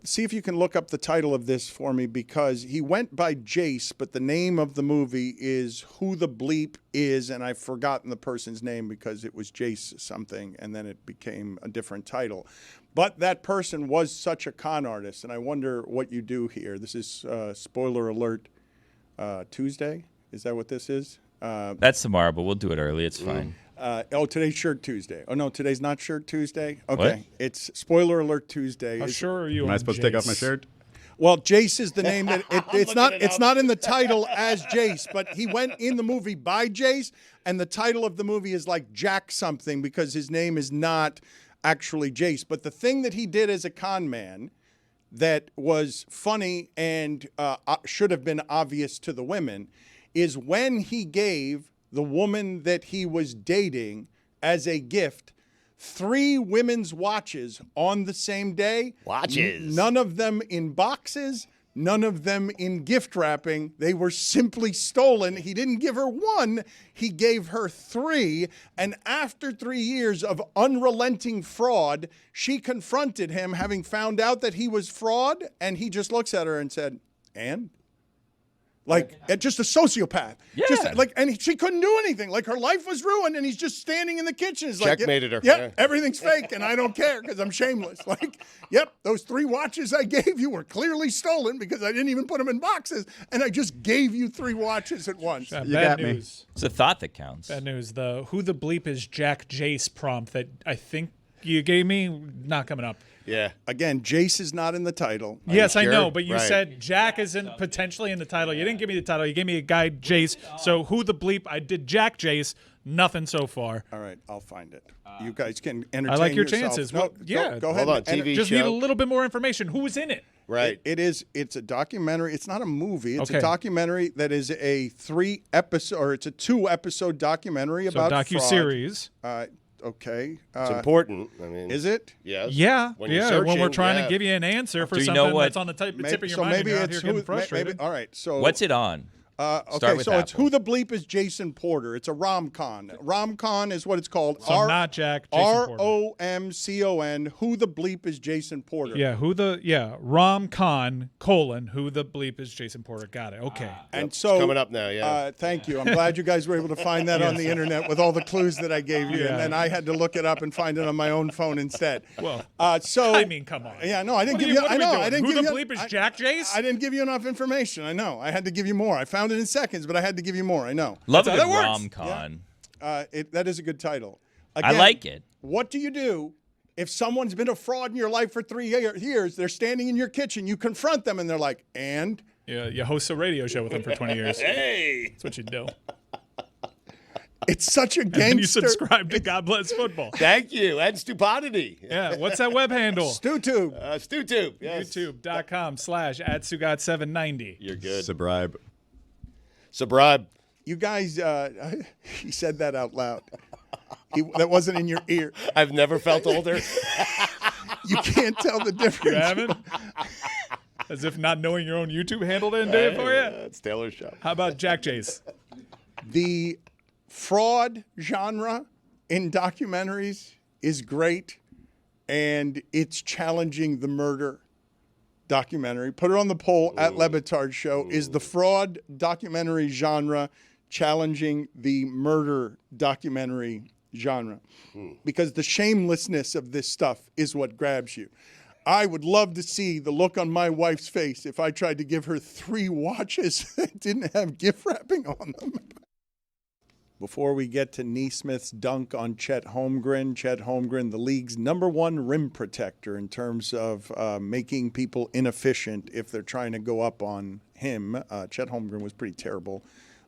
see if you can look up the title of this for me, because he went by Jace, but the name of the movie is Who the Bleep Is, and I've forgotten the person's name because it was Jace something, and then it became a different title. But that person was such a con artist, and I wonder what you do here. This is spoiler alert Tuesday. Is that what this is? That's tomorrow, but we'll do it early. It's fine. Today's Shirt Tuesday. Oh, no, today's not Shirt Tuesday? Okay. What? It's Spoiler Alert Tuesday. How sure are you Am on I supposed to take off my Jace? shirt? Well, Jace is the name that it's not in the title as Jace, but he went in the movie by Jace, and the title of the movie is like Jack something because his name is not actually Jace. But the thing that he did as a con man that was funny and should have been obvious to the women is when he gave the woman that he was dating as a gift 3 women's watches on the same day. Watches. None of them in boxes, None of them in gift wrapping. They were simply stolen. He didn't give her one. He gave her 3. And after 3 years of unrelenting fraud, she confronted him, having found out that he was fraud. And he just looks at her and said, and? Like, just a sociopath. Yeah. Just like, and she couldn't do anything. Like, her life was ruined, and he's just standing in the kitchen. He's like, Checkmated her. Yep, Yeah. everything's fake, and I don't care because I'm shameless. Like, yep, those 3 watches I gave you were clearly stolen because I didn't even put them in boxes, and I just gave you 3 watches at once. Bad got me. news. It's a thought that counts. Bad news. The who the bleep is Jack Jace prompt that I think you gave me, not coming up. Yeah. Again, Jace is not in the title. Yes, I sure? know, but you Right. said Jack is potentially in the title. You didn't give me the title. You gave me a guy, Jace. So who the bleep? I did Jack Jace. Nothing so far. All right, I'll find it. You guys can entertain I like your yourself. chances. No, Well, yeah. go ahead. Hold on, and- TV Just show. need a little bit more information. Who's in it? Right. It's a documentary. It's not a movie. It's Okay. a documentary that is a 3-episode, or it's a 2-episode documentary So about docu-series. fraud. Okay. It's important. I mean, Is it? Yes. Yeah, When you're when we're searching, tyour yeah. to give you an answer for Do you something know what- that's on the tip of your so mind, maybe and you're out it's here getting who. frustrated. All right. So What's it on? Okay, Start with so that it's one. Who the Bleep is Jason Porter. It's a rom-con. Rom-con is what it's called. So not Jack, Jason Porter. ROMCON. Who the Bleep is Jason Porter. Yeah, rom-con, who the bleep is Jason Porter. Got it. Okay. And so coming up now, yeah. Thank you. I'm glad you guys were able to find that on the internet with all the clues that I gave you, Yeah. and then I had to look it up and find it on my own phone instead. Well, so I mean, come on. Yeah, no, I didn't What are give you. what I are we know. doing? I didn't Who give the you. bleep is Jack Jace? I didn't give you enough information. I know. I had to give you more. I found it in seconds, but I had to give you more. I know. Love a That's good how that works. rom-con. That is a good title. I like it. What do you do if someone's been a fraud in your life for 3 years? They're standing in your kitchen. You confront them, and they're like, and? Yeah, you host a radio show with him for 20 years. Hey. That's what you do. It's such a And then you gangster. subscribe to God Bless Football. Thank you. And stupidity. Yeah, what's that web handle? StuTube. StuTube. Yes. YouTube.com/@Stugotz790. You're good. Subribe. Subribe. You guys, he said that out loud. That wasn't in your ear. I've never felt older. You can't tell the difference. You haven't? As if not knowing your own YouTube handle didn't do it for you? It's Taylor's show. How about Jack Jace? The fraud genre in documentaries is great, and it's challenging the murder documentary. Put it on the poll at Le Batard Show. Is the fraud documentary genre challenging the murder documentary genre? Because the shamelessness of this stuff is what grabs you. I would love to see the look on my wife's face if I tried to give her 3 watches that didn't have gift wrapping on them. Before we get to Neesmith's dunk on Chet Holmgren, the league's #1 rim protector in terms of making people inefficient if they're trying to go up on him. Chet Holmgren was pretty terrible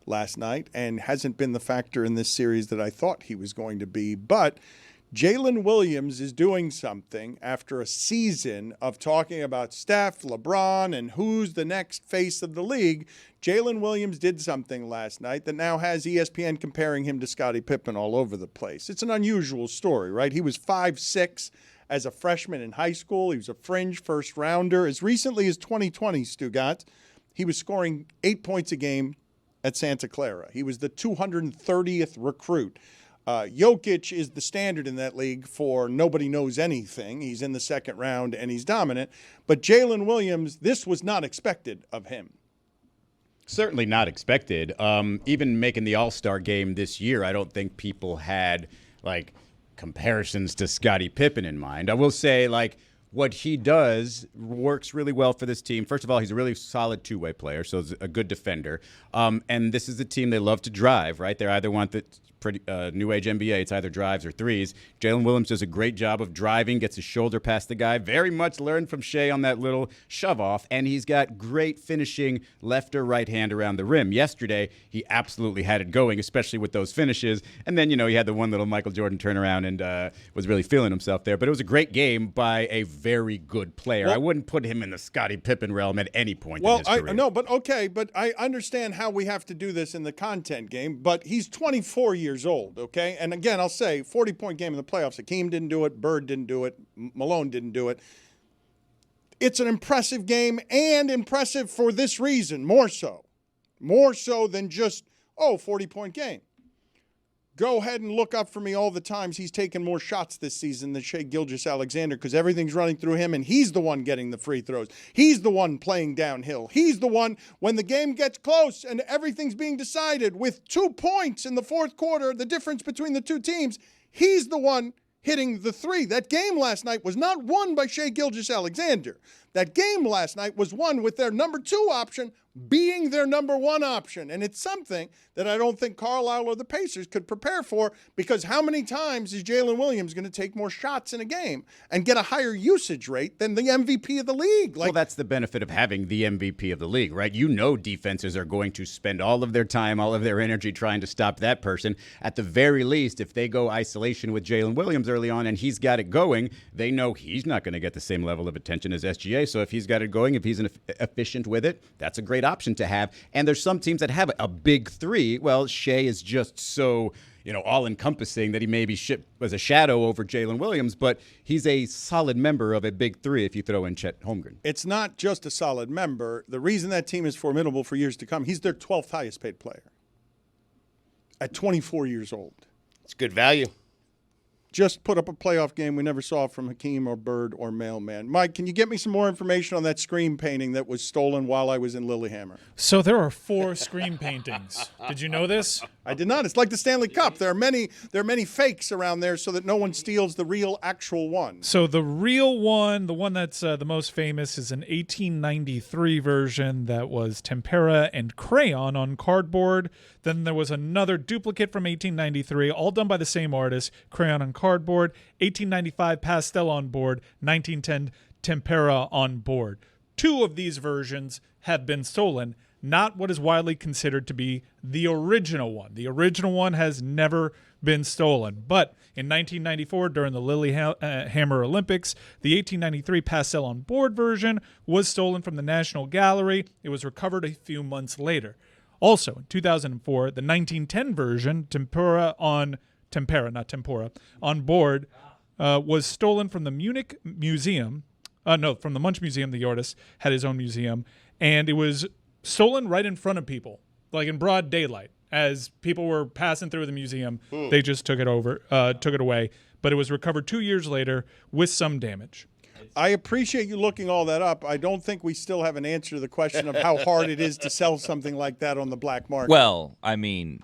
last night and hasn't been the factor in this series that I thought he was going to be. But Jalen Williams is doing something after a season of talking about Steph, LeBron, and who's the next face of the league. Jalen Williams did something last night that now has ESPN comparing him to Scottie Pippen all over the place. It's an unusual story, right? He was 5'6" as a freshman in high school. He was a fringe first rounder. As recently as 2020, Stugotz, he was scoring 8 points a game at Santa Clara. He was the 230th recruit. Jokic is the standard in that league for nobody knows anything. He's in the second round and he's dominant. But Jalen Williams, this was not expected of him. Certainly not expected. Even making the All-Star game this year, I don't think people had like comparisons to Scottie Pippen in mind. I will say, like, what he does works really well for this team. First of all, he's a really solid two-way player, so he's a good defender. And this is a team they love to drive, right? They either want the pretty new age NBA. It's either drives or threes. Jalen Williams does a great job of driving, gets his shoulder past the guy. Very much learned from Shea on that little shove off, and he's got great finishing left or right hand around the rim. Yesterday, he absolutely had it going, especially with those finishes. And then, he had the one little Michael Jordan turnaround and was really feeling himself there. But it was a great game by a very good player. Well, I wouldn't put him in the Scottie Pippen realm at any point in his career. But I understand how we have to do this in the content game, but he's 24 years old, okay? And again, I'll say 40-point game in the playoffs. Hakeem didn't do it. Bird didn't do it. Malone didn't do it. It's an impressive game, and impressive for this reason, more so. More so than just, 40-point game. Go ahead and look up for me all the times he's taken more shots this season than Shai Gilgeous-Alexander, because everything's running through him, and he's the one getting the free throws. He's the one playing downhill. He's the one, when the game gets close and everything's being decided with 2 points in the fourth quarter, the difference between the two teams, he's the one hitting the three. That game last night was not won by Shai Gilgeous-Alexander. That game last night was won with their number 2 option being their number 1 option. And it's something that I don't think Carlisle or the Pacers could prepare for, because how many times is Jalen Williams going to take more shots in a game and get a higher usage rate than the MVP of the league? Well, that's the benefit of having the MVP of the league, right? You know defenses are going to spend all of their time, all of their energy trying to stop that person. At the very least, if they go isolation with Jalen Williams early on and he's got it going, they know he's not going to get the same level of attention as SGA. So if he's got it going, if he's efficient with it, that's a great option to have. And there's some teams that have a big three. Well, Shai is just so, all-encompassing that he maybe was a shadow over Jalen Williams, but he's a solid member of a big three if you throw in Chet Holmgren. It's not just a solid member. The reason that team is formidable for years to come, he's their 12th highest paid player at 24 years old. It's good value. Just put up a playoff game we never saw from Hakeem or Bird or Mailman. Mike, can you get me some more information on that screen painting that was stolen while I was in Lillehammer? So there are 4 screen paintings. Did you know this? I did not. It's like the Stanley Cup. There are many fakes around there so that no one steals the real actual one. So the real one, the one that's the most famous, is an 1893 version that was tempera and crayon on cardboard. Then there was another duplicate from 1893, all done by the same artist, crayon on cardboard, 1895 pastel on board, 1910 tempera on board. 2 of these versions have been stolen, not what is widely considered to be the original one. The original one has never been stolen. But in 1994, during the Lillehammer Olympics, the 1893 pastel on board version was stolen from the National Gallery. It was recovered a few months later. Also, in 2004, the 1910 version, on board, was stolen from the Munich Museum. From the Munch Museum. The artist had his own museum. And it was stolen right in front of people, like in broad daylight. As people were passing through the museum, they just took it away. But it was recovered 2 years later with some damage. I appreciate you looking all that up. I don't think we still have an answer to the question of how hard it is to sell something like that on the black market. Well, I mean,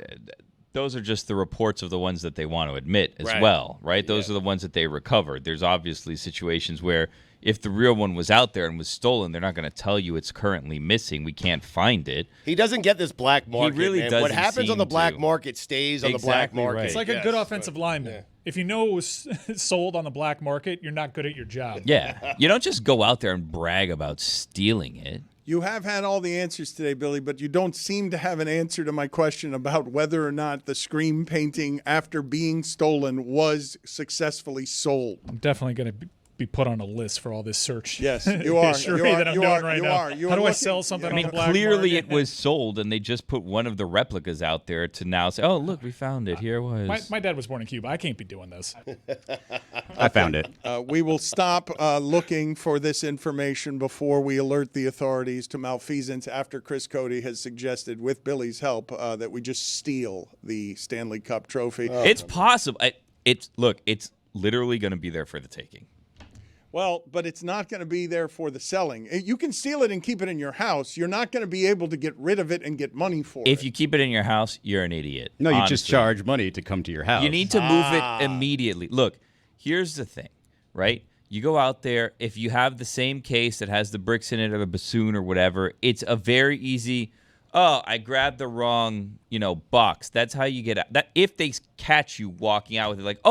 those are just the reports of the ones that they want to admit as well, right? Those are the ones that they recovered. There's obviously situations where if the real one was out there and was stolen, they're not going to tell you it's currently missing. We can't find it. He doesn't get this black market. He really doesn't. What happens on the black to. market stays on the black market. Right. It's like a good offensive lineman. Yeah. If you know it was sold on the black market, you're not good at your job. Yeah. You don't just go out there and brag about stealing it. You have had all the answers today, Billy, but you don't seem to have an answer to my question about whether or not the screen painting, after being stolen, was successfully sold. I'm definitely going to be put on a list for all this search. Yes, you are. How do I sell something on the black clearly market? it was sold, and they just put one of the replicas out there to now say, oh, look, we found it. Here it was. My dad was born in Cuba. I can't be doing this. I found it. We will stop looking for this information before we alert the authorities to malfeasance after Chris Cody has suggested, with Billy's help, that we just steal the Stanley Cup trophy. It's possible. It's literally going to be there for the taking. Well, but it's not going to be there for the selling. You can steal it and keep it in your house. You're not going to be able to get rid of it and get money for it. If you keep it in your house, you're an idiot. No, you just charge money to come to your house. You need to move it immediately. Look, here's the thing, right? You go out there, if you have the same case that has the bricks in it or the bassoon or whatever, it's a very easy, I grabbed the wrong, box. That's how you get out. That if they catch you walking out with it like,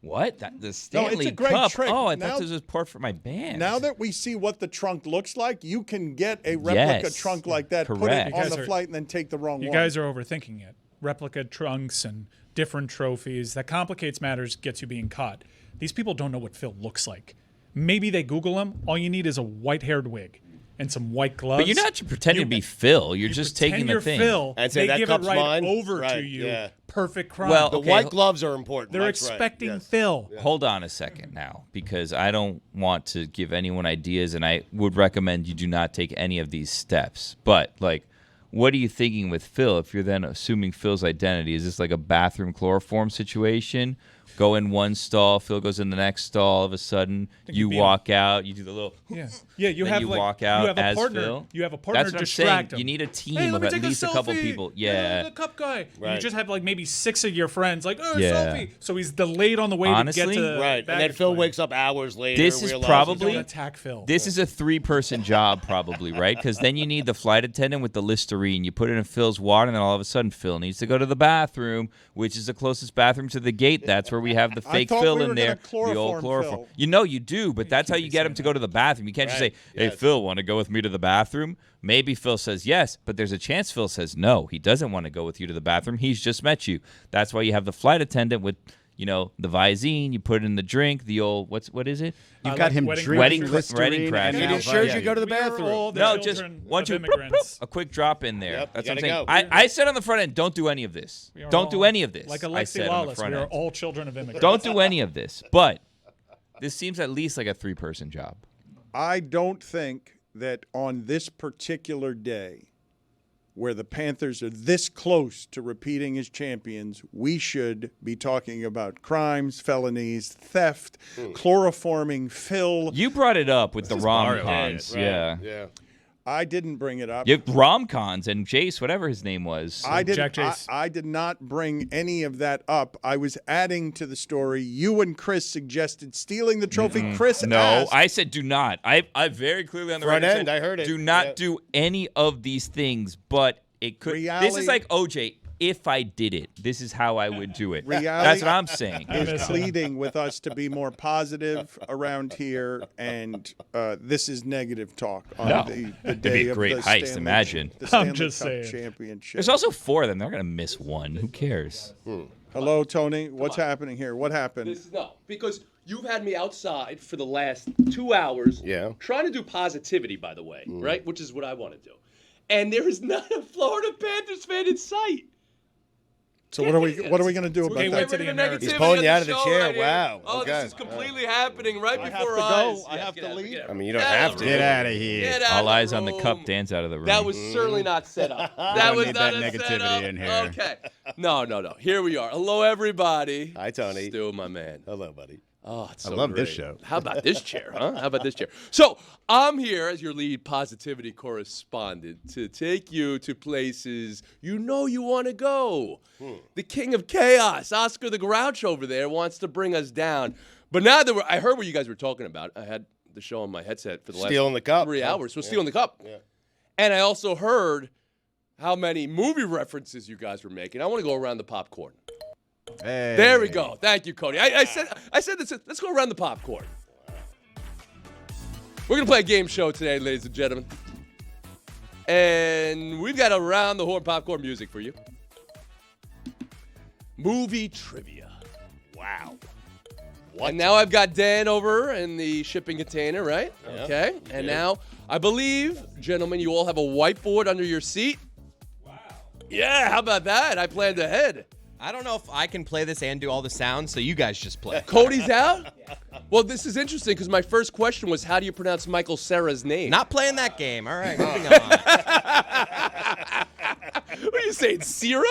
what? The Stanley it's a great Cup? trick. Oh, I Now- thought this was part for my band. Now that we see what the trunk looks like, you can get a replica Yes, trunk like that, correct. put it on the flight, and then take the wrong You one. guys are overthinking it. Replica trunks and different trophies. That complicates matters, gets you being caught. These people don't know what Phil looks like. Maybe they Google him. All you need is a white-haired wig and some white gloves. But you're not pretending to be Phil. You're just taking the you're thing. Phil. And say, they that give cup's it right mine? over Right, to you. yeah. perfect crime. Well, The okay, white gloves are important. They're Mike's right. expecting Yes. Phil. Hold on a second now, because I don't want to give anyone ideas, and I would recommend you do not take any of these steps. But, like, what are you thinking with Phil if you're then assuming Phil's identity? Is this like a bathroom chloroform situation? Go in one stall, Phil goes in the next stall. All of a sudden, you walk out. You do the little. Yeah. You then have you like, walk out you have a as partner. Phil. You have a partner That's what distract I'm saying. him. You need a team Hey, of let me at take least a couple selfie. people. Yeah. The cup guy. Right. You just have like maybe 6 of your friends like, Yeah. selfie. So he's delayed on the way Honestly, to get to the Right. And then baggage Phil claim. wakes up hours later. This is realizes- probably Don't attack Phil. This is a 3-person job, probably, right? Because then you need the flight attendant with the Listerine. You put it in Phil's water, and then all of a sudden, Phil needs to go to the bathroom, which is the closest bathroom to the gate. That's where we have the fake thought Phil we in were there, gonna the old chloroform chloroform. Phil. You know you do, but that's how you get him to go to the bathroom. You can't just say, Right. "Hey, Yes. Phil, want to go with me to the bathroom?" Maybe Phil says yes, but there's a chance Phil says no. He doesn't want to go with you to the bathroom. He's just met you. That's why you have the flight attendant with, the Visine. You put it in the drink. The old what is it? You've got him wedding drinking crash. Wedding Listerine crash. and He just shows you go to the bathroom. No, just once you a quick drop in there. Yep, That's you what I'm gotta saying. go. I said on the front end, don't do any of this. Don't do any of this. Like I Alexi said on the Lawless, front we are end. all children of immigrants. Don't do any of this. But this seems at least like a 3-person job. I don't think that on this particular day, where the Panthers are this close to repeating as champions, we should be talking about crimes, felonies, theft, chloroforming Phil. You brought it up with the rom-coms. Right. Yeah. I didn't bring it up. You have rom-coms and Jace, whatever his name was. I did. Jack Chase. I did not bring any of that up. I was adding to the story. You and Chris suggested stealing the trophy. Chris No, asked. I said do not. I very clearly on the Front record end, said, I heard it. do not Yeah. do any of these things, but it could. This is Reali- like OJ. If I did it, this is how I would do it. Reali That's what I'm saying. is pleading with us to be more positive around here, and this is negative talk on No. the It'd day be a of great the heist, Stanley, imagine. the I'm Stanley just Cup saying. championship. There's also 4 of them. They're going to miss one. Who cares? Hello, Tony. What's happening here? What happened? No, because you've had me outside for the last 2 hours. Yeah. Trying to do positivity, by the way, right? Which is what I want to do. And there is not a Florida Panthers fan in sight. So what are we going to do about Okay, that? wait till the American. He's pulling you out of the show chair. right here. Wow. Oh, Okay. this is completely happening right I have before to our go. eyes. I Yes, have to get out, leave. get out. I mean, you don't Get have out to. of Get the out of room. here. Get out All of the eyes on the cup. room. Dance out of the room. That was certainly not set up. That don't was need not that a negativity setup. in here. Okay. No. Here we are. Hello, everybody. Hi, Tony. Stu, my man. Hello, buddy. Oh, it's I so love this great. show. How about this chair, huh? How about this chair? So I'm here as your lead positivity correspondent to take you to places you know you want to go. The king of chaos, Oscar the Grouch over there, wants to bring us down. But now that I heard what you guys were talking about, I had the show on my headset for the Stealing last the cup. 3 Yeah. hours. So Yeah. stealing the cup. Yeah. And I also heard how many movie references you guys were making. I want to go around the popcorn. Hey. There we go. Thank you, Cody. I said this. Let's go around the popcorn. We're gonna play a game show today, ladies and gentlemen, and we've got around the horn popcorn music for you. Movie trivia. Wow. And now I've got Dan over in the shipping container, right? Yeah. Okay. And now I believe, gentlemen, you all have a whiteboard under your seat. Wow. Yeah. How about that? I planned ahead. I don't know if I can play this and do all the sounds, so you guys just play. Cody's out? Well, this is interesting because my first question was, how do you pronounce Michael Cera's name? Not playing that game. All right, moving on. What are you saying, Cera?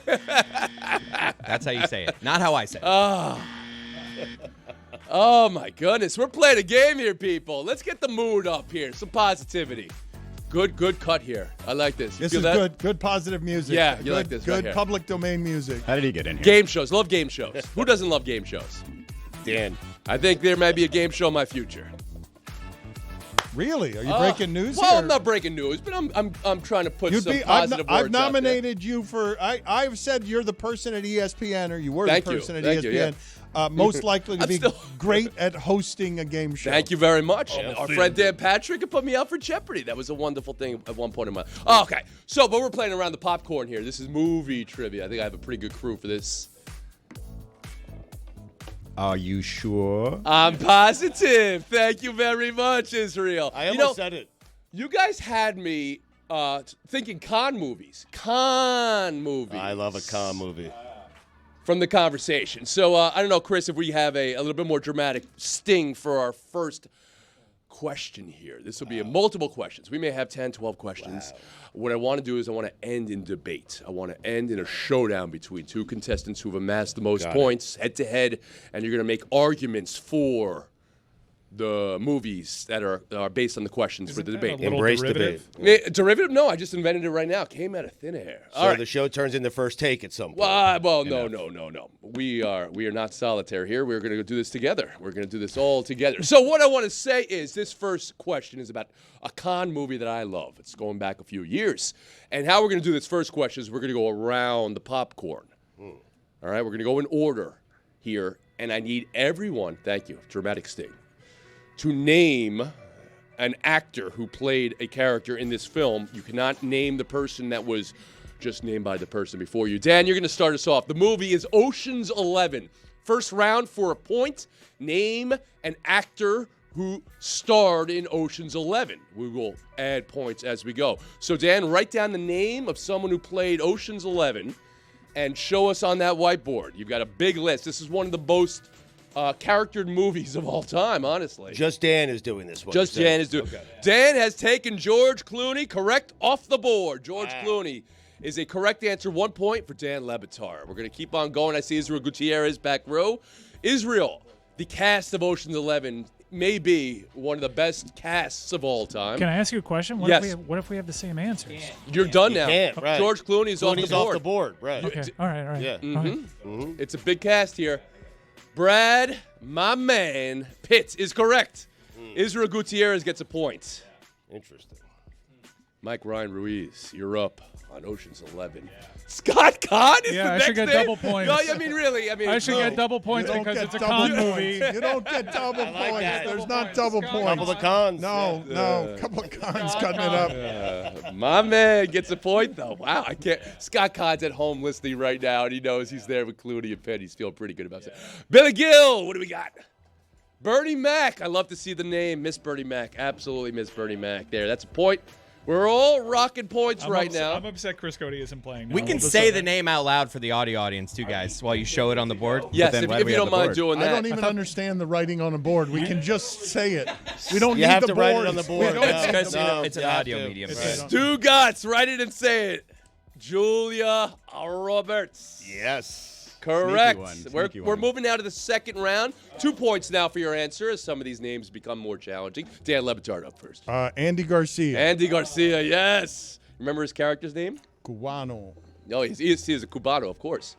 That's how you say it. Not how I say it. Oh, my goodness. We're playing a game here, people. Let's get the mood up here. Some positivity. Good cut here. I like this. You This feel is that? good positive music. Yeah, you good, like this right Good here. public domain music. How did he get in here? Game shows. Love game shows. Who doesn't love game shows? Dan. I think there may be a game show in my future. Really? Are you breaking news Well, here? I'm not breaking news, but I'm trying to put You'd some be, positive words I've nominated you for. I've said you're the person at ESPN, or you were Thank the you. person at Thank you, ESPN, most likely to I'm be still- great at hosting a game show. Thank you very much. Our friend Dan Patrick had put me out for Jeopardy. That was a wonderful thing at one point in my life. Oh, okay. So, but we're playing around the popcorn here. This is movie trivia. I think I have a pretty good crew for this. Are you sure? I'm positive. Thank you very much, Israel. I almost said it. You guys had me thinking con movies. Con movies. I love a con movie. From the conversation. So I don't know, Chris, if we have a little bit more dramatic sting for our first question here. This will be multiple questions. We may have 10, 12 questions. Wow. What I want to do is I want to end in debate. I want to end in a showdown between two contestants who have amassed the most points head-to-head, and you're going to make arguments for the movies that are based on the questions for the debate. Embrace debate. Derivative? No, I just invented it right now. Came out of thin air. So the show turns into First Take at some point. Well, no. We are not solitaire here. We're going to do this together. We're going to do this all together. So what I want to say is this first question is about a con movie that I love. It's going back a few years. And how we're going to do this first question is we're going to go around the popcorn. All right? We're going to go in order here. And I need everyone, thank you, dramatic sting, to name an actor who played a character in this film. You cannot name the person that was just named by the person before you. Dan, you're going to start us off. The movie is Ocean's 11. First round for a point. Name an actor who starred in Ocean's 11. We will add points as we go. So, Dan, write down the name of someone who played Ocean's 11 and show us on that whiteboard. You've got a big list. This is one of the most charactered movies of all time, honestly. Just Dan is doing this one. Just Dan is doing. Okay. Dan has taken George Clooney correct off the board. George Clooney is a correct answer. 1 point for Dan Le Batard. We're going to keep on going. I see Israel Gutierrez back row. Israel, the cast of Ocean's 11 may be one of the best casts of all time. Can I ask you a question? Yes. What if we have the same answers? You're done now. Right. George Clooney's off the board. Right. Okay. All right. Yeah. It's a big cast here. Brad, my man, Pitt is correct. Israel Gutierrez gets a point. Interesting. Mike Ryan Ruiz, you're up on Ocean's 11. Yeah. Scott Conn is the next I should get name? double points. No, I mean, really. I should get double points because it's a con movie. You don't get double points. There's not double points. Couple of cons. No. Couple of cons cutting it up. My man gets a point, though. Wow, I can't. Scott Conn's at home listening right now, and he knows he's there with Clooney and Penn. He's feeling pretty good about it. Billy Gill, what do we got? Bernie Mac. I love to see the name. Miss Bernie Mac. Absolutely miss Bernie Mac. There, that's a point. We're all rocking points now. I'm upset Chris Cody isn't playing now. We can say the name out loud for the audio audience, too, guys, while you show it on the board. Yes, if you don't mind doing that. I don't even understand the writing on a board. We can just say it. We don't You need have the to board. write it on the board. It's an audio medium. Stugotz, write it and say it. Julia Roberts. Yes. Correct. Sneaky We're one. moving now to the second round. 2 points now for your answer as some of these names become more challenging. Dan Le Batard up first. Andy Garcia. Andy Garcia, yes. Remember his character's name? Cubano. No, he is a Cubano, of course.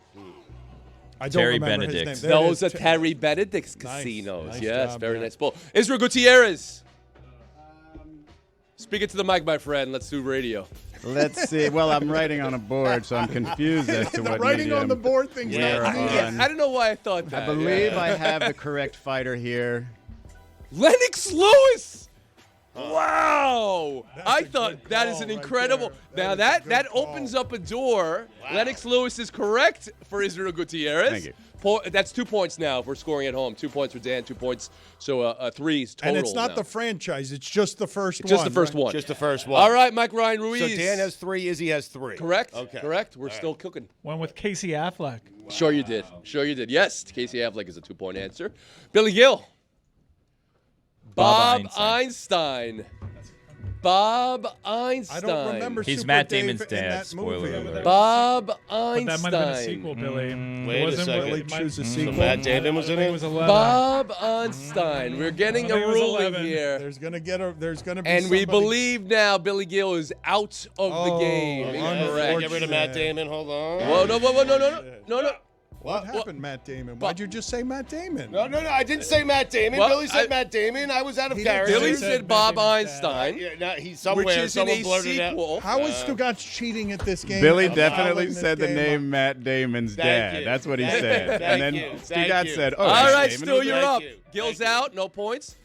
I don't Terry remember Benedict. his name. Those are Terry Benedict's casinos. Nice Yes, job, very man. nice pull. Israel Gutierrez. Speak it to the mic, my friend. Let's do radio. Let's see. Well, I'm writing on a board, so I'm confused as to The what writing medium on the board thing's we're not me. on. I don't know why I thought that. I believe I have the correct fighter here. Lennox Lewis. Wow! I thought that is an incredible. Now that opens up a door. Wow. Lennox Lewis is correct for Israel Gutierrez. Thank you. That's 2 points now. If we're scoring at home. 2 points for Dan. 2 points. So 3 total. And it's not now. the franchise. It's just the first one. Just the first one. Just the first one. All right, Mike Ryan Ruiz. So Dan has 3. Izzy has 3. Correct. Okay. Correct. We're still cooking. One with Casey Affleck. Sure you did. Sure you did. Yes, Casey Affleck is a 2-point answer. Billy Gill. Bob Einstein. Bob Einstein. I don't remember He's Super Matt Dave Damon's in dad. that movie. Spoiler alert. Bob But Einstein. that might have been a sequel, Billy. Wait a second. Billy choose a sequel. Matt Damon was in I think it? it was 11. Bob Einstein. We're getting I a think it was ruling 11. here. There's gonna be And we somebody- believe now Billy Gill is out of the game. Incorrect. Get rid of Matt Damon. Hold on. Whoa, no. What happened, Matt Damon? Why'd you just say Matt Damon? No. I didn't say Matt Damon. Well, Billy said Matt Damon. I was out of He didn't character. Billy said Bob Einstein, Yeah, now he's somewhere. which is in Someone a blurted it out. sequel. How is Stugotz cheating at this game? Billy and definitely fouling said this the game name Matt Damon's Thank dad. you. That's what he Thank said. you. And Thank then you. Thank Stugotz you. said, "Oh, All Matt right, Damon Stu, was you're there?" up. you. Gill's Thank you. out. No points.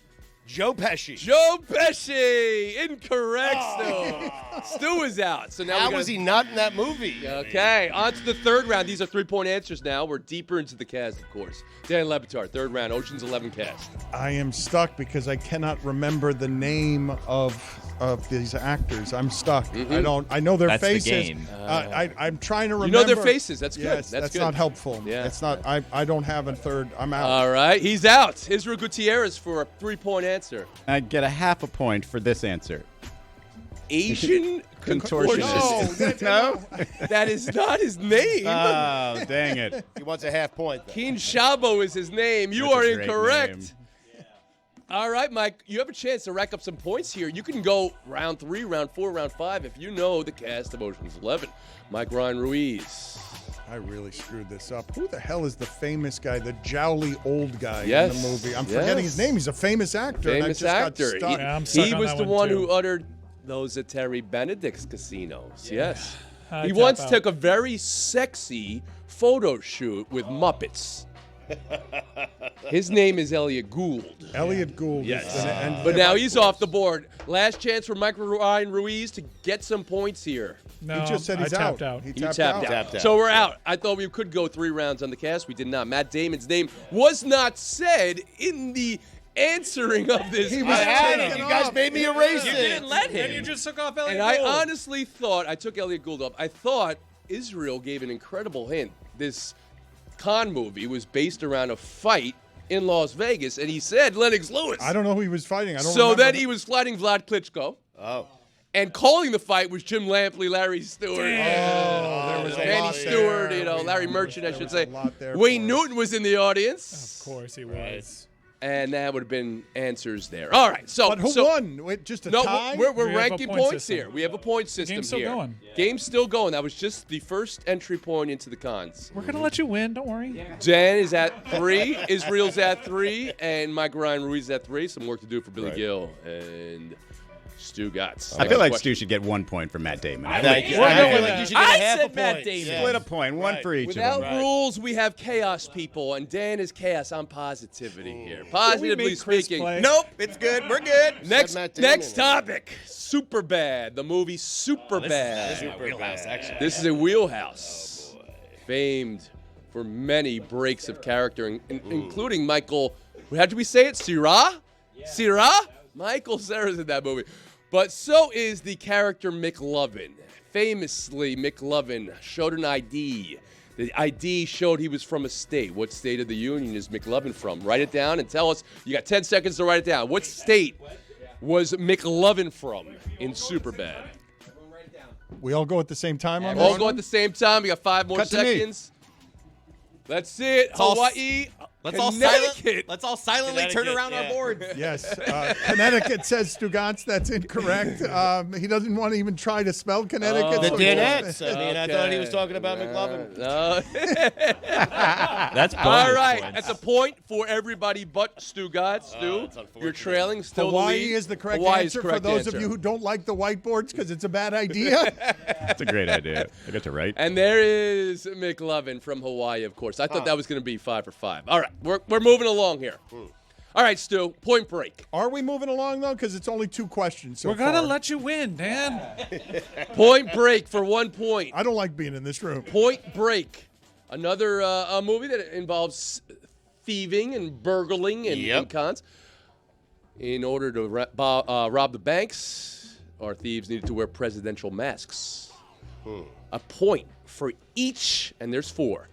Joe Pesci. Joe Pesci. Incorrect, Stu. Stu is out. So now How we're was he not in that movie? Okay, on to the third round. These are 3-point answers now. We're deeper into the cast, of course. Dan Le Batard, third round, Ocean's 11 cast. I am stuck because I cannot remember the name of of these actors. I'm stuck. Mm-hmm. I know their That's the faces. game. I'm trying to remember. You know their faces. That's good. Yes, that's good. not helpful. Yeah. It's not. I don't have a third. I'm out. All right, he's out. Israel Gutierrez for a 3-point answer. I get a half a point for this answer. Asian contortionist. No? That is not his name. Oh, dang it. He wants a half point. Keen Shabo is his name. You That's are a great incorrect. name. All right, Mike, you have a chance to rack up some points here. You can go round 3, round 4, round 5 if you know the cast of Ocean's 11. Mike Ryan Ruiz. I really screwed this up. Who the hell is the famous guy, the jowly old guy in Yes. the movie? I'm forgetting his name. He's a famous actor. and I Famous just actor. Got stuck. Yeah, I'm stuck He on was that the one, one too. who uttered those at Terry Benedict's casinos. Yes. I He tap once out. took a very sexy photo shoot with Muppets. His name is Elliot Gould. Elliot Gould. Yes. And But now he's off the board. Last chance for Mike Ryan Ruiz to get some points here. No, He just said he's I tapped out. He You tapped tapped out. out. So we're out. I thought we could go 3 rounds on the cast. We did not. Matt Damon's name was not said in the answering of this. He was I had taken it. You off. guys made me erase You it. didn't let him. And you just took off Elliot And I Gould. honestly thought, I took Elliot Gould up. I thought Israel gave an incredible hint. This con movie was based around a fight in Las Vegas, and he said Lennox Lewis. I don't know who he was fighting. I don't So remember. then he was fighting Vlad Klitschko. Oh. And calling the fight was Jim Lampley, Larry Stewart. there was a Manny lot Stewart, there. Larry Merchant, I should say. a lot there Wayne for Newton was in the audience. Of course he was. And that would have been answers there. All right, so But who won? Wait, just a No, tie? we're We have a ranking point points system. here. We have a point system Game's still here. going. Game's still going. That was just the first entry point into the cons. We're gonna let you win. Don't worry. Dan is at 3, Israel's at 3, and Mike Ryan Ruiz is at 3. Some work to do for Billy Gill and Stugotz. I feel like Stu should get 1 point for Matt Damon. Thank you. We're I going feel with like you that. should get a I half said a Matt point. Damon. Yeah. Split a point, one for each Without of them. rules, we have chaos, people, and Dan is chaos. I'm positivity here. we Positively make Chris speaking. play? Nope, it's good. We're good. Next, Matt Damon. next topic. Superbad. The movie Superbad. Wheelhouse, actually. This is a wheelhouse. Famed for many breaks of character, including Michael. How did we say it? Cera? Cera? Michael Cera's in that movie. But so is the character McLovin. Famously, McLovin showed an ID. The ID showed he was from a state. What state of the union is McLovin from? Write it down and tell us. You got 10 seconds to write it down. What state was McLovin from in Superbad? We all go at the same time on All this go one? at the same time. We got 5 more Cut to me. seconds. Let's see it. all Hawaii, Let's Connecticut. all silently turn around our board. Yes. Connecticut says Stugotz. That's incorrect. He doesn't want to even try to spell Connecticut. The so he Danettes. won't- I mean, I thought he was talking about McLovin. No. That's All bonus right. points. That's a point for everybody but Stugotz. Stu, you're trailing. Still the Hawaii lead. is the correct Hawaii is answer correct for those answer. of you who don't like the whiteboards because it's a bad idea. That's a great idea. I got to write. And there is McLovin from Hawaii, of course. I thought that was going to be 5 for 5. All right. We're moving along here. All right, Stu. Point break. Are we moving along, though? Because it's only 2 questions so We're gonna far. let you win, Dan. Point break for 1 point. I don't like being in this room. Point Break, another a movie that involves thieving and burgling and cons. In order to rob the banks, our thieves needed to wear presidential masks. A point for each, and there's 4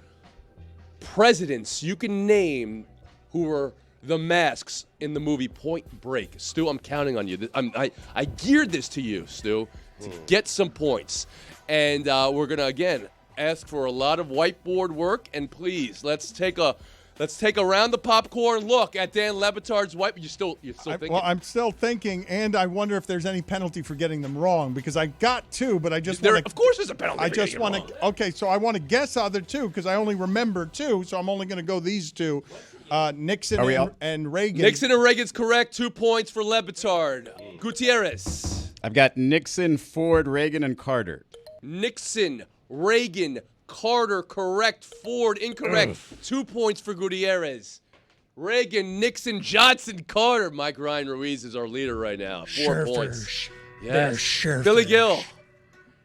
presidents you can name who were the masks in the movie Point Break. Stu, I'm counting on you. I geared this to you, Stu, to get some points. And we're going to, again, ask for a lot of whiteboard work. And please, let's take a round of popcorn look at Dan Le Batard's white. You're still thinking? Well, I'm still thinking, and I wonder if there's any penalty for getting them wrong because I got 2, but I just want to. Of course, there's a penalty. I for just getting want it wrong. to. Okay, so I want to guess other 2 because I only remember 2, so I'm only going to go these 2. Nixon and Reagan. Nixon and Reagan's correct. 2 points for Le Batard. Gutierrez. I've got Nixon, Ford, Reagan, and Carter. Nixon, Reagan, Carter, correct. Ford, incorrect. 2 points for Gutierrez. Reagan, Nixon, Johnson, Carter. Mike Ryan Ruiz is our leader right now. 4 points. Yes. Billy Gill.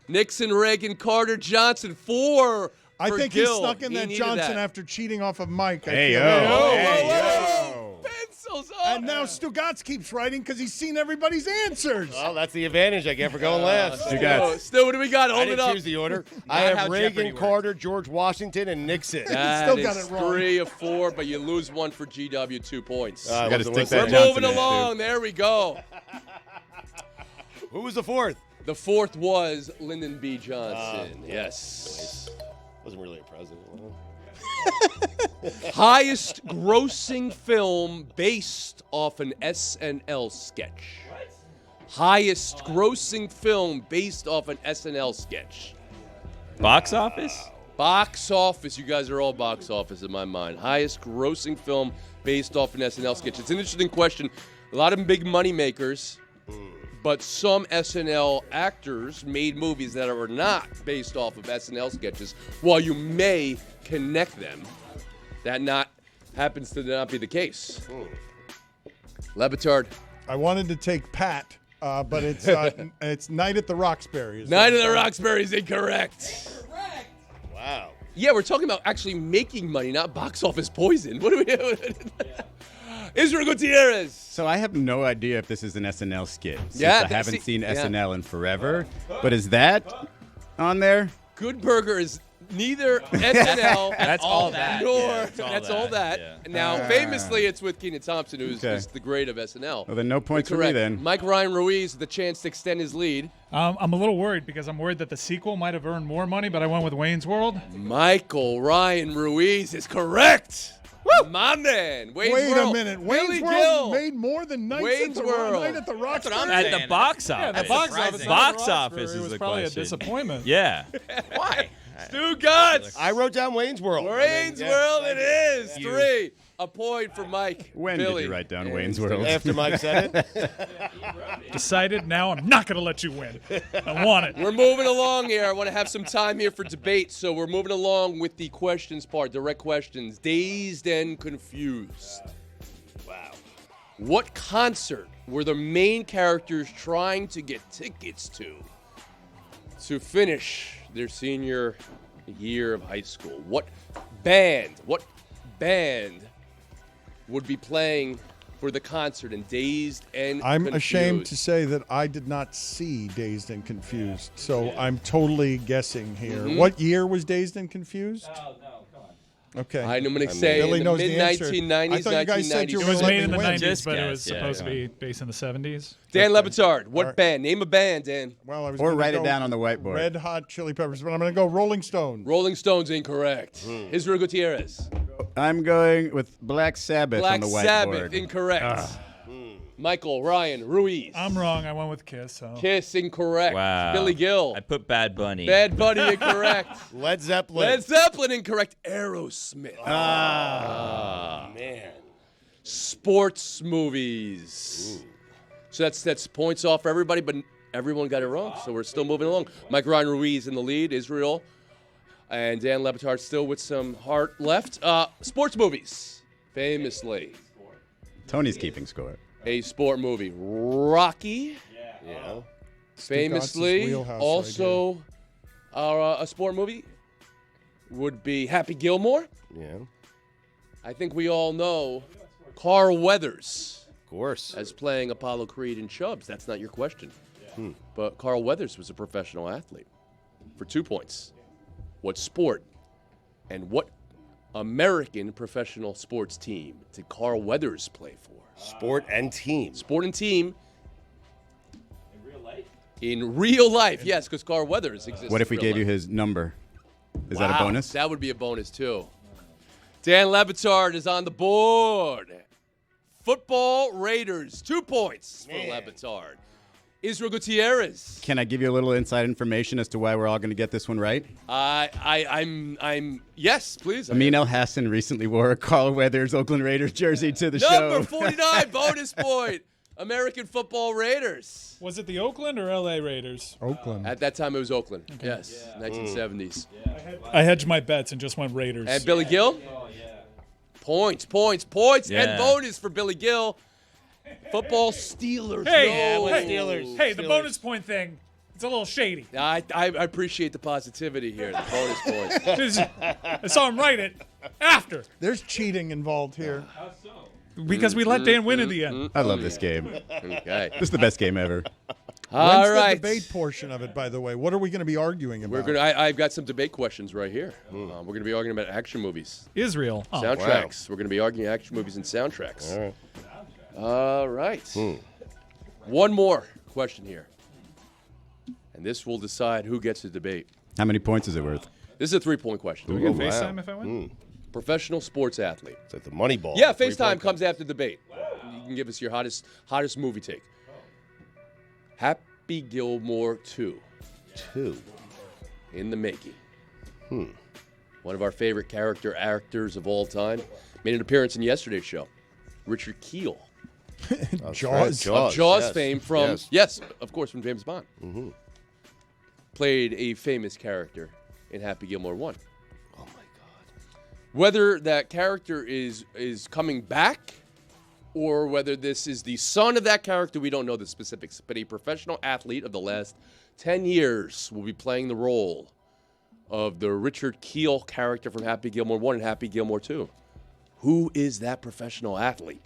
Nixon, Reagan, Carter, Johnson. 4 I for think Gill. he snuck in He that needed Johnson that. after cheating off of Mike. Hey, I feel. yo. Whoa, Hey, whoa, whoa. yo. Pencil. pencils up. And now Stugotz keeps writing because he's seen everybody's answers. Well, that's the advantage I get for going last. Still, what do we got? I Hold it didn't up. choose the order. I have Reagan, Carter, George Washington, and Nixon. That still got is it wrong. 3 of 4, but you lose 1 for GW, 2 points. I gotta wasn't stick that listening. We're Johnson moving in, dude. along. There we go. Who was the fourth? The fourth was Lyndon B. Johnson. Yes. Wasn't really a president. Highest grossing film based off an SNL sketch. Highest grossing film based off an SNL sketch. Box office? Box office. You guys are all box office in my mind. Highest grossing film based off an SNL sketch. It's an interesting question. A lot of big money makers, but some SNL actors made movies that are not based off of SNL sketches. While you may connect them, that happens to not be the case. Le Batard. I wanted to take Pat, but it's it's Night at the Roxbury. Night of the Roxbury is incorrect. Wow. Yeah, we're talking about actually making money, not box office poison. What do we do? Israel Gutierrez. So I have no idea if this is an SNL skit. Since Yeah, I haven't that's- seen yeah. SNL in forever. But is that on there? Good Burger is neither SNL That's all that. nor Yeah, that's all that. yeah. Now, famously, it's with Kenan Thompson, who's Okay. is the great of SNL. Well, then no points for me Correct. then. Mike Ryan Ruiz, the chance to extend his lead. I'm a little worried because I'm worried that the sequel might have earned more money, but I went with Wayne's World. Michael Ryan Ruiz is correct. My man. Wayne's Wait World. a minute. Billy Wayne's Gil. World made more than Wayne's Night World. at the Roxbury. At the box office. Yeah, the box office. Box office is was the probably question. a disappointment. Yeah. Why? Stugotz. I wrote down Wayne's World. Wayne's World it is. 3. A point for Mike. When Billy. did you write down Wayne's World? After Mike said it. Decided now I'm not going to let you win. I want it. We're moving along here. I want to have some time here for debate, so we're moving along with the questions part, direct questions. Dazed and confused. Wow. What concert were the main characters trying to get tickets to finish their senior year of high school? What band would be playing for the concert in Dazed and I'm Confused? ashamed to say that I did not see Dazed and Confused, so I'm totally guessing here. Mhm. What year was Dazed and Confused? Okay. I'm going to say Billy in the knows the answer. mid-1990s, I thought you guys said you 1990s. were It was let made me in the win. 90s, Just but it was guess, yeah, supposed yeah. to be based in the 70s. Dan Le Batard, what All right. band? Name a band, Dan. Well, I was Or gonna write it go down on the whiteboard. Red Hot Chili Peppers, but I'm going to go Rolling Stones. Rolling Stones, incorrect. Israel Gutierrez. I'm going with Black Sabbath Black on the whiteboard. Sabbath, incorrect. Michael Ryan Ruiz. I'm wrong. I went with Kiss. So. Kiss, incorrect. Wow. Billy Gill. I put Bad Bunny. Bad Bunny, incorrect. Led Zeppelin. Led Zeppelin, incorrect. Aerosmith. Man. Sports movies. So that's points off for everybody, but everyone got it wrong. So we're still moving along. Mike Ryan Ruiz in the lead. Israel and Dan Le Batard still with some heart left. Sports movies, famously. Tony's keeping score. A sport movie. Rocky. Yeah. Famously, wheelhouse also a sport movie would be Happy Gilmore. Yeah. I think we all know Carl Weathers Of course. as playing Apollo Creed in Chubbs. That's not your question. But Carl Weathers was a professional athlete. For 2 points. What sport and what American professional sports team did Carl Weathers play for? Sport and team. Sport and team. In real life, yes, because Carl Weathers exists. What if we in real gave you life. his number? Is that a bonus? That would be a bonus, too. Dan Le Batard is on the board. Football Raiders, 2 points for Le Batard. Israel Gutierrez. Can I give you a little inside information as to why we're all going to get this one right? I'm yes, please. Amin El Hassan recently wore a Carl Weathers Oakland Raiders jersey to the show. Number 49, bonus point. American Football Raiders. Was it the Oakland or LA Raiders? Oakland. At that time, it was Oakland. Yes, 1970s. I hedged my bets and just went Raiders. And Billy Gill? Points, Yeah. and bonus for Billy Gill. Football Steelers. Hey, no. hey, the bonus point thing, it's a little shady. I appreciate the positivity here, the bonus points. I saw him write it after. There's cheating involved here. Because we let Dan win in the end. I love this game. Okay. This is the best game ever. All When's right. the debate portion of it, by the way? What are we going to be arguing about? I've got some debate questions right here. We're going to be arguing about action movies. Israel. Oh, Soundtracks. We're going to be arguing action movies and soundtracks. All right. One more question here. And this will decide who gets the debate. How many points is it worth? This is a 3-point question. Do we get FaceTime if I win? Professional sports athlete. It's like the money ball. Yeah, FaceTime comes after debate. You can give us your hottest movie take. Happy Gilmore 2. 2. In the making. One of our favorite character actors of all time. Made an appearance in yesterday's show. Richard Kiel. Jaws. Of Jaws fame from, yes, of course, from James Bond. Played a famous character in Happy Gilmore 1. Oh, my God. Whether that character is coming back or whether this is the son of that character, we don't know the specifics. But a professional athlete of the last 10 years will be playing the role of the Richard Kiel character from Happy Gilmore 1 and Happy Gilmore 2. Who is that professional athlete?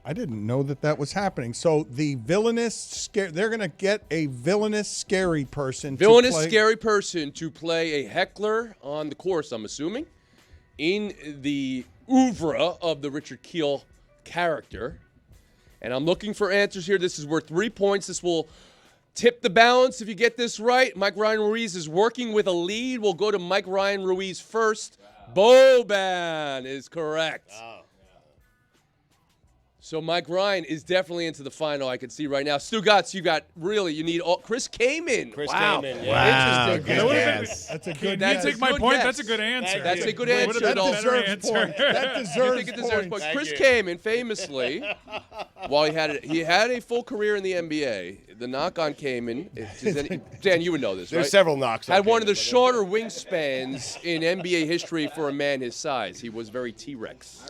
I didn't know that was happening. So the villainous, they're going to get a villainous, scary person. Scary person to play a heckler on the course, I'm assuming, in the oeuvre of the Richard Kiel character. And I'm looking for answers here. This is worth 3 points. This will tip the balance if you get this right. Mike Ryan Ruiz is working with a lead. We'll go to Mike Ryan Ruiz first. Boban is correct. So Mike Ryan is definitely into the final. I can see right now. Stugotz, you need all. Chris Kamen. Kamen. Wow. Interesting. That's a good That's guess. my point. guess. That's a good answer. That's a good It answer. would've been a That better deserves answer. points. That You deserves think it deserves points. points. Chris Kamen, famously, while he had a full career in the NBA, the knock on Kamen, Dan, you would know this, There's right? several knocks on Had one of the Kamen, shorter wingspans in NBA history for a man his size. He was very T-Rex.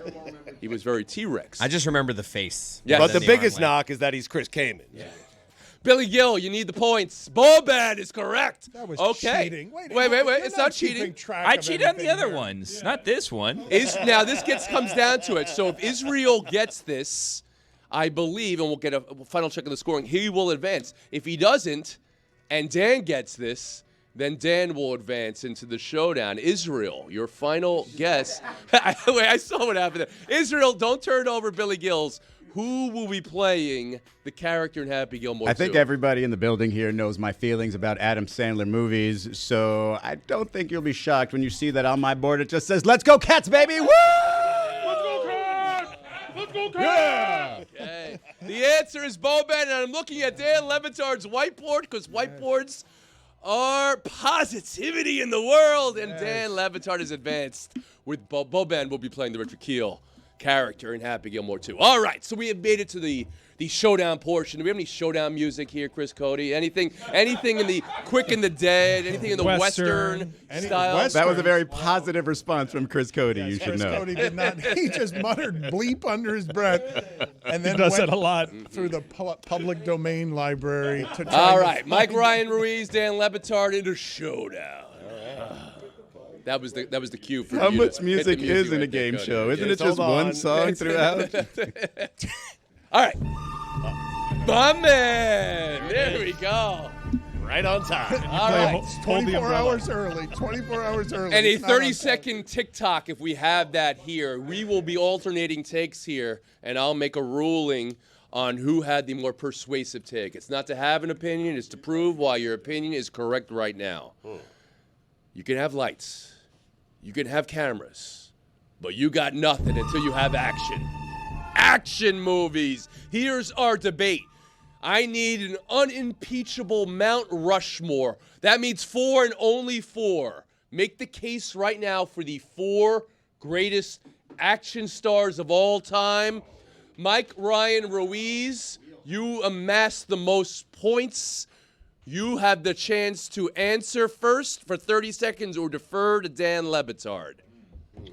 I just remember the face. Yes. But the Then biggest arm length. knock is that he's Chris Kamen. Yeah. Billy Gill, you need the points. Boban is correct. That was okay. cheating. Wait. You're It's not cheating. keeping track I of cheated on the everything other here. ones, not this one. Now this comes down to it. So if Israel gets this, I believe, and we'll get a final check of the scoring, he will advance. If he doesn't, and Dan gets this, then Dan will advance into the showdown. Israel, your final guess. Wait, I saw what happened there. Israel, don't turn over Billy Gills. Who will be playing the character in Happy Gilmore 2? I think everybody in the building here knows my feelings about Adam Sandler movies, so I don't think you'll be shocked when you see that on my board it just says, "Let's go Cats, baby!" Woo! Let's go, Cats! Let's go, Cats! Okay. The answer is Boban, and I'm looking at Dan Le Batard's whiteboard because whiteboards are positivity in the world, and Dan Le Batard is advanced with Boban will be playing the Richard Kiel character in Happy Gilmore 2. All right, so we have made it to the showdown portion. Do we have any showdown music here, Chris Cody? Anything in the Quick and the Dead? Anything in the Western style? That was a very positive response from Chris Cody, you should Chris know. Cody did not. He just muttered bleep under his breath, and then He does went that a lot. through the public domain library to try All to right, Mike find- Ryan Ruiz, Dan Le Batard into showdown. That was the cue for How you much to music hit the is in a right there, game Cody. show? Isn't Just it just hold one on. song throughout? All right. My man. There we go. Right on time. All right. 24 hours early. 24 hours early. And a It's not on 30-second TikTok, if we have that here. We will be alternating takes here, and I'll make a ruling on who had the more persuasive take. It's not to have an opinion. It's to prove why your opinion is correct right now. You can have lights. You can have cameras. But you got nothing until you have action. Action movies. Here's our debate. I need an unimpeachable Mount Rushmore. That means 4 and only 4. Make the case right now for the 4 greatest action stars of all time. Mike Ryan Ruiz, you amassed the most points. You have the chance to answer first for 30 seconds or defer to Dan Le Batard.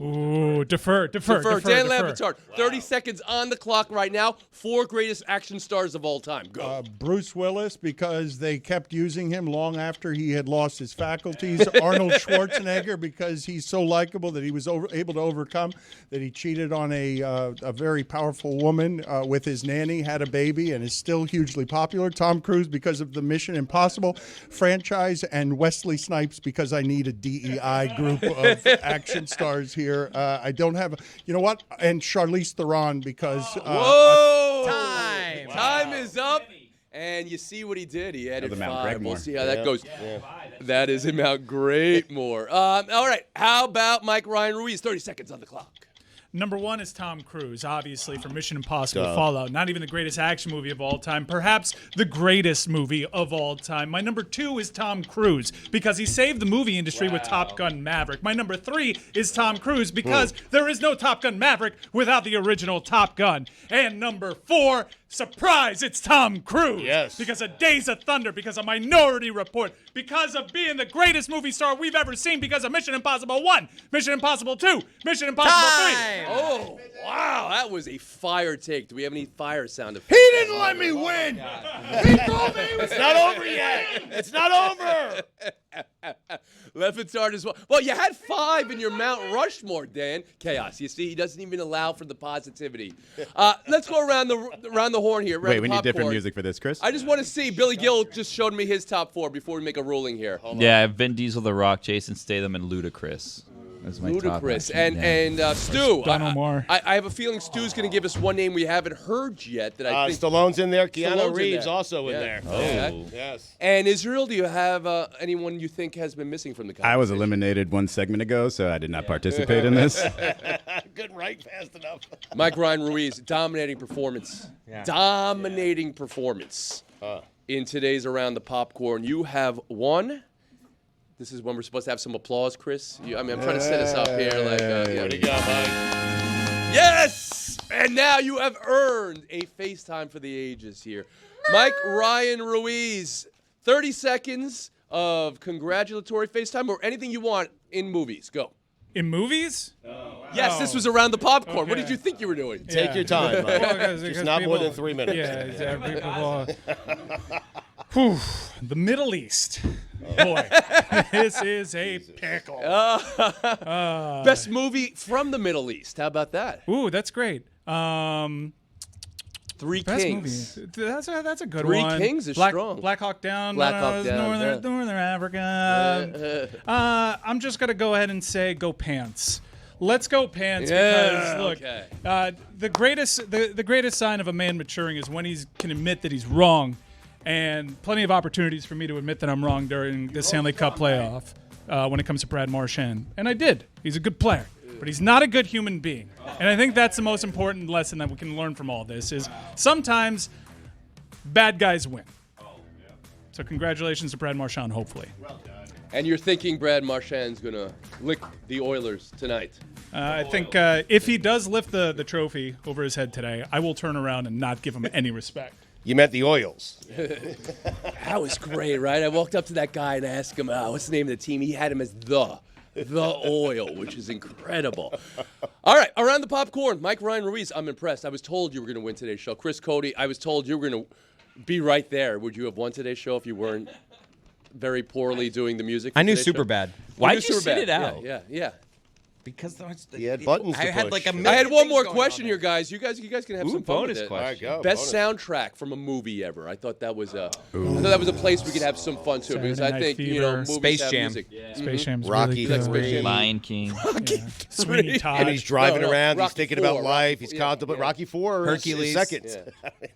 Ooh, defer. Dan Le Batard. 30 seconds on the clock right now. 4 greatest action stars of all time. Go. Bruce Willis, because they kept using him long after he had lost his faculties. Arnold Schwarzenegger, because he's so likable that he was able to overcome that he cheated on a very powerful woman with his nanny, had a baby, and is still hugely popular. Tom Cruise, because of the Mission Impossible franchise. And Wesley Snipes, because I need a DEI group of action stars here. I don't have, you know what? And Charlize Theron, because Whoa! Time is up. And you see what he did. He added Mount 5. Gregmore. We'll see how that goes. That is in Mount Greatmore. All right. How about Mike Ryan Ruiz? 30 seconds on the clock. Number 1 is Tom Cruise, obviously, for Mission Impossible Fallout. Not even the greatest action movie of all time, perhaps the greatest movie of all time. My number 2 is Tom Cruise, because he saved the movie industry with Top Gun Maverick. My number 3 is Tom Cruise, because there is no Top Gun Maverick without the original Top Gun. And number 4, surprise, it's Tom Cruise. Yes. Because of Days of Thunder, because of Minority Report, because of being the greatest movie star we've ever seen, because of Mission Impossible 1, Mission Impossible 2, Mission Impossible 3. Oh, wow. That was a fire take. Do we have any fire sound effects? He didn't let me win. He told me It's not over yet. It's not over. Le Batard as well. Well, you had 5 in your Mount Rushmore, Dan. Chaos. You see, he doesn't even allow for the positivity. Let's go around the horn here. Wait, we need different music for this, Chris. I just want to see. Billy Gill just showed me his top 4 before we make a ruling here. Yeah, Vin Diesel, The Rock, Jason Statham, and Ludacris. That's my Ludacris. top. And Stu. Don Omar. I have a feeling Stu's going to give us one name we haven't heard yet that I think. Stallone's in there. Keanu Stallone's in Reeves there. also in there. Oh. Okay. Yes. And Israel, do you have anyone you think has been missing from the conversation? I was eliminated 1 segment ago, so I did not participate in this. Couldn't write fast enough. Mike Ryan Ruiz, dominating performance. Dominating performance in today's Around the Popcorn. You have won. This is when we're supposed to have some applause, Chris. I'm trying to set us up here. Way to go, Mike. Yes! And now you have earned a FaceTime for the ages here. Mike Ryan Ruiz, 30 seconds of congratulatory FaceTime or anything you want in movies. Go. In movies? Yes, this was Around the Popcorn. What did you think you were doing? Take your time, Mike. Well, Just not more than 3 minutes. Yeah, people, the Middle East. Boy, this is a pickle. Best movie from the Middle East. How about that? Ooh, that's great. Three Best Kings. movie. That's a good Three one. Kings is Black strong. Black Hawk Down. Black Hawk Down, Northern Africa. I'm just gonna go ahead and say go Pants. Let's go Pants because look, the greatest sign of a man maturing is when he can admit that he's wrong, and plenty of opportunities for me to admit that I'm wrong during the Stanley Cup playoff when it comes to Brad Marchand, and I did. He's a good player, but he's not a good human being, and I think that's the most important lesson that we can learn from all this is sometimes bad guys win. So congratulations to Brad Marchand, hopefully. And you're thinking Brad Marchand's going to lick the Oilers tonight? I think if he does lift the trophy over his head today, I will turn around and not give him any respect. You meant the Oils. That was great, right? I walked up to that guy and asked him, what's the name of the team? He had him as the Oil, which is incredible. All right, Around the Popcorn. Mike Ryan Ruiz, I'm impressed. I was told you were going to win today's show. Chris Cody, I was told you were going to be right there. Would you have won today's show if you weren't very poorly doing the music? I knew super bad. Why'd you sit it out? Yeah. Because he had buttons to I had push. like a I had one more question here, guys. You guys can have some fun with bonus it. question. All right, go. Best Bonus. soundtrack from a movie ever. I thought that was a place we could have some fun too, because I Saturday Night think Fever. movies Space have Jam. music. Space Jam's Rocky really Space good. Jam. Lion King. Sweeney Todd. And he's driving around. Rocky He's thinking IV, about life. He's yeah, contemplating. yeah. Rocky IV. Hercules. Second. Yeah.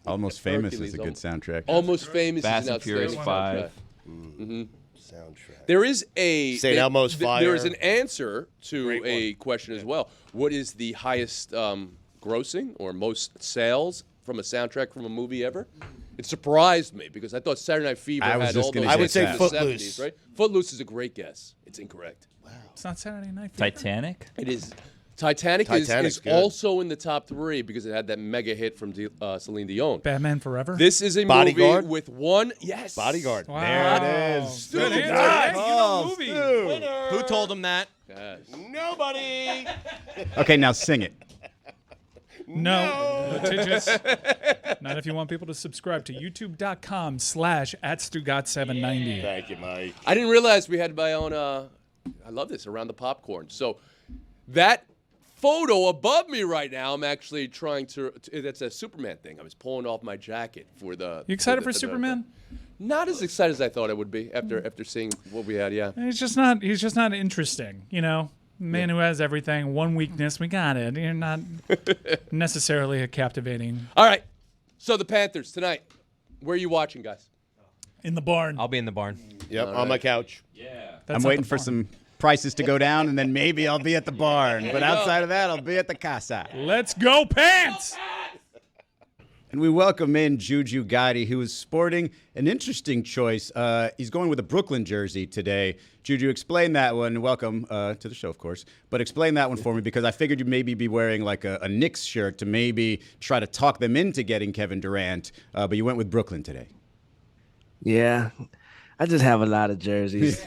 Almost Famous Hercules, is a good soundtrack. Almost Famous Fast is an and Furious outstanding 5. soundtrack. Soundtrack. There is a St. Elmo's Fire. There is an answer to Great a one. question as well. What is the highest grossing or most sales from a soundtrack from a movie ever? It surprised me because I thought Saturday Night Fever I was had just all gonna those I would hits say in the Footloose. 70s, right? Footloose is a great guess. It's incorrect. It's not Saturday Night Fever. Titanic. It is. Titanic Titanic's is good. also in the top 3 because it had that mega hit from Celine Dion. Batman Forever. This is a Bodyguard? movie with one. Yes. Bodyguard. Wow. There it is. Good Stu, answer. nice. Yeah, you know movie. Who told him that? Nobody. Okay, now sing it. No. Litigious. Not if you want people to subscribe to youtube.com/@Stugotz790. Thank you, Mike. I didn't realize we had my own, I love this, around the popcorn. So that photo above me right now, I'm actually trying to, that's a Superman thing. I was pulling off my jacket for the. You excited for Superman? Not as excited as I thought I would be after seeing what we had, yeah. He's just not interesting, you know? Man who has everything, one weakness, we got it. You're not necessarily a captivating. All right. So the Panthers tonight. Where are you watching, guys? In the barn. I'll be in the barn. Yep, on my couch. Yeah. I'm waiting for some prices to go down, and then maybe I'll be at the barn. But outside of that, I'll be at the casa. Let's go, Pants! And we welcome in Juju Gotti, who is sporting an interesting choice. He's going with a Brooklyn jersey today. Juju, explain that one. Welcome to the show, of course. But explain that one for me, because I figured you'd maybe be wearing like a Knicks shirt to maybe try to talk them into getting Kevin Durant. But you went with Brooklyn today. Yeah, I just have a lot of jerseys.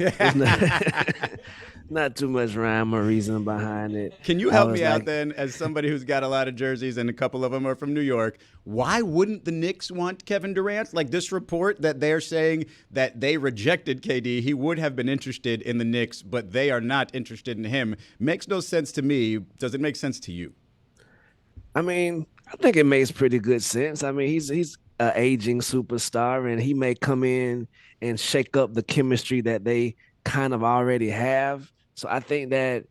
Not too much rhyme or reason behind it. Can you help me out then, as somebody who's got a lot of jerseys and a couple of them are from New York? Why wouldn't the Knicks want Kevin Durant? Like this report that they're saying that they rejected KD, he would have been interested in the Knicks, but they are not interested in him. Makes no sense to me. Does it make sense to you? I mean, I think it makes pretty good sense. I mean, he's an aging superstar, and he may come in and shake up the chemistry that they kind of already have. So I think that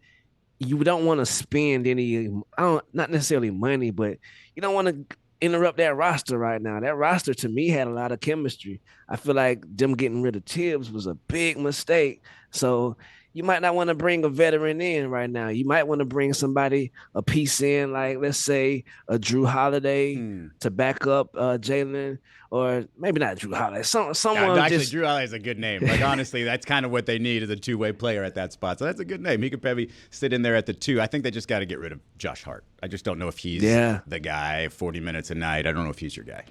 you don't want to spend any, not necessarily money, but you don't want to interrupt that roster right now. That roster to me had a lot of chemistry. I feel like them getting rid of Tibbs was a big mistake. So you might not want to bring a veteran in right now. You might want to bring a piece in, like let's say a Drew Holiday to back up Jalen, or maybe not Drew Holiday. Someone actually, Drew Holiday is a good name. Like honestly, that's kind of what they need, is a two-way player at that spot. So that's a good name. He could probably sit in there at the 2. I think they just got to get rid of Josh Hart. I just don't know if he's the guy. 40 minutes a night. I don't know if he's your guy.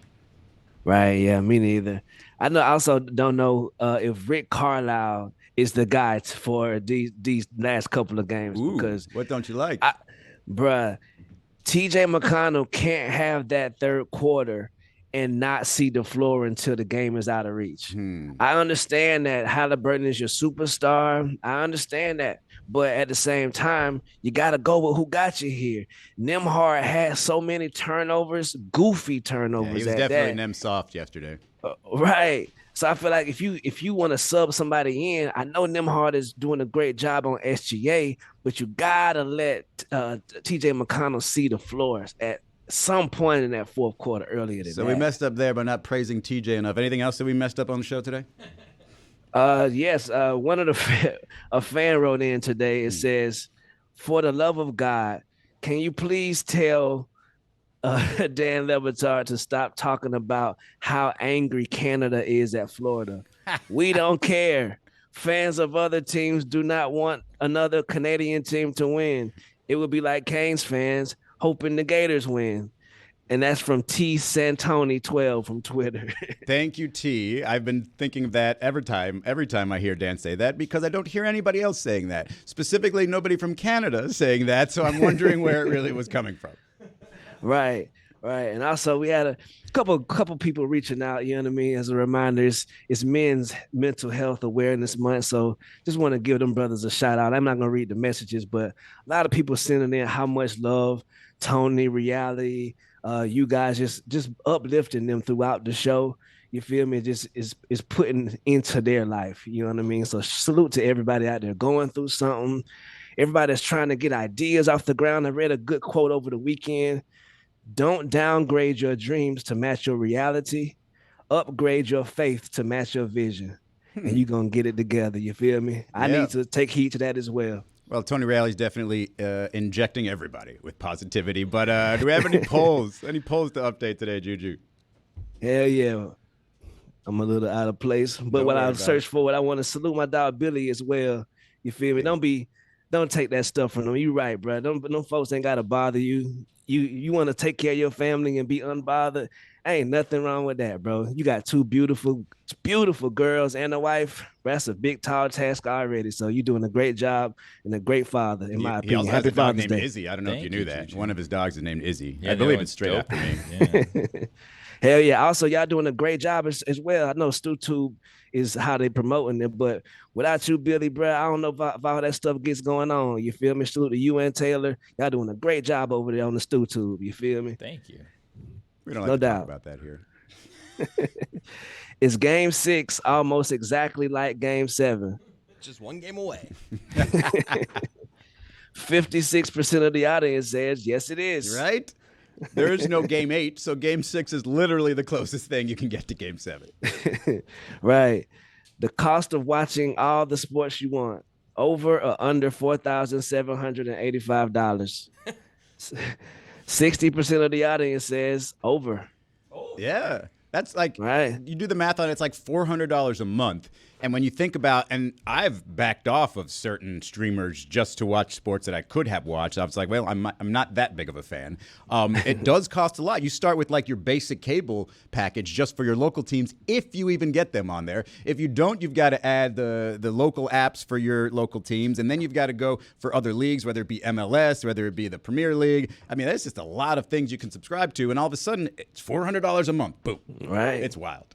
Right? Yeah, me neither. I also don't know if Rick Carlisle is the guy for these last couple of games. Because what don't you like? Bruh, TJ McConnell can't have that third quarter and not see the floor until the game is out of reach. I understand that Halliburton is your superstar. I understand that. But at the same time, you got to go with who got you here. Nembhard had so many turnovers, goofy turnovers. Yeah, he was definitely Nem soft yesterday. Right. So I feel like if you want to sub somebody in, I know Nembhard is doing a great job on SGA, but you gotta let TJ McConnell see the floors at some point in that fourth quarter earlier than that. So we messed up there by not praising TJ enough. Anything else that we messed up on the show today? Yes. One of a fan wrote in today. It says, "For the love of God, can you please tell Dan Le Batard to stop talking about how angry Canada is at Florida? We don't care. Fans of other teams do not want another Canadian team to win. It would be like Canes fans hoping the Gators win." And that's from T Santoni 12 from Twitter. Thank you, T. I've been thinking of that every time I hear Dan say that, because I don't hear anybody else saying that. Specifically, nobody from Canada saying that, so I'm wondering where it really was coming from. Right. And also we had a couple people reaching out, you know what I mean? As a reminder, it's Men's Mental Health Awareness Month, so just want to give them brothers a shout out. I'm not going to read the messages, but a lot of people sending in how much love Tony, Reali, you guys just uplifting them throughout the show. You feel me? Just is putting into their life. You know what I mean? So salute to everybody out there going through something. Everybody that's trying to get ideas off the ground. I read a good quote over the weekend. Don't downgrade your dreams to match your reality. Upgrade your faith to match your vision. And you're going to get it together. You feel me? I need to take heed to that as well. Well, Tony Reali's definitely injecting everybody with positivity. But do we have any polls? Any polls to update today, Juju? Hell yeah. I'm a little out of place. But what I searched for, what I want to salute my dog Billy as well. You feel me? Don't take that stuff from them. You right, bro. Them folks ain't got to bother you. You want to take care of your family and be unbothered. Ain't nothing wrong with that, bro. You got two beautiful girls and a wife. That's a big, tall task already. So you're doing a great job and a great father, in my opinion. He also Happy has a dog Father's named Day. Izzy. I don't know if you knew that. TJ. One of his dogs is named Izzy. Yeah, I believe no, it's straight dope. after me. Yeah. Hell yeah. Also, y'all doing a great job as well. I know StuTube is how they promoting it, but without you, Billy, bro, I don't know if all that stuff gets going on. You feel me? Salute to you and Taylor. Y'all doing a great job over there on the StuTube. You feel me? Thank you. We don't like No to talk doubt. about that here. It's game 6, almost exactly like game 7. Just one game away. 56% of the audience says yes, it is. Right? There is no game 8, so game 6 is literally the closest thing you can get to game 7. Right. The cost of watching all the sports you want, over or under $4,785. 60% of the audience says over. Yeah. That's like, right. You do the math on it, it's like $400 a month. And when you think about, and I've backed off of certain streamers just to watch sports that I could have watched. I was like, well, I'm not that big of a fan. It does cost a lot. You start with like your basic cable package just for your local teams, if you even get them on there. If you don't, you've got to add the local apps for your local teams. And then you've got to go for other leagues, whether it be MLS, whether it be the Premier League. I mean, there's just a lot of things you can subscribe to. And all of a sudden, it's $400 a month. Boom. Right. It's wild.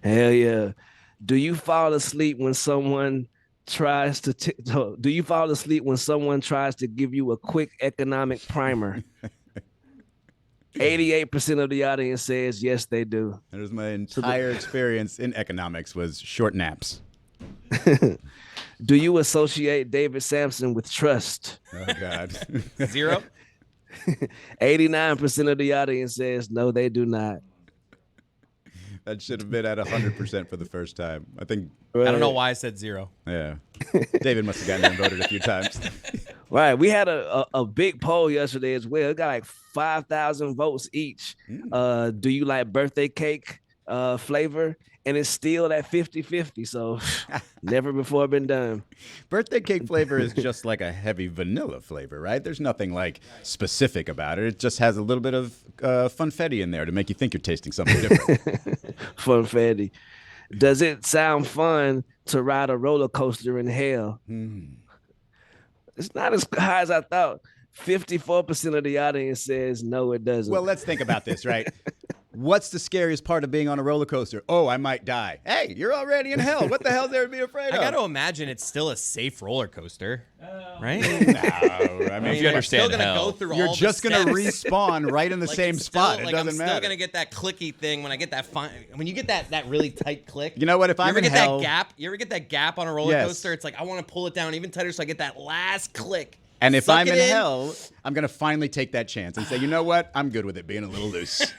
Hell yeah. Do you fall asleep when someone tries to do you fall asleep when someone tries to give you a quick economic primer? 88% of the audience says yes, they do. That was my entire experience in economics was short naps. Do you associate David Samson with trust? Oh, God. 0. 89% of the audience says no, they do not. That should have been at 100% for the first time. I think. I don't know why I said 0. Yeah. David must have gotten there and voted a few times. Right. We had a big poll yesterday as well. It got like 5,000 votes each. Do you like birthday cake flavor? And it's still at 50-50. So never before been done. Birthday cake flavor is just like a heavy vanilla flavor, right? There's nothing like specific about it. It just has a little bit of funfetti in there to make you think you're tasting something different. Funfetti. Does it sound fun to ride a roller coaster in hell? It's not as high as I thought. 54% of the audience says no, it doesn't. Well, let's think about this, right? What's the scariest part of being on a roller coaster? Oh, I might die. Hey, you're already in hell. What the hell is there to be afraid of? I got to imagine it's still a safe roller coaster, right? No, I mean, if you understand still gonna hell. go through You're all just the going to steps. respawn right in the Like, same it's spot. Still, It like, doesn't I'm matter. still gonna get that clicky thing when I get that when you get that really tight click. You know what? If you I'm ever in get hell, that gap, you ever get that gap on a roller Yes. coaster? It's like I want to pull it down even tighter so I get that last click. and if Suck I'm it in hell, I'm going to finally take that chance and say, you know what? I'm good with it being a little loose.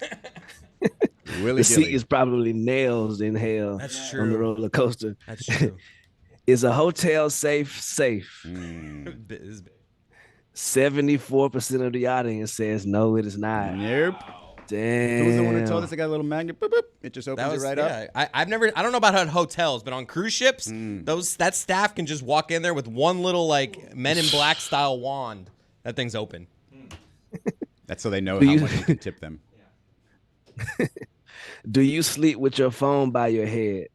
The seat is probably nails in hell. That's On the true. roller coaster. That's true. Is a hotel safe? 74% of the audience says no, it is not. Nope. Damn. Who's the one who told us they got a little magnet? Boop, boop. It just opens it right up. I don't know about hotels, but on cruise ships, that staff can just walk in there with one little like Men in Black style wand. That thing's open. That's so they know Do how you- much you can tip them. Do you sleep with your phone by your head?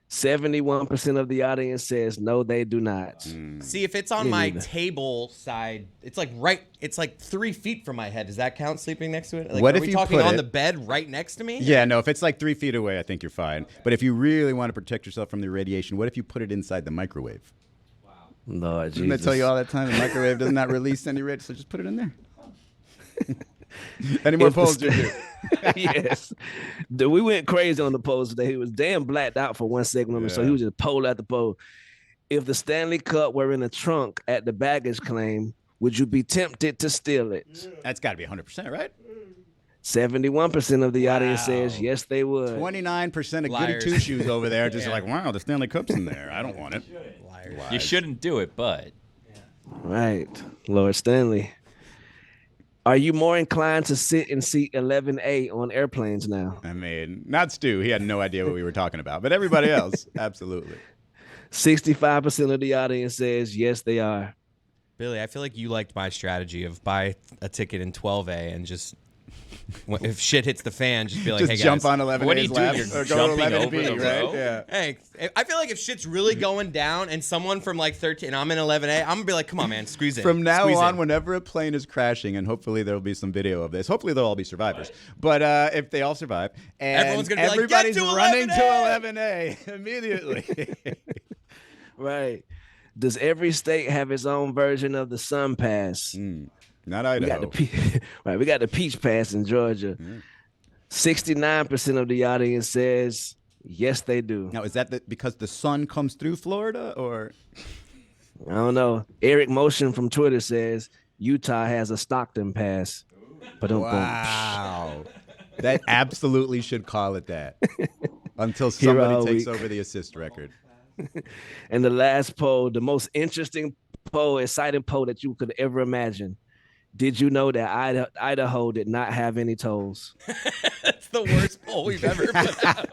71% of the audience says no, they do not. See, if it's on Me my neither. table side, it's like 3 feet from my head. Does that count sleeping next to it? Like, What are if we you talking put on it- the bed right next to me? Yeah, no, if it's like 3 feet away, I think you're fine. But if you really want to protect yourself from the radiation, what if you put it inside the microwave? Lord Didn't I Jesus. tell you all that time the microwave does not release any radiation, so just put it in there. Any more If the polls, st- Juju? Yes. We went crazy on the polls today. He was damn blacked out for one segment, so he was just poll after poll. If the Stanley Cup were in a trunk at the baggage claim, would you be tempted to steal it? That's got to be 100%, right? 71% of the audience says yes, they would. 29% of goody Liars. two-shoes over there just Yeah. like, wow, the Stanley Cup's in there. I don't want it. Liars. You shouldn't do it, but Right. Lord Stanley. Are you more inclined to sit in seat 11A on airplanes now? I mean, not Stu. He had no idea what we were talking about. But everybody else, absolutely. 65% of the audience says yes, they are. Billy, I feel like you liked my strategy of buy a ticket in 12A and just If shit hits the fan, just be like, Just hey, guys. jump on 11A's What are you doing? lap You're or go jumping 11B, over the right? row? Yeah. Hey, I feel like if shit's really going down and someone from like 13, I'm in 11A, I'm gonna be like, come on, man, squeeze in. From now Squeeze on, in. whenever a plane is crashing, and hopefully there will be some video of this. Hopefully they'll all be survivors. But if they all survive, and Everyone's gonna be like, everybody's "Get to running 11A!" to 11A immediately. Right. Does every state have its own version of the Sun Pass? Not We got Idaho. right. We got the Peach Pass in Georgia. 69% of the audience says yes, they do. Now, is that because the sun comes through Florida, or? I don't know. Eric Motion from Twitter says Utah has a Stockton Pass. Wow. That absolutely should call it that until Here somebody all takes week. over the assist record. And the last poll, the most interesting poll, exciting poll that you could ever imagine. Did you know that Idaho did not have any tolls? That's the worst poll we've ever put out.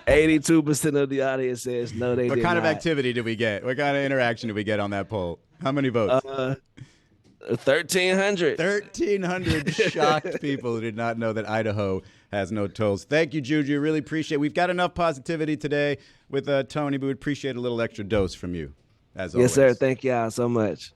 82% of the audience says no, they What did kind of not. activity did we get? What kind of interaction did we get on that poll? How many votes? 1,300. 1,300 shocked people who did not know that Idaho has no tolls. Thank you, Juju. Really appreciate it. We've got enough positivity today with Tony, but we appreciate a little extra dose from you, as always. Yes, sir. Thank y'all so much.